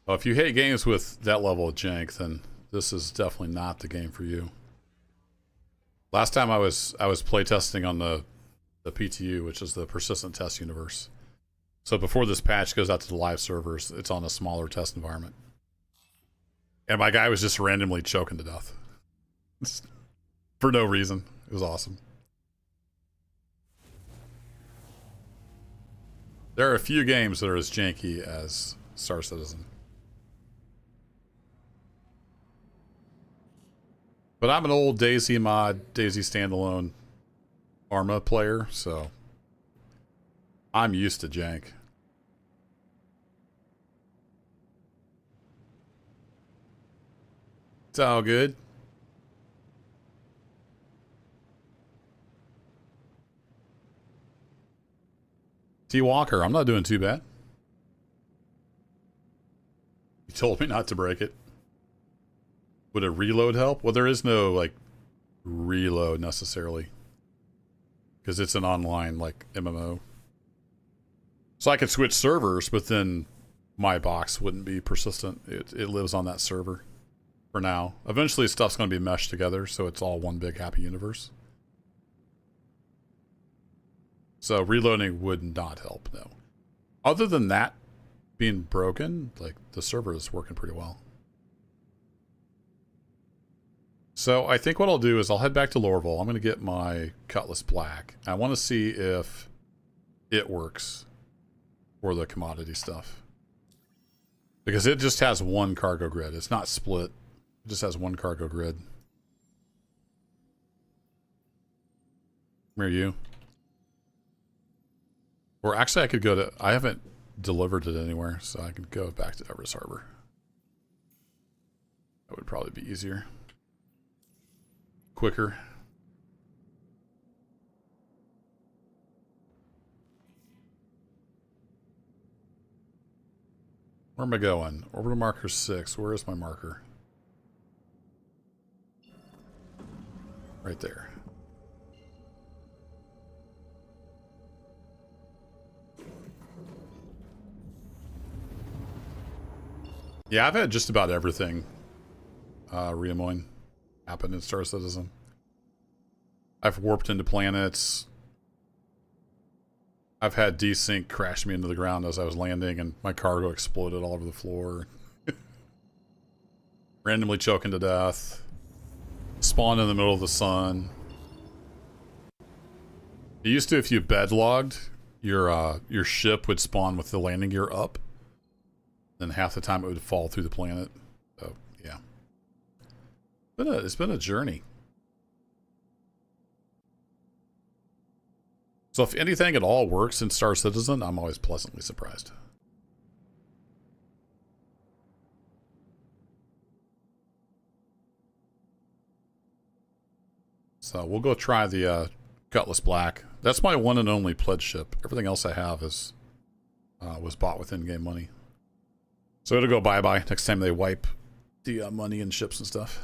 Well, if you hate games with that level of jank, then this is definitely not the game for you. Last time I was playtesting on the PTU, which is the persistent test universe. So before this patch goes out to the live servers, it's on a smaller test environment. And my guy was just randomly choking to death. For no reason. It was awesome. There are a few games that are as janky as Star Citizen. But I'm an old DayZ mod, DayZ standalone Arma player, so I'm used to jank. It's all good. T. Walker, I'm not doing too bad. You told me not to break it. Would a reload help? Well, there is no, like, reload necessarily. Because it's an online, like, MMO. So I could switch servers, but then my box wouldn't be persistent. It lives on that server for now. Eventually stuff's going to be meshed together, so it's all one big happy universe. So reloading would not help, no. Other than that being broken, like, the server is working pretty well. So I think what I'll do is I'll head back to Lorville. I'm going to get my Cutlass Black. I want to see if it works for the commodity stuff. Because it just has one cargo grid. It's not split. It just has one cargo grid. Where are you? Or actually I could go to... I haven't delivered it anywhere, so I could go back to Everest Harbor. That would probably be easier. Quicker. Where am I going? Orbital marker 6. Where is my marker? Right there. Yeah, I've had just about everything Riamoin happen in Star Citizen. I've warped into planets. I've had desync crash me into the ground as I was landing and my cargo exploded all over the floor. Randomly choking to death. Spawned in the middle of the sun. It used to, if you bedlogged, your ship would spawn with the landing gear up. Then half the time it would fall through the planet. So, yeah. It's been a journey. So if anything at all works in Star Citizen, I'm always pleasantly surprised. So we'll go try the Cutlass Black. That's my one and only pledge ship. Everything else I have is was bought with in-game money. So it'll go bye-bye next time they wipe the money and ships and stuff.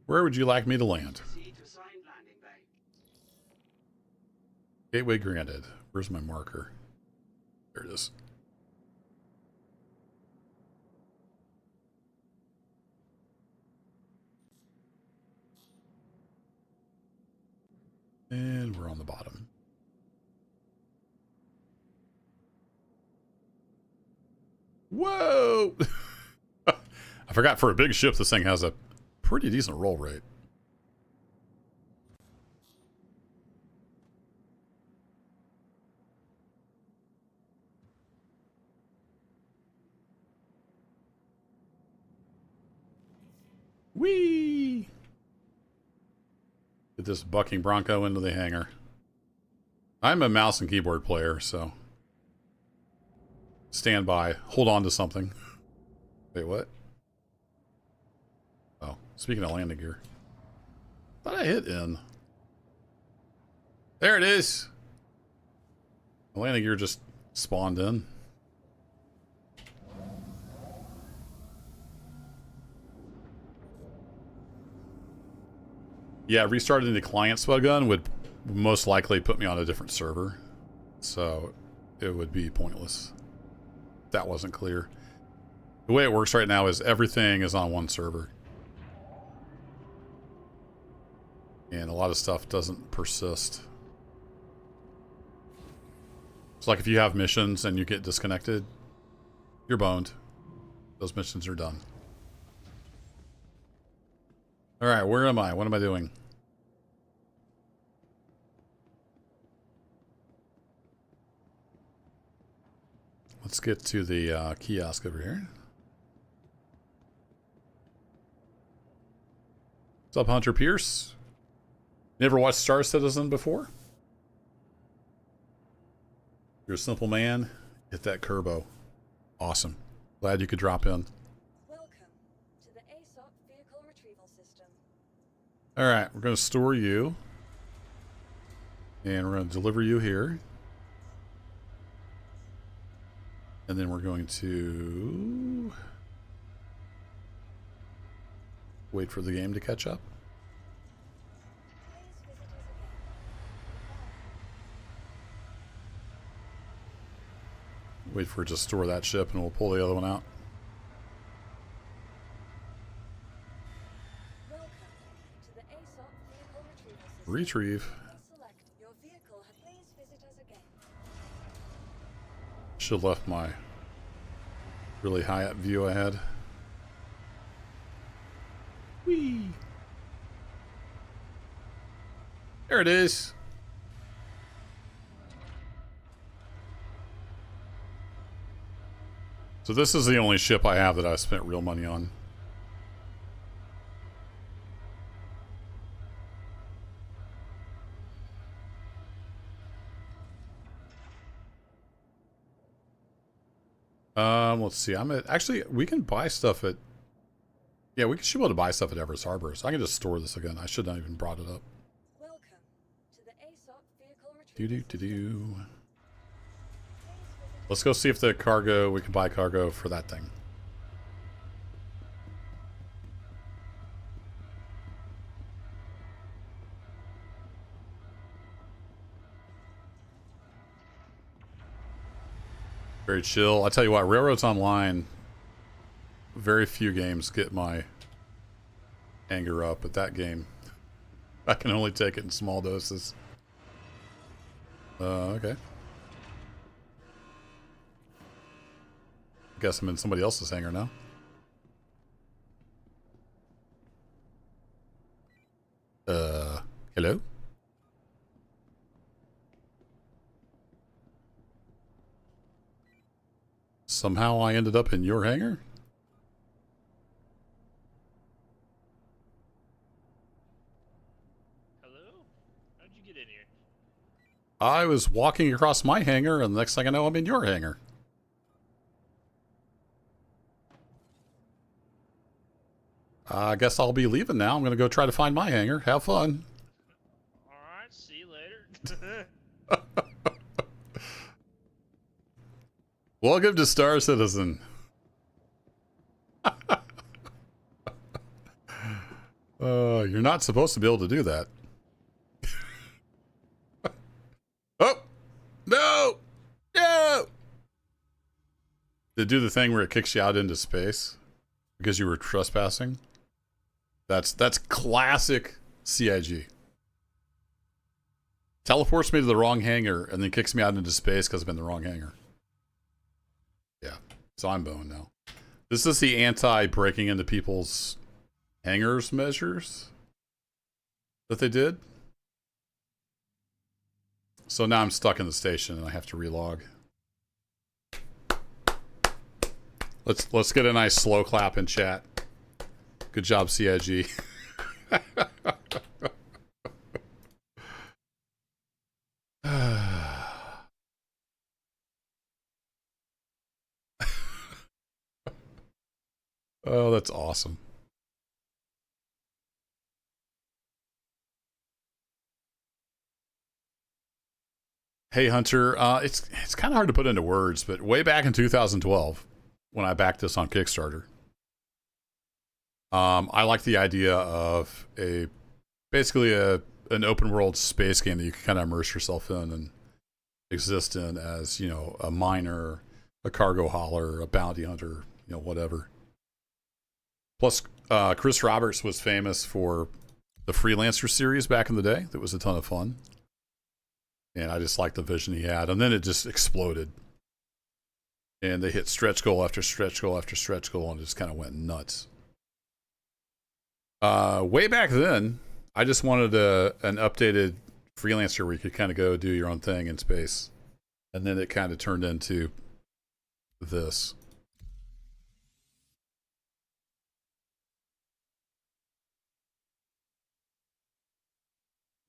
Where would you like me to land? Proceed to assigned landing bay. Gateway granted. Where's my marker? There it is. And we're on the bottom. Whoa! I forgot, for a big ship, this thing has a pretty decent roll rate. Whee! Get this bucking bronco into the hangar. I'm a mouse and keyboard player, so stand by. Hold on to something. Wait, what? Oh, speaking of landing gear. Thought I hit N. There it is. The landing gear just spawned in. Yeah, restarting the client spell gun would most likely put me on a different server. So it would be pointless. That wasn't clear. The way it works right now is everything is on one server. And a lot of stuff doesn't persist. It's like if you have missions and you get disconnected, you're boned. Those missions are done. Alright, where am I? What am I doing? Let's get to the kiosk over here. What's up, Hunter Pierce? Never watched Star Citizen before? You're a simple man. Hit that Kerbo. Awesome. Glad you could drop in. Welcome to the ASOP vehicle retrieval system. Alright, we're going to store you. And we're going to deliver you here. And then we're going to wait for the game to catch up. Please visit us again. Wait for it to store that ship and we'll pull the other one out. Welcome to the ASOP vehicle retrieval system. Retrieve. Please select your vehicle. Please visit us again. Should have left my really high up view ahead. Whee! There it is. So this is the only ship I have that I spent real money on. Let's see. I'm at, actually, we can buy stuff at, yeah, we should be able to buy stuff at Everest Harbor. So I can just store this again. I should not even brought it up. Welcome to the ASOP vehicle retrieval system. Do. Let's go see if the cargo, we can buy cargo for that thing. Very chill. I tell you what, Railroads Online, very few games get my anger up, but that game, I can only take it in small doses. Okay. Guess I'm in somebody else's hangar now. Hello? Somehow I ended up in your hangar? Hello? How'd you get in here? I was walking across my hangar, and the next thing I know, I'm in your hangar. I guess I'll be leaving now. I'm going to go try to find my hangar. Have fun. Alright, see you later. Welcome to Star Citizen. You're not supposed to be able to do that. Oh! No! No! Did it do the thing where it kicks you out into space because you were trespassing? That's classic CIG. Teleports me to the wrong hangar and then kicks me out into space because I'm in the wrong hangar. Yeah, so I'm boned now. This is the anti-breaking into people's hangars measures that they did. So now I'm stuck in the station and I have to relog. Let's get a nice slow clap in chat. Good job, CIG. Oh, that's awesome. Hey, Hunter. It's kind of hard to put into words, but way back in 2012, when I backed this on Kickstarter, I like the idea of basically an open world space game that you can kind of immerse yourself in and exist in as, you know, a miner, a cargo hauler, a bounty hunter, you know, whatever. Plus, Chris Roberts was famous for the Freelancer series back in the day. That was a ton of fun. And I just liked the vision he had. And then it just exploded. And they hit stretch goal after stretch goal after stretch goal and just kind of went nuts. Way back then, I just wanted an updated Freelancer where you could kind of go do your own thing in space. And then it kind of turned into this.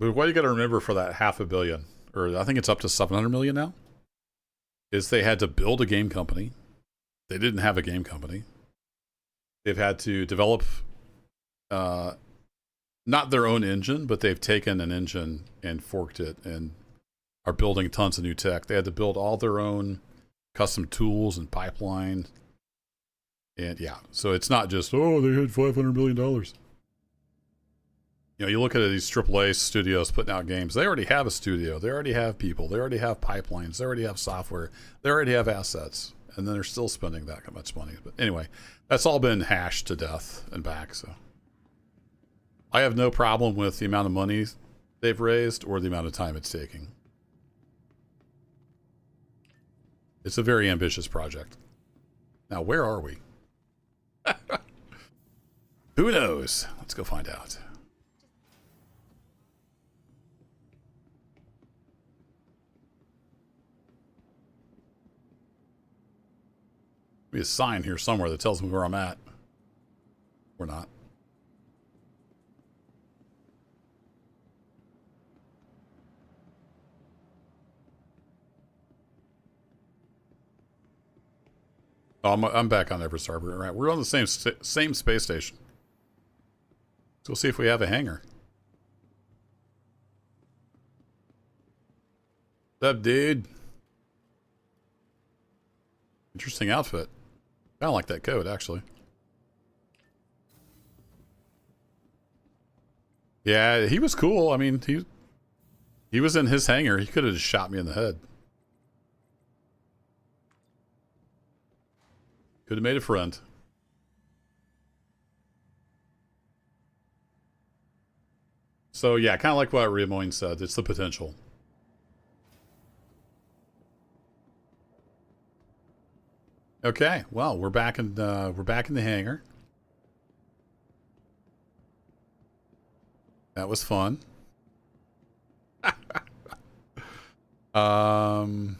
But what you got to remember for that 500 million, or I think it's up to 700 million now, is they had to build a game company. They didn't have a game company. They've had to develop not their own engine, but they've taken an engine and forked it and are building tons of new tech. They had to build all their own custom tools and pipeline. And yeah, so it's not just, oh, they had $500 million. You know, you look at these AAA studios putting out games, they already have a studio, they already have people, they already have pipelines, they already have software, they already have assets, and then they're still spending that much money. But anyway, that's all been hashed to death and back, so I have no problem with the amount of money they've raised or the amount of time it's taking. It's a very ambitious project. Now, where are we? Who knows? Let's go find out. Be a sign here somewhere that tells me where I'm at. Or not. Oh, I'm back on Everest Harbor. Right, we're on the same space station. So we'll see if we have a hangar. What's up, dude? Interesting outfit. I don't like that coat, actually. Yeah, he was cool. I mean, he was in his hangar. He could have just shot me in the head. Could have made a friend. So yeah, kind of like what Rimoin said. It's the potential. Okay, well, we're back in the hangar. That was fun. Oh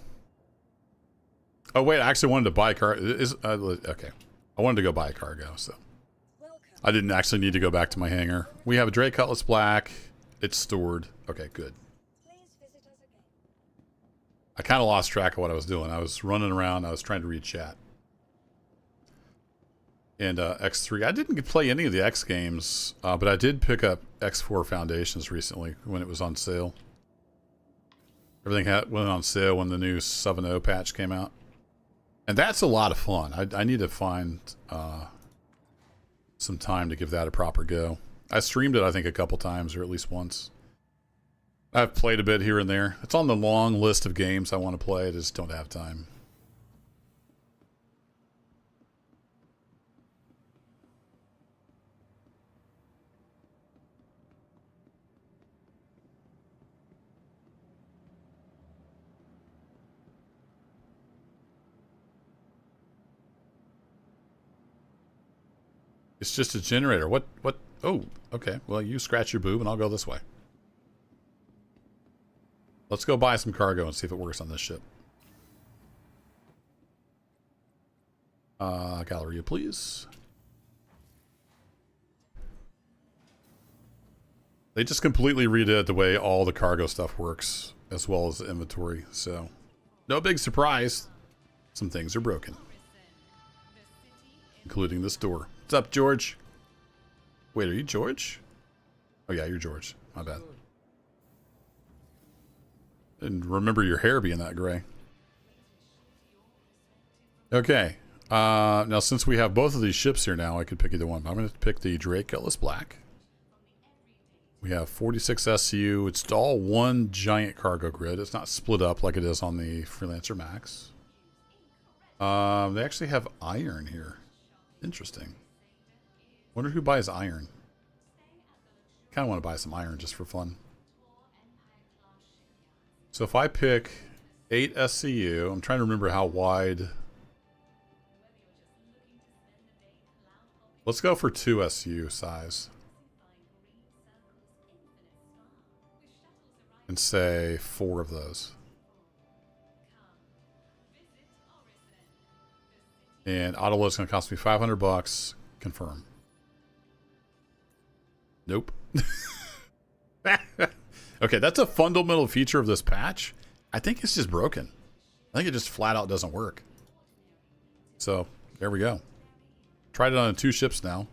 wait, I actually wanted to buy a car. Okay, I wanted to go buy a cargo, so I didn't actually need to go back to my hangar. We have a Drake Cutlass Black. It's stored. Okay, good. I kind of lost track of what I was doing. I was running around. I was trying to read chat. And X3. I didn't play any of the X games, but I did pick up X4 Foundations recently when it was on sale. Everything went on sale when the new 7.0 patch came out. And that's a lot of fun. I need to find some time to give that a proper go. I streamed it, I think, a couple times, or at least once. I've played a bit here and there. It's on the long list of games I want to play. I just don't have time. It's just a generator. What? Oh, okay. Well, you scratch your boob and I'll go this way. Let's go buy some cargo and see if it works on this ship. Galleria, please. They just completely redid the way all the cargo stuff works, as well as the inventory. So, no big surprise. Some things are broken. Including this door. What's up, George? Wait, are you George? Oh yeah, you're George. My bad. Didn't remember your hair being that gray. Okay. Now since we have both of these ships here now, I could pick either one. I'm going to pick the Drake Cutlass Black. We have 46 SCU. It's all one giant cargo grid. It's not split up like it is on the Freelancer Max. They actually have iron here. Interesting. Wonder who buys iron. Kind of want to buy some iron just for fun. So if I pick 8 SCU, I'm trying to remember how wide. Let's go for 2 SCU size. And say 4 of those. And auto load is going to cost me $500. Confirm. Nope. Okay, that's a fundamental feature of this patch. I think it's just broken. I think it just flat out doesn't work. So, there we go. Tried it on 2 ships now.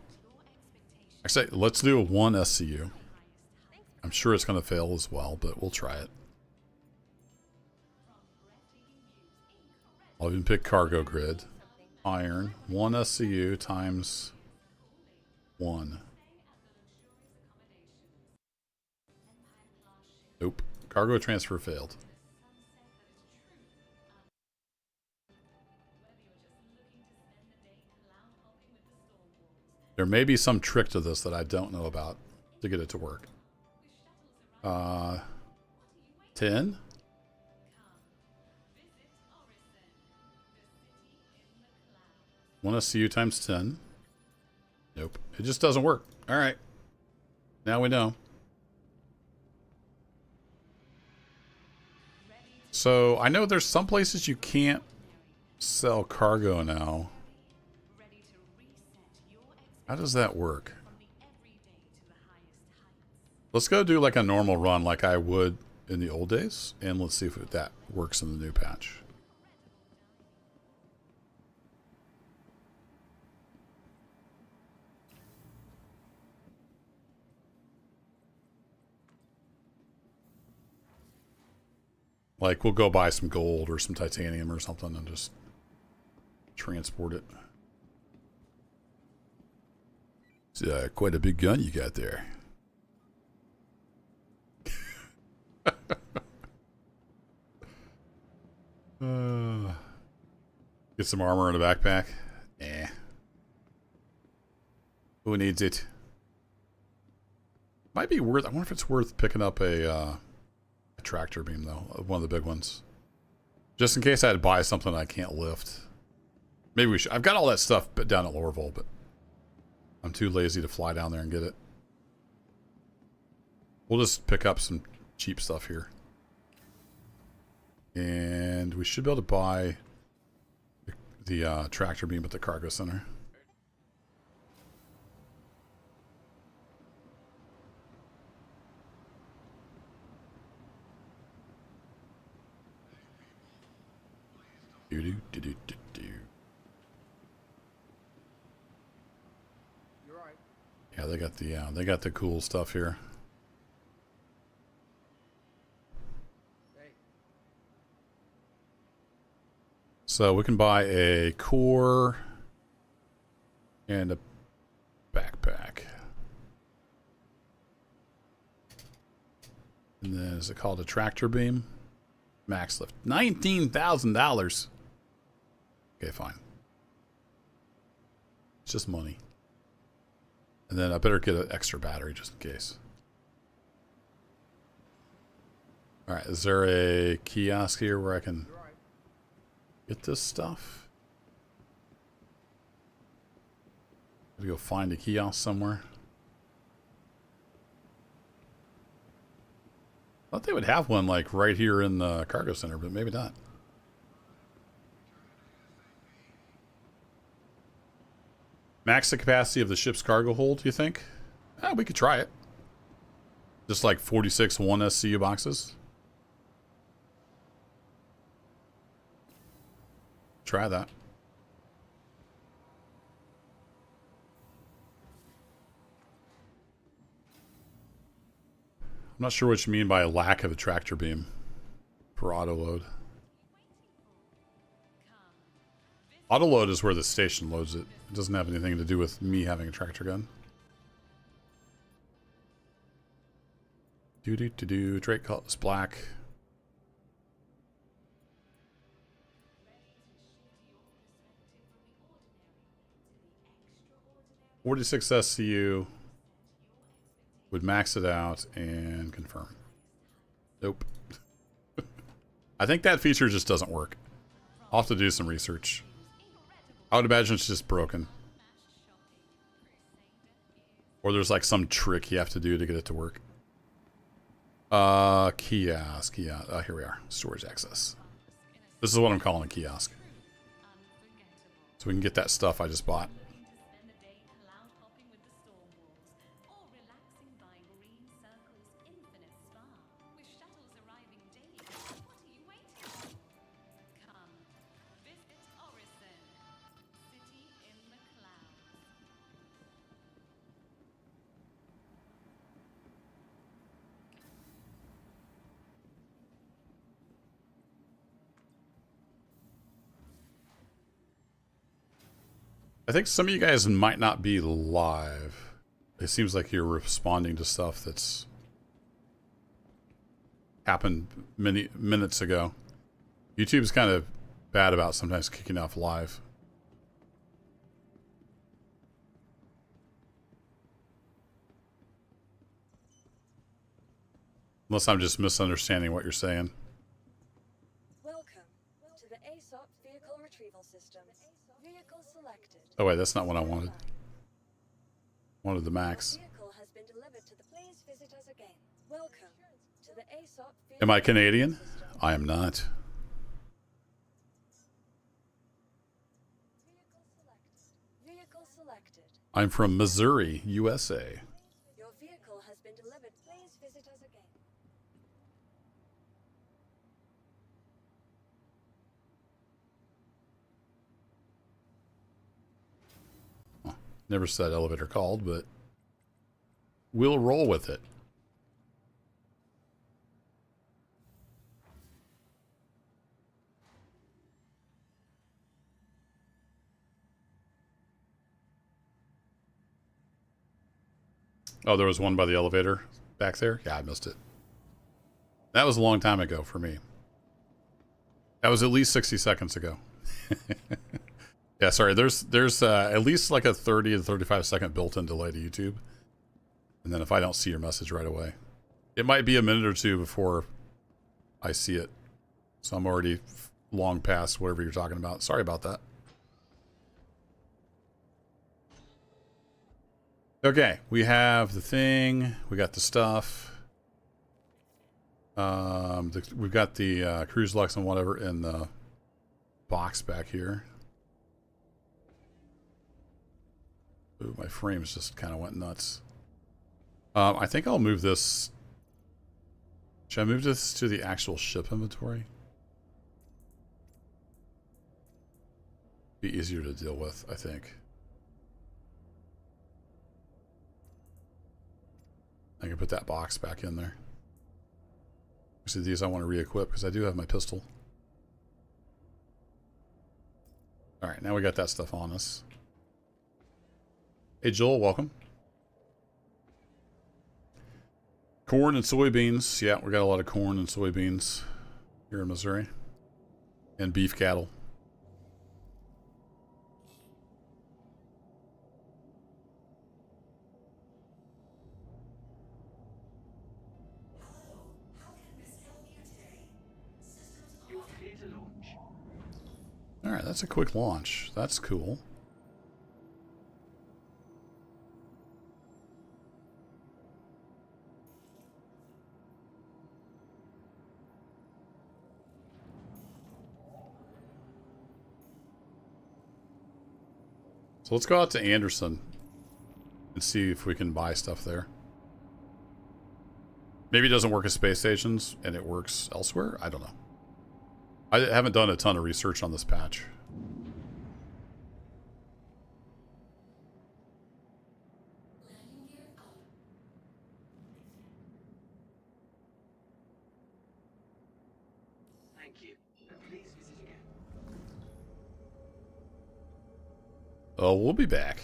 Actually, let's do a 1 SCU. I'm sure it's going to fail as well, but we'll try it. I'll even pick cargo grid. Iron. 1 SCU times 1. Nope. Cargo transfer failed. There may be some trick to this that I don't know about to get it to work. 10? One SCU times 10. Nope. It just doesn't work. Alright. Now we know. So, I know there's some places you can't sell cargo now. How does that work? Let's go do like a normal run like I would in the old days. And let's see if that works in the new patch. Like, we'll go buy some gold or some titanium or something and just transport it. It's quite a big gun you got there. Get some armor in a backpack. Eh. Who needs it? Might be worth. I wonder if it's worth picking up a tractor beam though. One of the big ones. Just in case I had to buy something I can't lift. Maybe we should. I've got all that stuff down at Lorville, but I'm too lazy to fly down there and get it. We'll just pick up some cheap stuff here. And we should be able to buy the tractor beam at the cargo center. Do. You're right. Yeah, they got the cool stuff here. Hey. So we can buy a core and a backpack. And then is it called a tractor beam? Max lift. $19,000. Okay, fine. It's just money. And then I better get an extra battery just in case. Alright, is there a kiosk here where I can get this stuff? We go find a kiosk somewhere. I thought they would have one like right here in the cargo center, but maybe not. Max the capacity of the ship's cargo hold, you think? We could try it. Just like 46 1 SCU boxes. Try that. I'm not sure what you mean by a lack of a tractor beam for auto load. Auto load is where the station loads it. It doesn't have anything to do with me having a tractor gun. Do. Drake Cutlass Black. (46 SCU). Would max it out and confirm. Nope. I think that feature just doesn't work. I'll have to do some research. I would imagine it's just broken. Or there's like some trick you have to do to get it to work. Kiosk. Here we are. Storage access. This is what I'm calling a kiosk. So we can get that stuff I just bought. I think some of you guys might not be live. It seems like you're responding to stuff that's happened many minutes ago. YouTube's kind of bad about sometimes kicking off live. Unless I'm just misunderstanding what you're saying. Welcome to the ASOP vehicle retrieval system. Vehicle selected. Oh wait, that's not what I wanted. Wanted the max. Vehicle has been delivered to the. Please visit us again. Welcome to the ASOP vehicle. Am I Canadian? I am not. Vehicle selected. I'm from Missouri, USA. Your vehicle has been delivered. Please visit us again. Never said elevator called, but we'll roll with it. Oh, there was one by the elevator back there? Yeah, I missed it. That was a long time ago for me. That was at least 60 seconds ago. Yeah, sorry, there's at least like a 30 to 35 second built-in delay to YouTube. And then if I don't see your message right away, it might be a minute or two before I see it. So I'm already long past whatever you're talking about. Sorry about that. Okay, we have the thing. We got the stuff. We've got the cruise lux and whatever in the box back here. Ooh, my frames just kind of went nuts. I think I'll move this. Should I move this to the actual ship inventory? Be easier to deal with, I think. I can put that box back in there. See, these I want to re-equip because I do have my pistol. Alright, now we got that stuff on us. Hey Joel, welcome. Corn and soybeans. Yeah, we got a lot of corn and soybeans here in Missouri. And beef cattle. You're clear to launch. Alright, that's a quick launch. That's cool. So let's go out to Anderson and see if we can buy stuff there. Maybe it doesn't work at space stations and it works elsewhere. I don't know. I haven't done a ton of research on this patch. Thank you. Please visit again. Oh, we'll be back.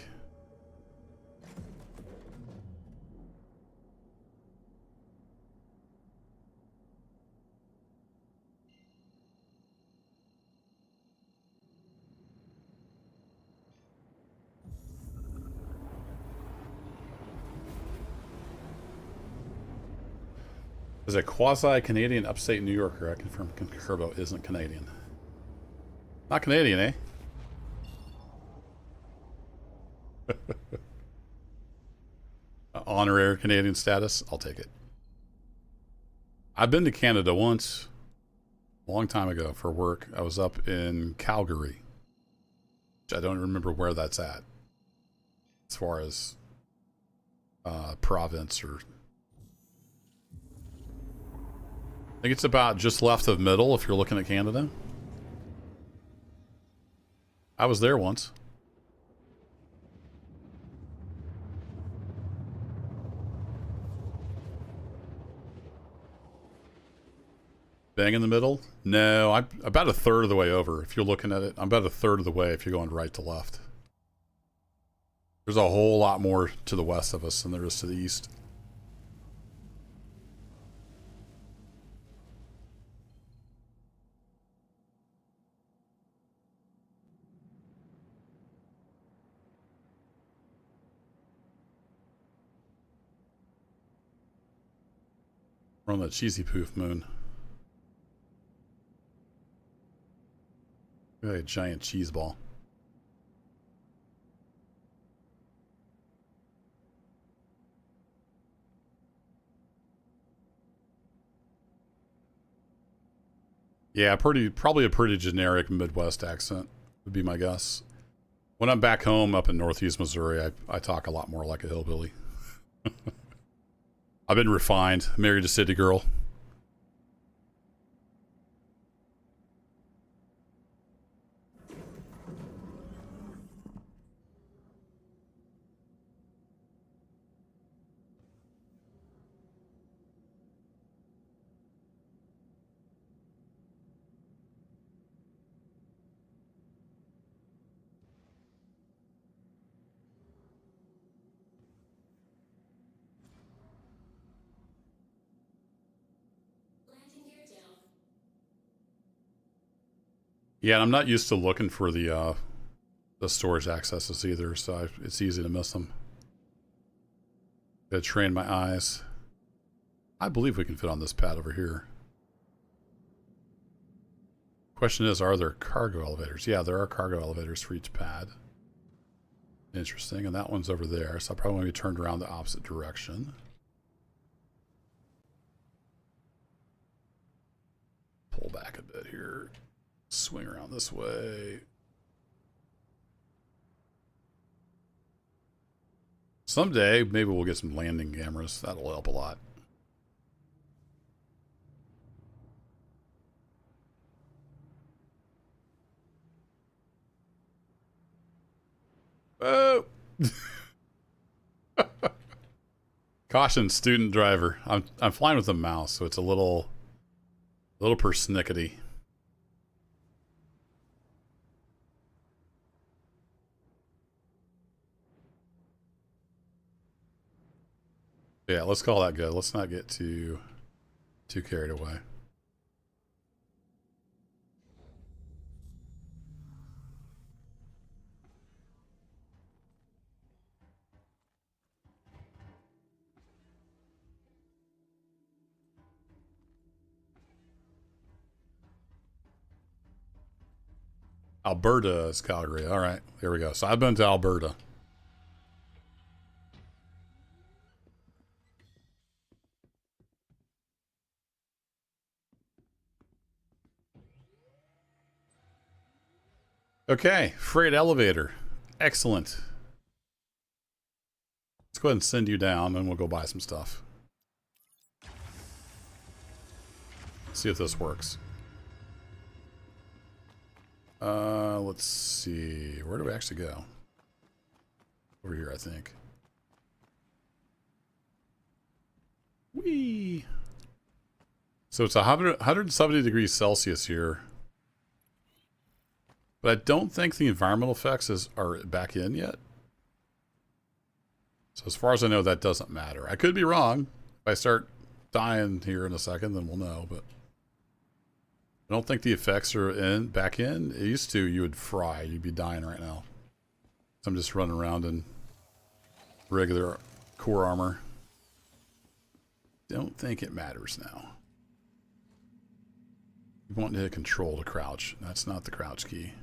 Is a quasi-Canadian upstate New Yorker. I confirm Kerbo isn't Canadian. Not Canadian, eh? Honorary Canadian status. I'll take it. I've been to Canada once, a long time ago for work. I was up in Calgary, which I don't remember where that's at, as far as province or. I think it's about just left of middle if you're looking at Canada. I was there once. Bang in the middle? No, I'm about a third of the way over. If you're looking at it, I'm about a third of the way if you're going right to left. There's a whole lot more to the west of us than there is to the east. We're on the cheesy poof moon. Look at a giant cheese ball. Yeah, probably a pretty generic Midwest accent would be my guess. When I'm back home up in Northeast Missouri, I talk a lot more like a hillbilly. I've been refined, married a city girl. Yeah, and I'm not used to looking for the storage accesses either, so it's easy to miss them. Gotta train my eyes. I believe we can fit on this pad over here. Question is, are there cargo elevators? Yeah, there are cargo elevators for each pad. Interesting, and that one's over there, so I'll probably want to be turned around the opposite direction. Pull back a bit here. Swing around this way. Someday, maybe we'll get some landing cameras. That'll help a lot. Oh! Caution, student driver. I'm flying with the mouse, so it's a little persnickety. Yeah, let's call that good. Let's not get too carried away. Alberta is Calgary. All right, here we go. So I've been to Alberta. Okay, freight elevator. Excellent. Let's go ahead and send you down, and we'll go buy some stuff. See if this works. Let's see. Where do we actually go? Over here, I think. Whee! So it's 170 degrees Celsius here. But I don't think the environmental effects are back in yet. So as far as I know, that doesn't matter. I could be wrong. If I start dying here in a second, then we'll know. But I don't think the effects are back in. It used to, you would fry. You'd be dying right now. So I'm just running around in regular core armor. Don't think it matters now. You want to hit control to crouch. That's not the crouch key.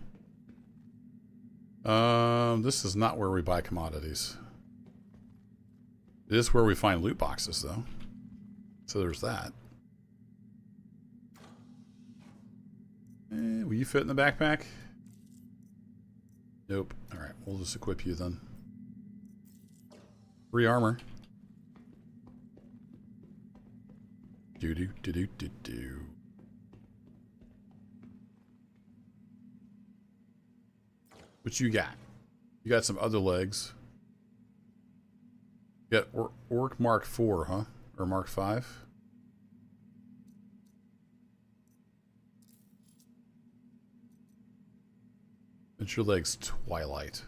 This is not where we buy commodities. It is where we find loot boxes, though. So there's that. Will you fit in the backpack? Nope. Alright, we'll just equip you then. Free armor. Do-do-do-do-do-do. What you got? You got some other legs. You got Orc Mark 4, huh? Or Mark 5? It's your legs Twilight.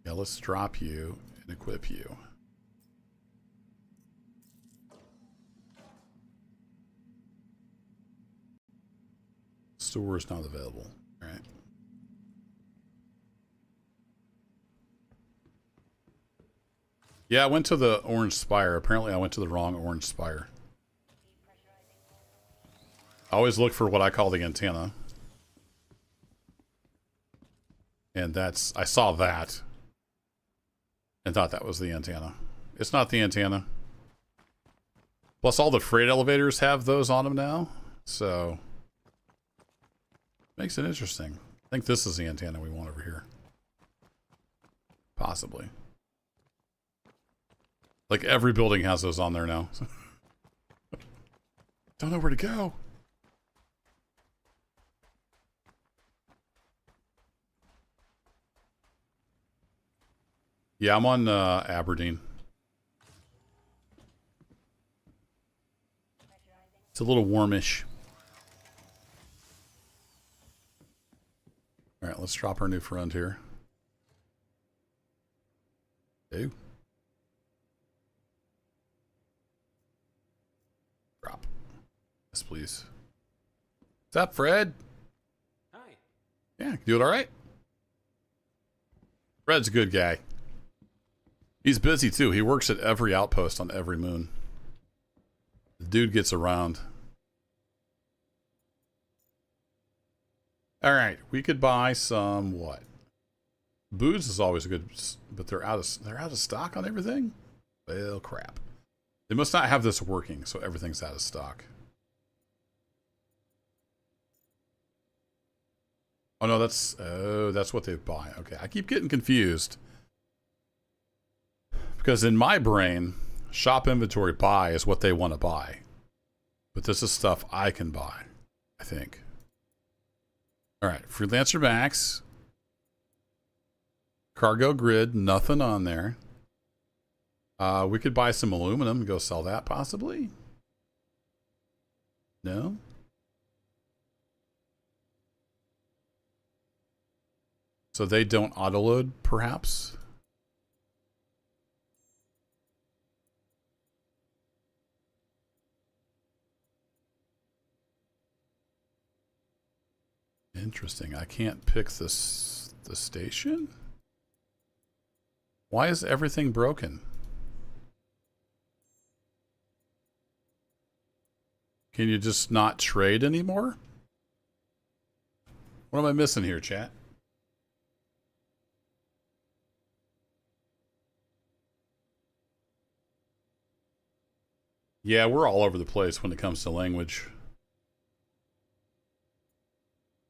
Yeah, let's drop you and equip you. Store is not available. All right. Yeah, I went to the Orange Spire. Apparently I went to the wrong Orange Spire. I always look for what I call the antenna. And that's... I saw that. And thought that was the antenna. It's not the antenna. Plus all the freight elevators have those on them now. So... makes it interesting. I think this is the antenna we want over here. Possibly. Like every building has those on there now. Don't know where to go. Yeah, I'm on Aberdeen. It's a little warmish. All right, let's drop our new friend here. Ew. Drop. Yes, please. What's up, Fred? Hi. Yeah, you doing all right? Fred's a good guy. He's busy too. He works at every outpost on every moon. The dude gets around. All right, we could buy some what? Booze is always a good, but they're out of stock on everything. Well, crap. They must not have this working, so everything's out of stock. Oh no, that's what they buy. Okay, I keep getting confused. Because in my brain, shop inventory buy is what they want to buy. But this is stuff I can buy, I think. All right, Freelancer Max. Cargo Grid, nothing on there. We could buy some aluminum and go sell that, possibly. No? So they don't autoload, perhaps? Interesting. I can't pick the station? Why is everything broken? Can you just not trade anymore? What am I missing here, chat? Yeah, we're all over the place when it comes to language.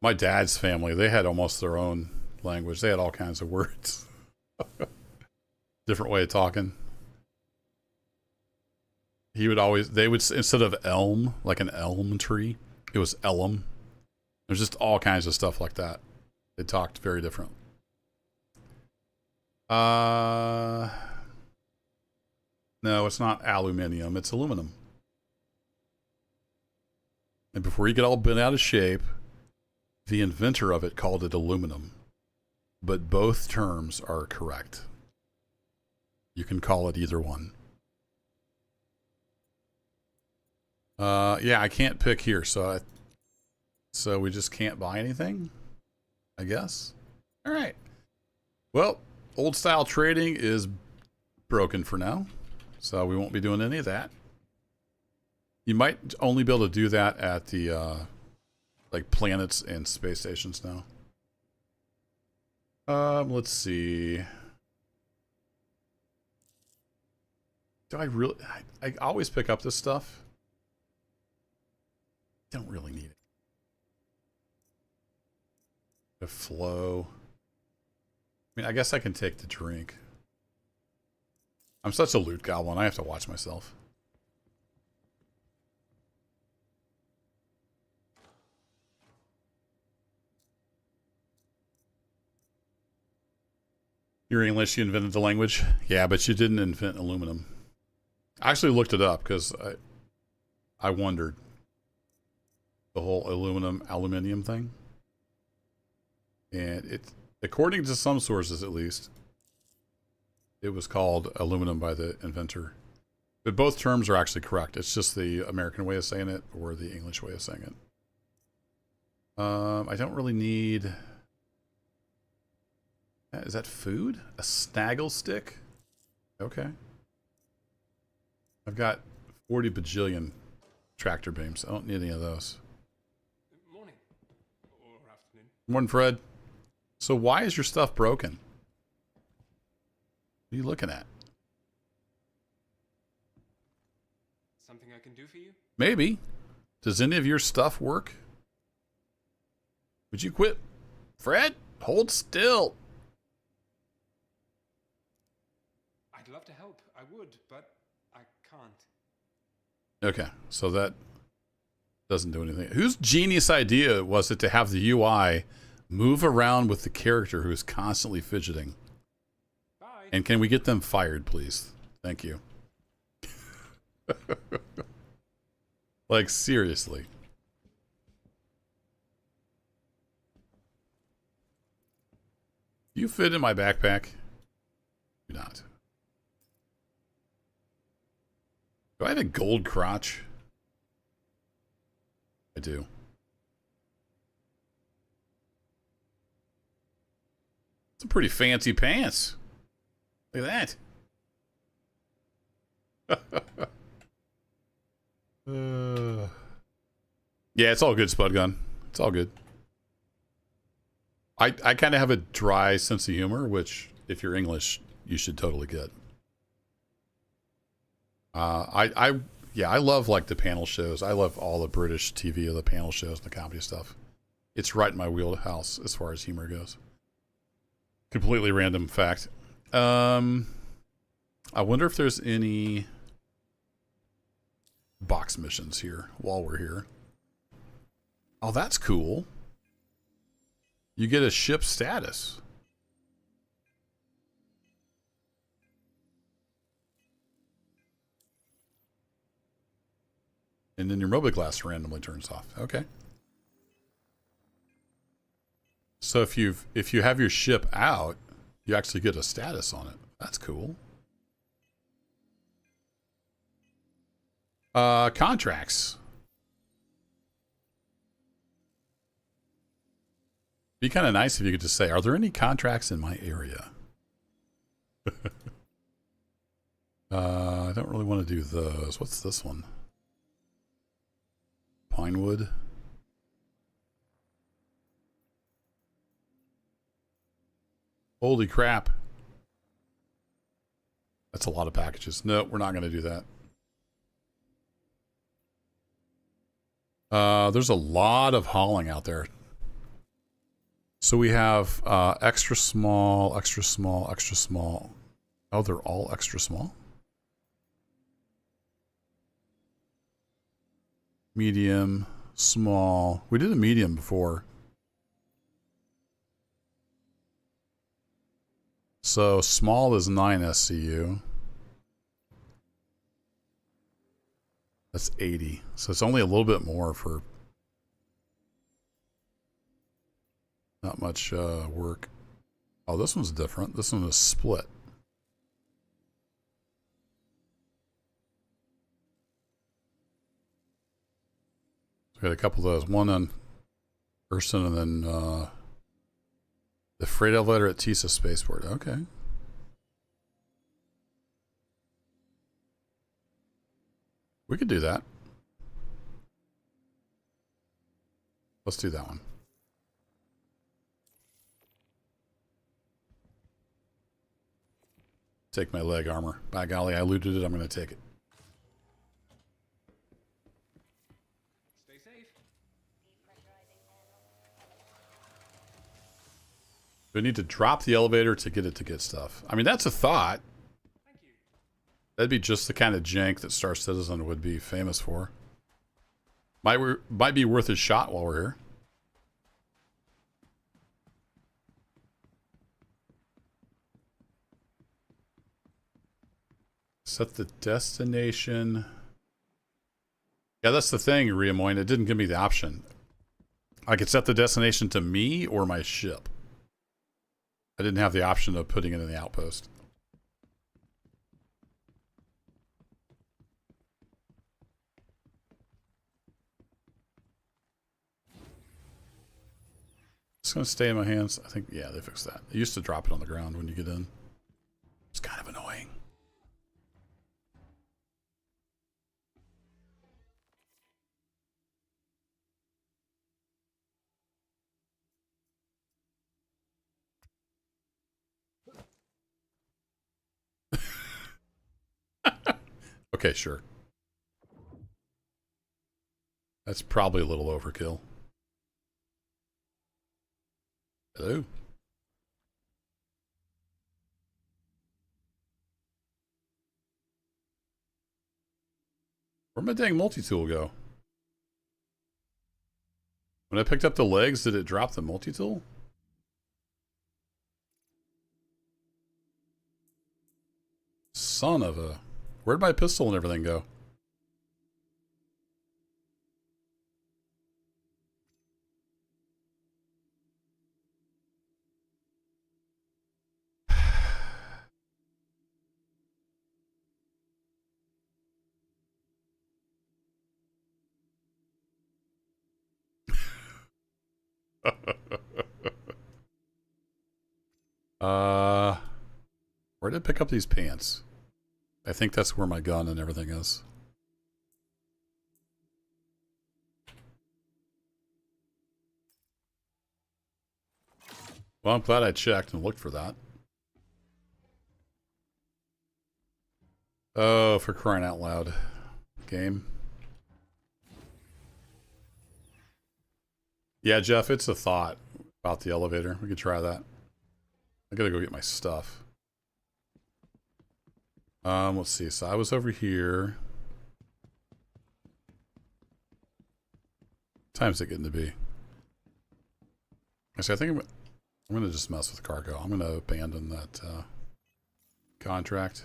My dad's family, they had almost their own language. They had all kinds of words. Different way of talking. He would always, they would, instead of elm, like an elm tree, it was ellum. There's just all kinds of stuff like that. They talked very different. No, it's not aluminium, it's aluminum. And before you get all bent out of shape, the inventor of it called it aluminum. But both terms are correct. You can call it either one. Yeah, I can't pick here, so we just can't buy anything, I guess. All right. Well, old style trading is broken for now, so we won't be doing any of that. You might only be able to do that at the like planets and space stations now. Let's see. Do I really? I always pick up this stuff. Don't really need it. The flow. I mean, I guess I can take the drink. I'm such a loot goblin. I have to watch myself. You're English, you invented the language. Yeah, but you didn't invent aluminum. I actually looked it up because I wondered. The whole aluminium thing. And it, according to some sources at least, it was called aluminum by the inventor. But both terms are actually correct. It's just the American way of saying it or the English way of saying it. I don't really need... Is that food? A snaggle stick? Okay. I've got 40 bajillion tractor beams. I don't need any of those. Morning. Or afternoon. Morning, Fred. So why is your stuff broken? What are you looking at? Something I can do for you? Maybe. Does any of your stuff work? Would you quit? Fred, hold still. I'd love to help. I would, but I can't. Okay, so that doesn't do anything. Whose genius idea was it to have the UI move around with the character who is constantly fidgeting? Bye. And can we get them fired, please? Thank you. Like, seriously. Do you fit in my backpack? Do not. Do I have a gold crotch? I do. Some pretty fancy pants. Look at that. Yeah, it's all good, Spud Gun. It's all good. I kind of have a dry sense of humor, which, if you're English, you should totally get. I love like the panel shows. I love all the British TV, the panel shows, and the comedy stuff. It's right in my wheelhouse as far as humor goes. Completely random fact. I wonder if there's any box missions here while we're here. Oh, that's cool. You get a ship status. And then your mobiglass randomly turns off. Okay. So if you have your ship out, you actually get a status on it. That's cool. Contracts. Be kind of nice if you could just say, are there any contracts in my area? I don't really want to do those. What's this one? Pinewood. Holy crap. That's a lot of packages. No, we're not going to do that. There's a lot of hauling out there. So we have extra small, extra small, extra small. Oh, they're all extra small? Medium, small. We did a medium before. So small is 9 SCU. That's 80. So it's only a little bit more for not much work. Oh, this one's different. This one is split. We got a couple of those. One on person and then the freight elevator at TISA Spaceport. Okay. We could do that. Let's do that one. Take my leg armor. By golly, I looted it. I'm going to take it. Stay safe. We need to drop the elevator to get stuff. I mean, that's a thought. Thank you. That'd be just the kind of jank that Star Citizen would be famous for. Might be worth a shot while we're here. Set the destination. Yeah, that's the thing, Riamoyne. It didn't give me the option. I could set the destination to me or my ship. I didn't have the option of putting it in the outpost. It's going to stay in my hands. I think, yeah, they fixed that. They used to drop it on the ground when you get in. It's kind of annoying. Okay, sure. That's probably a little overkill. Hello? Where'd my dang multi-tool go? When I picked up the legs, did it drop the multi-tool? Son of a... Where'd my pistol and everything go? Where did I pick up these pants? I think that's where my gun and everything is. Well, I'm glad I checked and looked for that. Oh, for crying out loud. Game. Yeah, Jeff, it's a thought about the elevator. We could try that. I gotta go get my stuff. Let's see. So I was over here. What time's it getting to be? Actually, I think I'm gonna just mess with cargo. I'm gonna abandon that contract.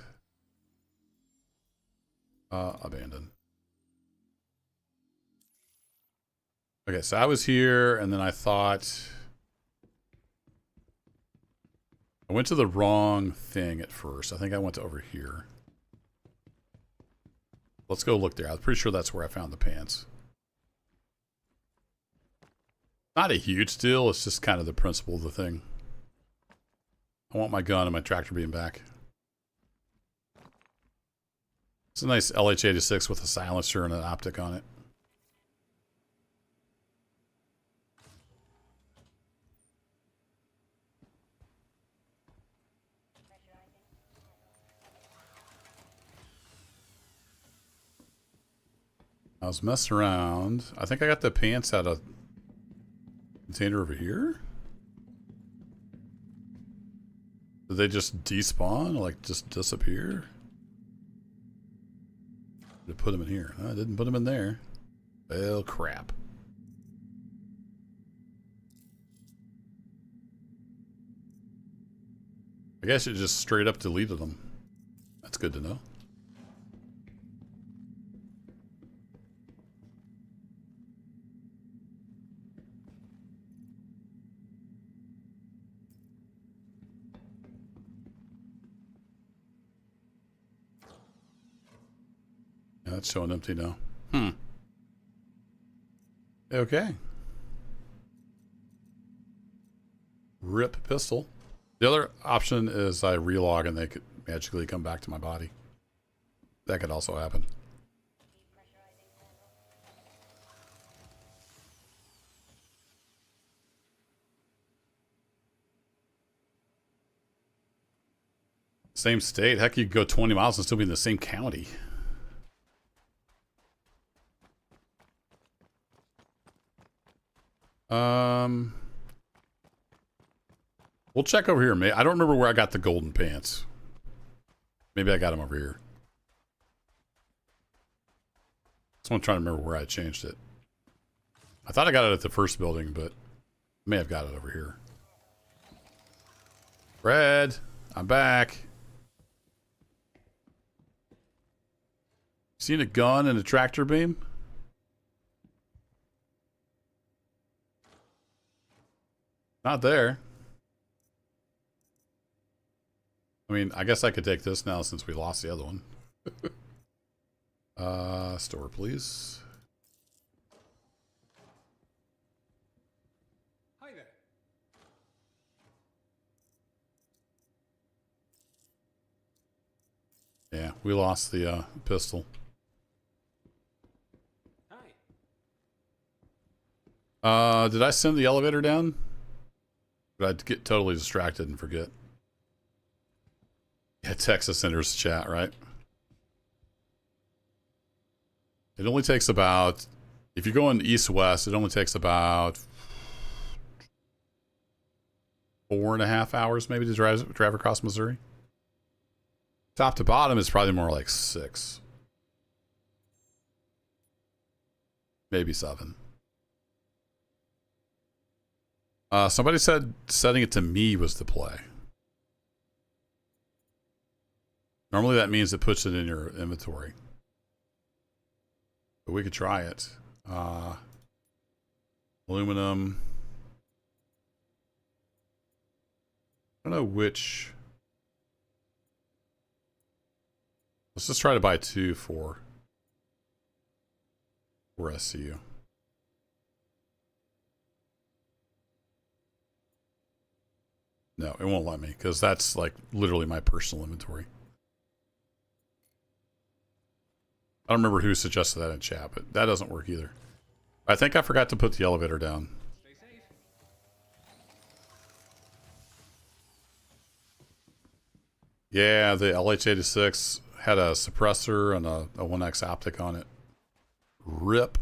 Abandon. Okay, so I was here, and then I thought I went to the wrong thing at first. I think I went to over here. Let's go look there. I was pretty sure that's where I found the pants. Not a huge deal. It's just kind of the principle of the thing. I want my gun and my tractor beam back. It's a nice LH-86 with a silencer and an optic on it. I was messing around. I think I got the pants out of container over here. Did they just despawn? Or like just disappear? Did put them in here? No, I didn't put them in there. Well, crap. I guess it just straight up deleted them. That's good to know. Yeah, that's showing empty now. Okay. RIP pistol. The other option is I relog and they could magically come back to my body. That could also happen. Same state. Heck, you could go 20 miles and still be in the same county. We'll check over here. I don't remember where I got the golden pants. Maybe I got them over here. So I'm trying to remember where I changed it. I thought I got it at the first building, but I may have got it over here. Fred, I'm back. Seen a gun and a tractor beam? Not there. I mean, I guess I could take this now since we lost the other one. Store, please. Hi there. Yeah, we lost the pistol. Hi. Did I send the elevator down? Did I get totally distracted and forget? Yeah, Texas enters chat, right? It only takes about, if you're going east-west, it only takes about 4.5 hours maybe to drive across Missouri. Top to bottom is probably more like 6. Maybe 7. Somebody said setting it to me was the play. Normally that means it puts it in your inventory. But we could try it. Aluminum. I don't know which. Let's just try to buy 2 for SCU. No, it won't let me because that's like literally my personal inventory. I don't remember who suggested that in chat, but that doesn't work either. I think I forgot to put the elevator down. Stay safe. Yeah, the LH86 had a suppressor and a 1X optic on it. RIP.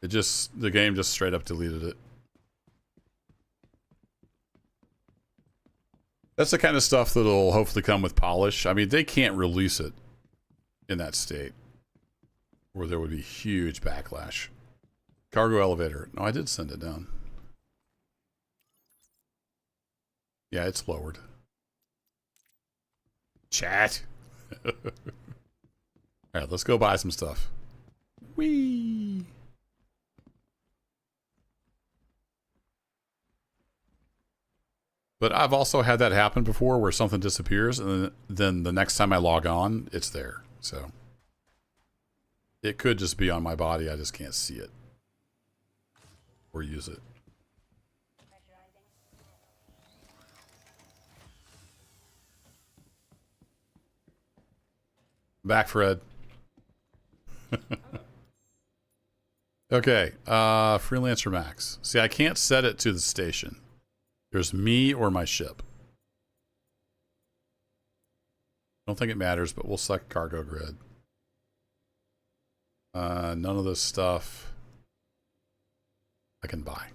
The game just straight up deleted it. That's the kind of stuff that'll hopefully come with polish. I mean, they can't release it in that state where there would be huge backlash. Cargo elevator. No, I did send it down. Yeah, it's lowered. Chat. All right, let's go buy some stuff. Whee! But I've also had that happen before where something disappears and then the next time I log on, it's there. So it could just be on my body. I just can't see it or use it. Back, Fred. Okay, Freelancer Max. See, I can't set it to the station. There's me or my ship. Don't think it matters, but we'll select cargo grid. None of this stuff I can buy.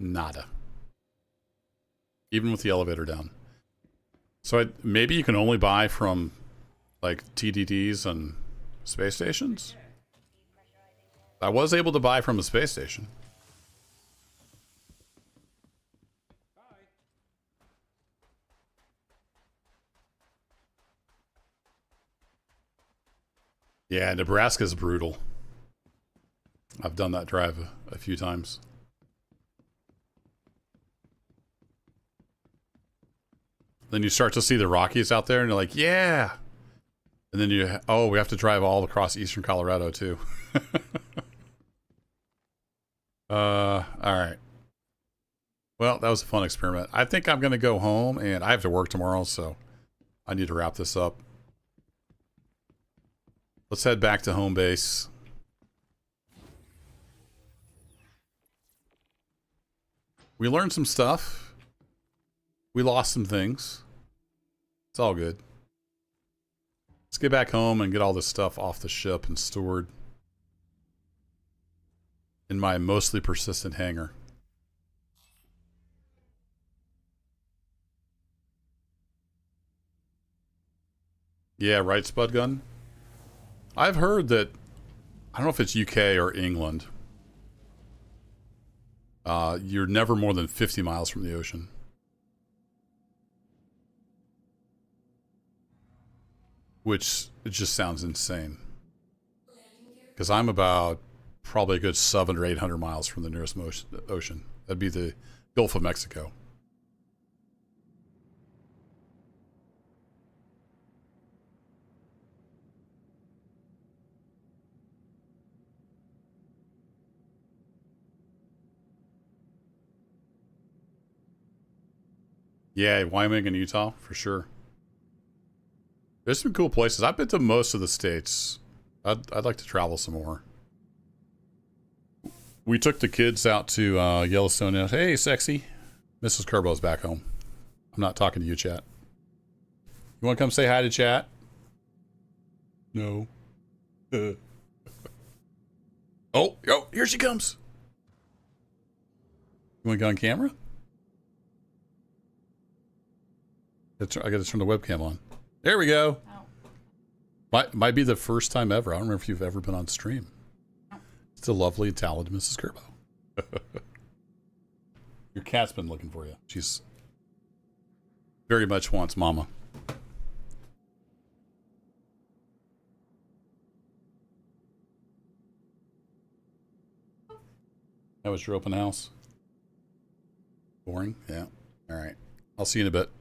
Nada. Even with the elevator down. So maybe you can only buy from like TDDs and space stations? I was able to buy from a space station. Yeah, Nebraska's brutal. I've done that drive a few times. Then you start to see the Rockies out there and you're like, yeah. And then we have to drive all across eastern Colorado too. All right. Well, that was a fun experiment. I think I'm going to go home, and I have to work tomorrow, so I need to wrap this up. Let's head back to home base. We learned some stuff. We lost some things. It's all good. Let's get back home and get all this stuff off the ship and stored in my mostly persistent hangar. Yeah, right, Spud Gun? I've heard that, I don't know if it's UK or England, you're never more than 50 miles from the ocean. Which, it just sounds insane. Because I'm about probably a good 700 or 800 miles from the nearest ocean. That'd be the Gulf of Mexico. Yeah, Wyoming and Utah, for sure. There's some cool places. I've been to most of the states. I'd like to travel some more. We took the kids out to Yellowstone. Hey, sexy. Mrs. Kerbo's back home. I'm not talking to you, chat. You want to come say hi to chat? No. Oh, here she comes. You want to go on camera? I got to turn the webcam on. There we go. Oh. Might be the first time ever. I don't remember if you've ever been on stream. It's a lovely and talented Mrs. Kerbo. Your cat's been looking for you. She's very much wants mama. That was your open house? Boring? Yeah. All right. I'll see you in a bit.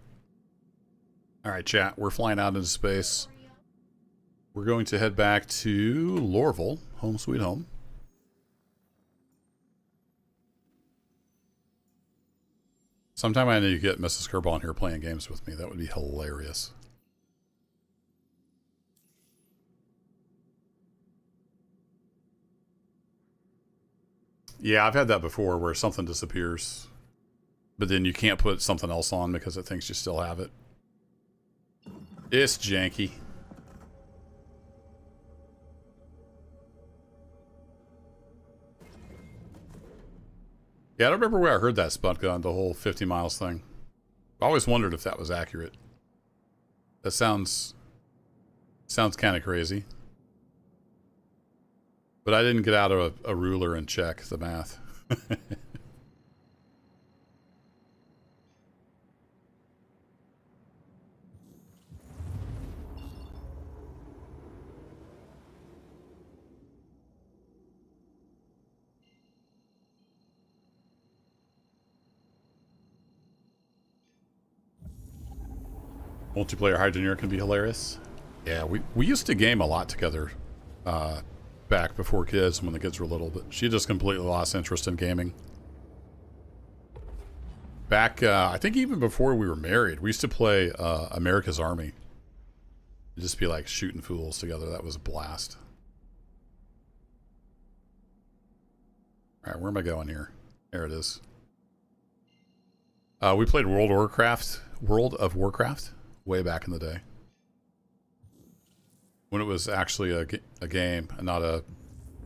All right, chat. We're flying out into space. We're going to head back to Lorville, home sweet home. Sometime I need to get Mrs. Kerbal on here playing games with me. That would be hilarious. Yeah, I've had that before where something disappears, but then you can't put something else on because it thinks you still have it. It's janky. Yeah, I don't remember where I heard that Spud Gun, the whole 50 miles thing. I always wondered if that was accurate. That sounds kind of crazy. But I didn't get out a ruler and check the math. Multiplayer hide engineer can be hilarious. Yeah, we used to game a lot together back before kids, when the kids were little, but she just completely lost interest in gaming. Back, I think even before we were married, we used to play America's Army. It'd just be like shooting fools together. That was a blast. All right, where am I going here? There it is. We played World of Warcraft way back in the day, when it was actually a game and not a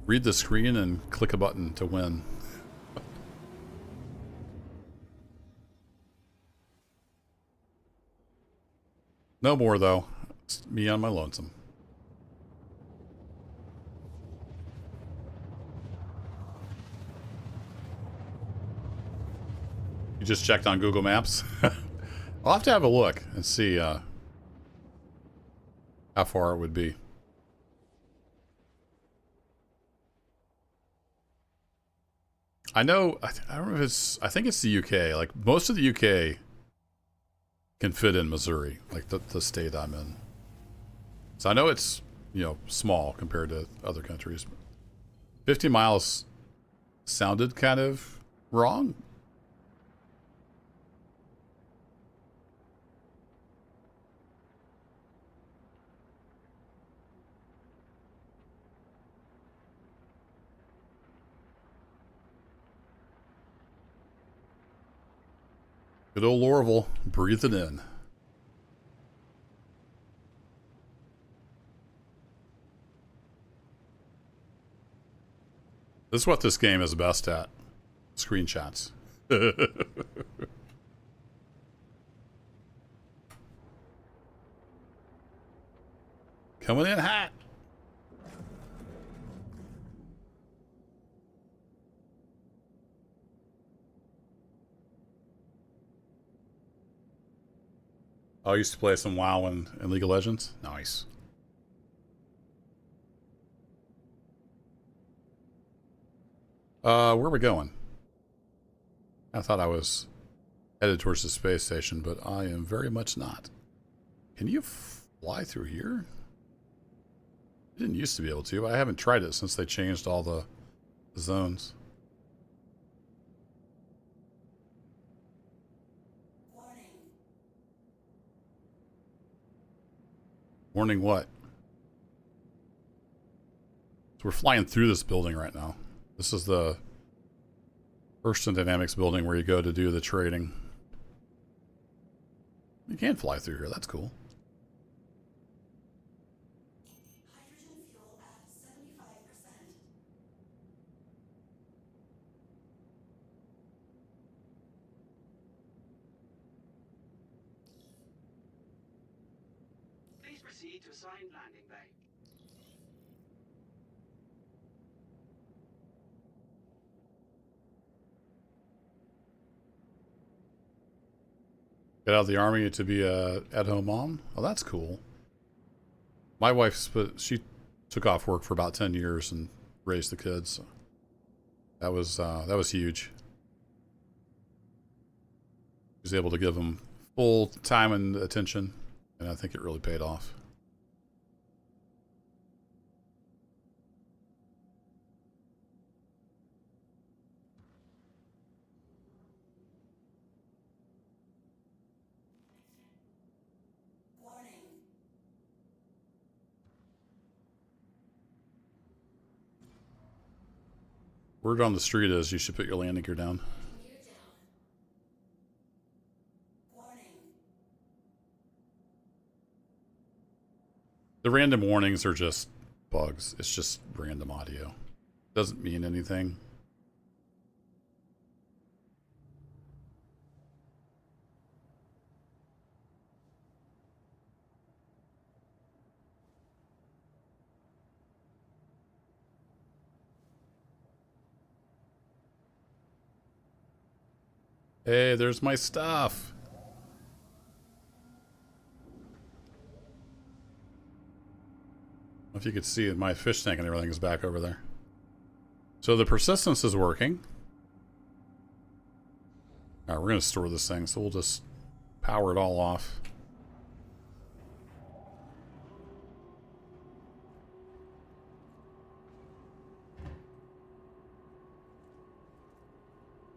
read the screen and click a button to win. No more, though. It's me on my lonesome. You just checked on Google Maps? I'll have to have a look and see how far it would be. I know, I don't know if it's, I think it's the UK. Like, most of the UK can fit in Missouri, like the state I'm in. So I know it's, you know, small compared to other countries. 50 miles sounded kind of wrong. Good old Lorville, breathe it in. This is what this game is best at. Screenshots. Coming in hot. I used to play some WoW and League of Legends. Nice. Where are we going? I thought I was headed towards the space station, but I am very much not. Can you fly through here? I didn't used to be able to, but I haven't tried it since they changed all the zones. Warning what? So we're flying through this building right now. This is the First and Dynamics building where you go to do the trading. You can fly through here, that's cool. Hydrogen fuel at 75%. Please proceed to assigned landing bay. Get out of the army to be a at-home mom? Oh, that's cool. My wife, she took off work for about 10 years and raised the kids. That was huge. She was able to give them full time and attention, and I think it really paid off. Word on the street is you should put your landing gear down. The random warnings are just bugs. It's just random audio. Doesn't mean anything. Hey, there's my stuff. If you could see it, my fish tank and everything is back over there. So the persistence is working. All right, we're going to store this thing, so we'll just power it all off.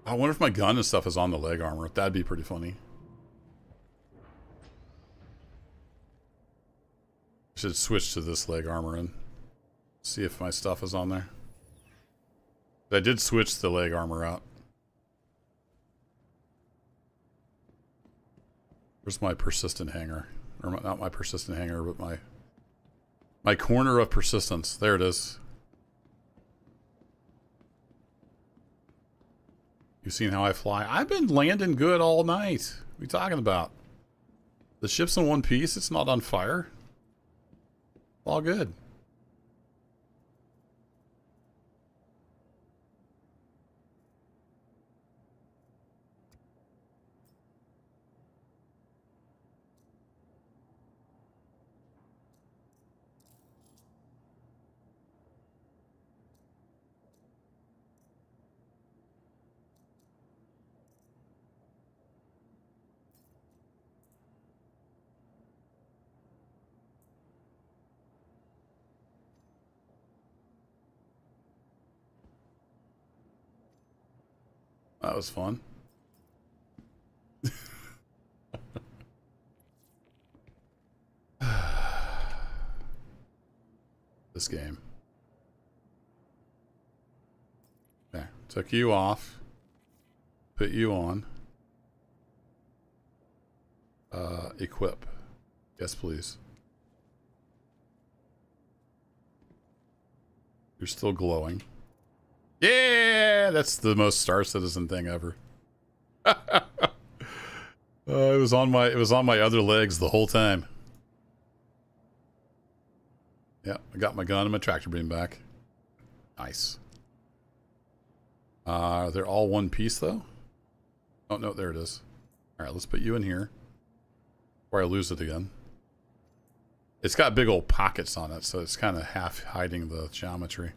I wonder if my gun and stuff is on the leg armor. That'd be pretty funny. Should switch to this leg armor and see if my stuff is on there. I did switch the leg armor out. Where's my persistent hanger? Or not my persistent hanger, but my corner of persistence. There it is. You seen how I fly? I've been landing good all night. What are you talking about? The ship's in one piece. It's not on fire. All good. That was fun. This game. Okay, took you off. Put you on. Equip. Yes, please. You're still glowing. Yeah, that's the most Star Citizen thing ever. It was on my other legs the whole time. Yeah, I got my gun and my tractor beam back. Nice. They're all one piece though. Oh no, there it is. All right, let's put you in here before I lose it again. It's got big old pockets on it, so it's kind of half hiding the geometry.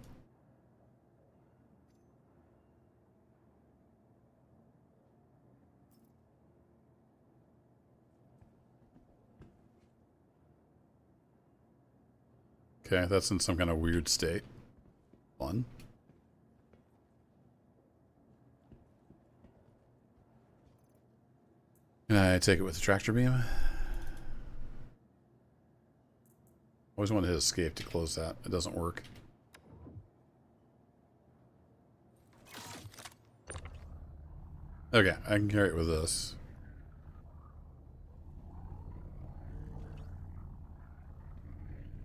Okay, that's in some kind of weird state. Fun. Can I take it with the tractor beam? Always want to hit escape to close that. It doesn't work. Okay, I can carry it with this.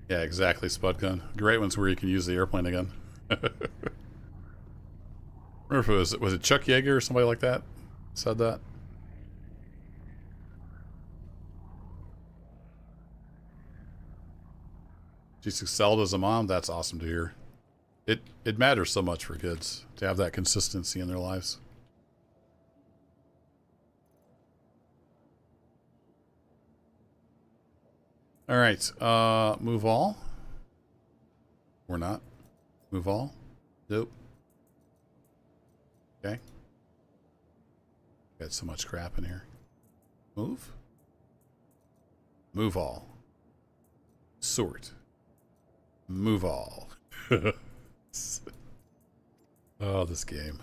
Yeah, exactly, Spud Gun. Great ones where you can use the airplane again. Remember if was it Chuck Yeager or somebody like that said that? She's excelled as a mom. That's awesome to hear. It matters so much for kids to have that consistency in their lives. All right, move all. Or not. Move all. Nope. Okay. Got so much crap in here. Move. Move all. Sort. Move all. Oh, this game.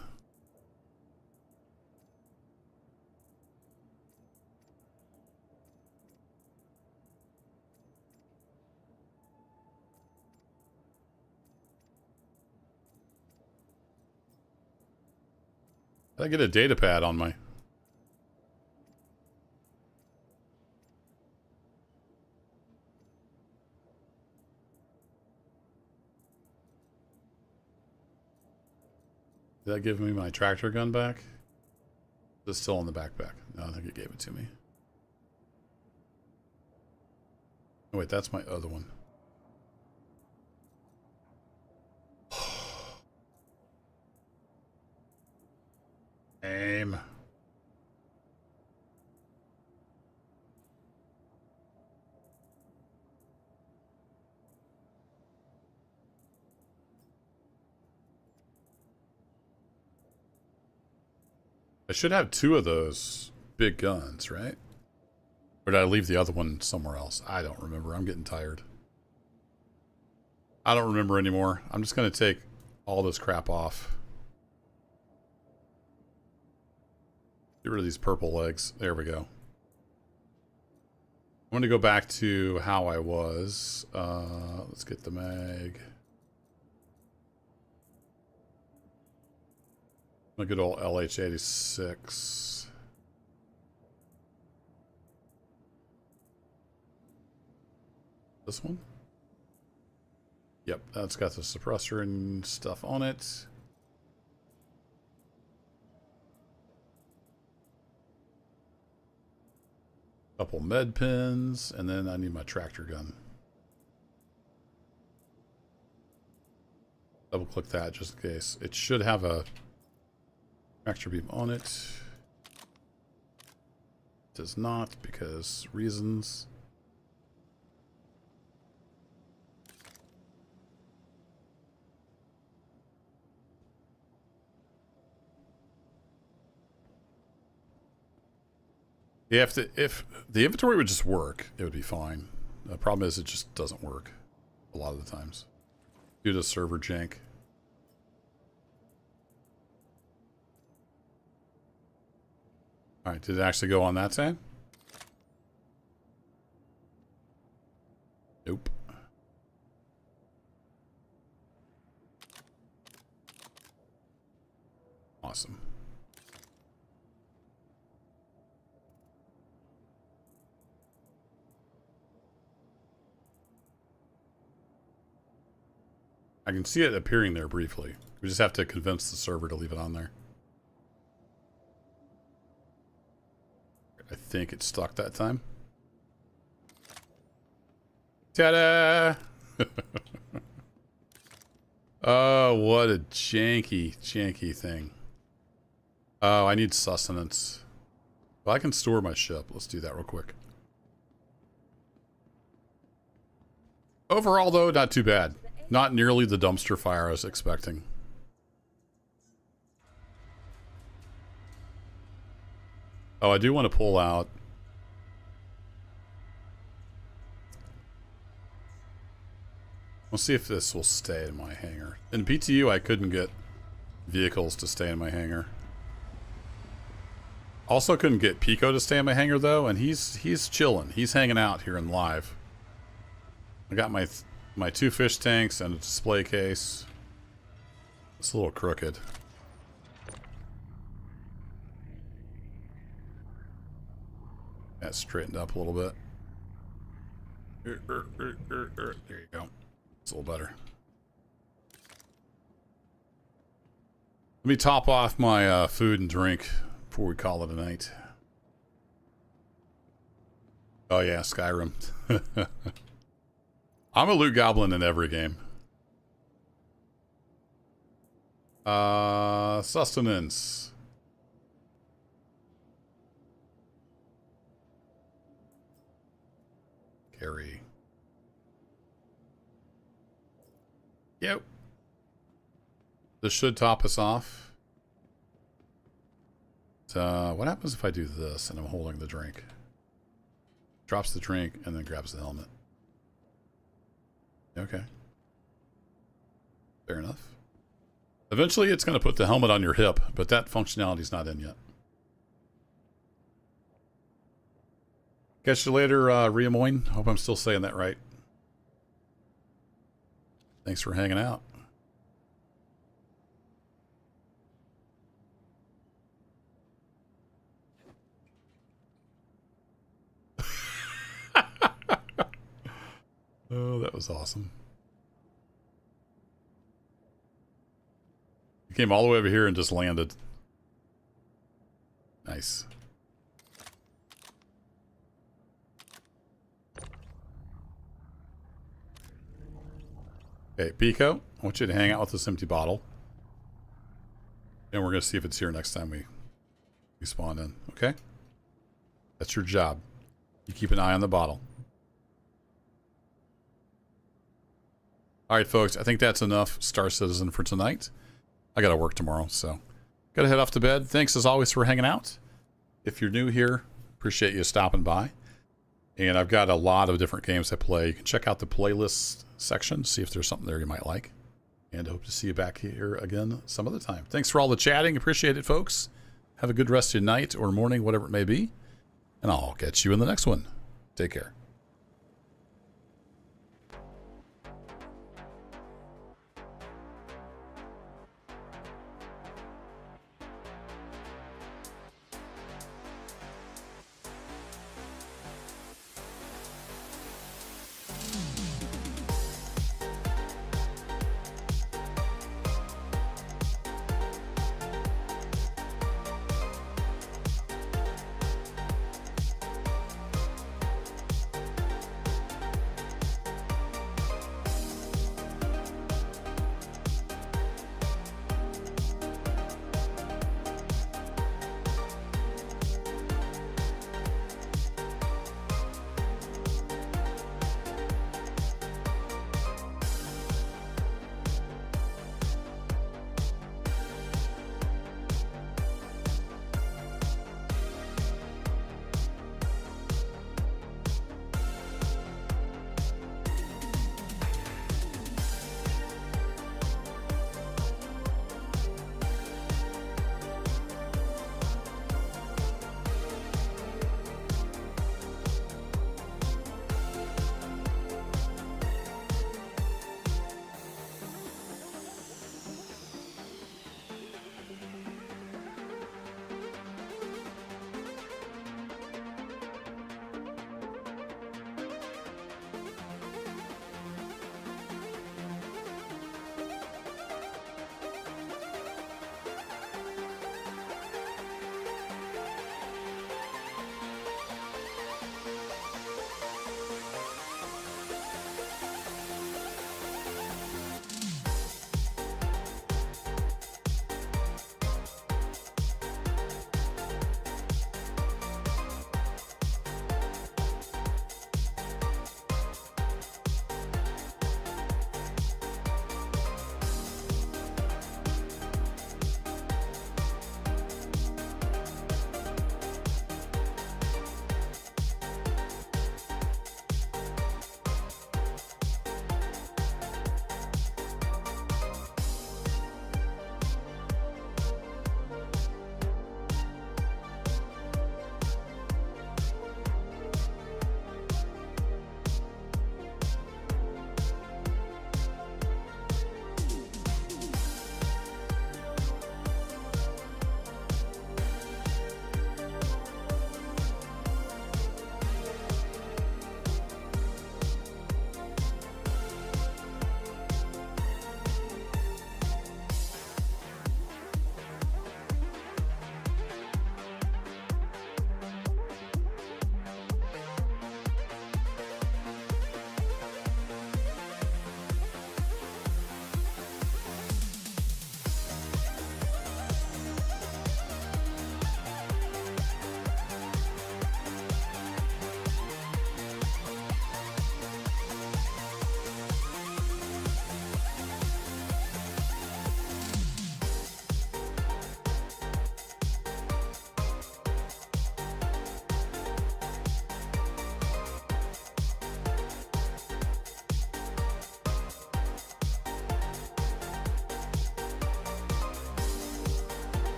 Did I get a data pad on my... Did that give me my tractor gun back? Is it still in the backpack? No, I think it gave it to me. Oh wait, that's my other one. Aim. I should have two of those big guns, right? Or did I leave the other one somewhere else? I don't remember. I'm getting tired. I don't remember anymore. I'm just going to take all this crap off. Get rid of these purple legs. There we go. I'm going to go back to how I was. Let's get the mag. A good old LH86. This one? Yep, that's got the suppressor and stuff on it. Couple med pins, and then I need my tractor gun. Double click that just in case. It should have a tractor beam on it. It does not because reasons. Yeah, if the inventory would just work, it would be fine. The problem is it just doesn't work a lot of the times due to server jank. All right, did it actually go on that side? Nope. Awesome. I can see it appearing there briefly. We just have to convince the server to leave it on there. I think it stuck that time. Ta-da! Oh, what a janky thing. Oh, I need sustenance. Well, I can store my ship. Let's do that real quick. Overall, though, not too bad. Not nearly the dumpster fire I was expecting. Oh, I do want to pull out. We'll see if this will stay in my hangar. In PTU, I couldn't get vehicles to stay in my hangar. Also couldn't get Pico to stay in my hangar, though, and he's chilling. He's hanging out here in live. I got my 2 fish tanks and a display case. It's a little crooked. That straightened up a little bit. There you go. It's a little better. Let me top off my food and drink before we call it a night. Oh yeah, Skyrim. I'm a loot goblin in every game. Sustenance. Carry. Yep. This should top us off. What happens if I do this and I'm holding the drink? Drops the drink and then grabs the helmet. Okay. Fair enough. Eventually it's going to put the helmet on your hip, but that functionality's not in yet. Catch you later, Riamoin. Hope I'm still saying that right. Thanks for hanging out. Oh, that was awesome. You came all the way over here and just landed. Nice. Okay, Pico, I want you to hang out with this empty bottle. And we're going to see if it's here next time we spawn in, okay? That's your job. You keep an eye on the bottle. Alright, folks, I think that's enough Star Citizen for tonight. I got to work tomorrow, so got to head off to bed. Thanks, as always, for hanging out. If you're new here, appreciate you stopping by. And I've got a lot of different games I play. You can check out the playlist section, see if there's something there you might like. And hope to see you back here again some other time. Thanks for all the chatting. Appreciate it, folks. Have a good rest of your night or morning, whatever it may be. And I'll catch you in the next one. Take care.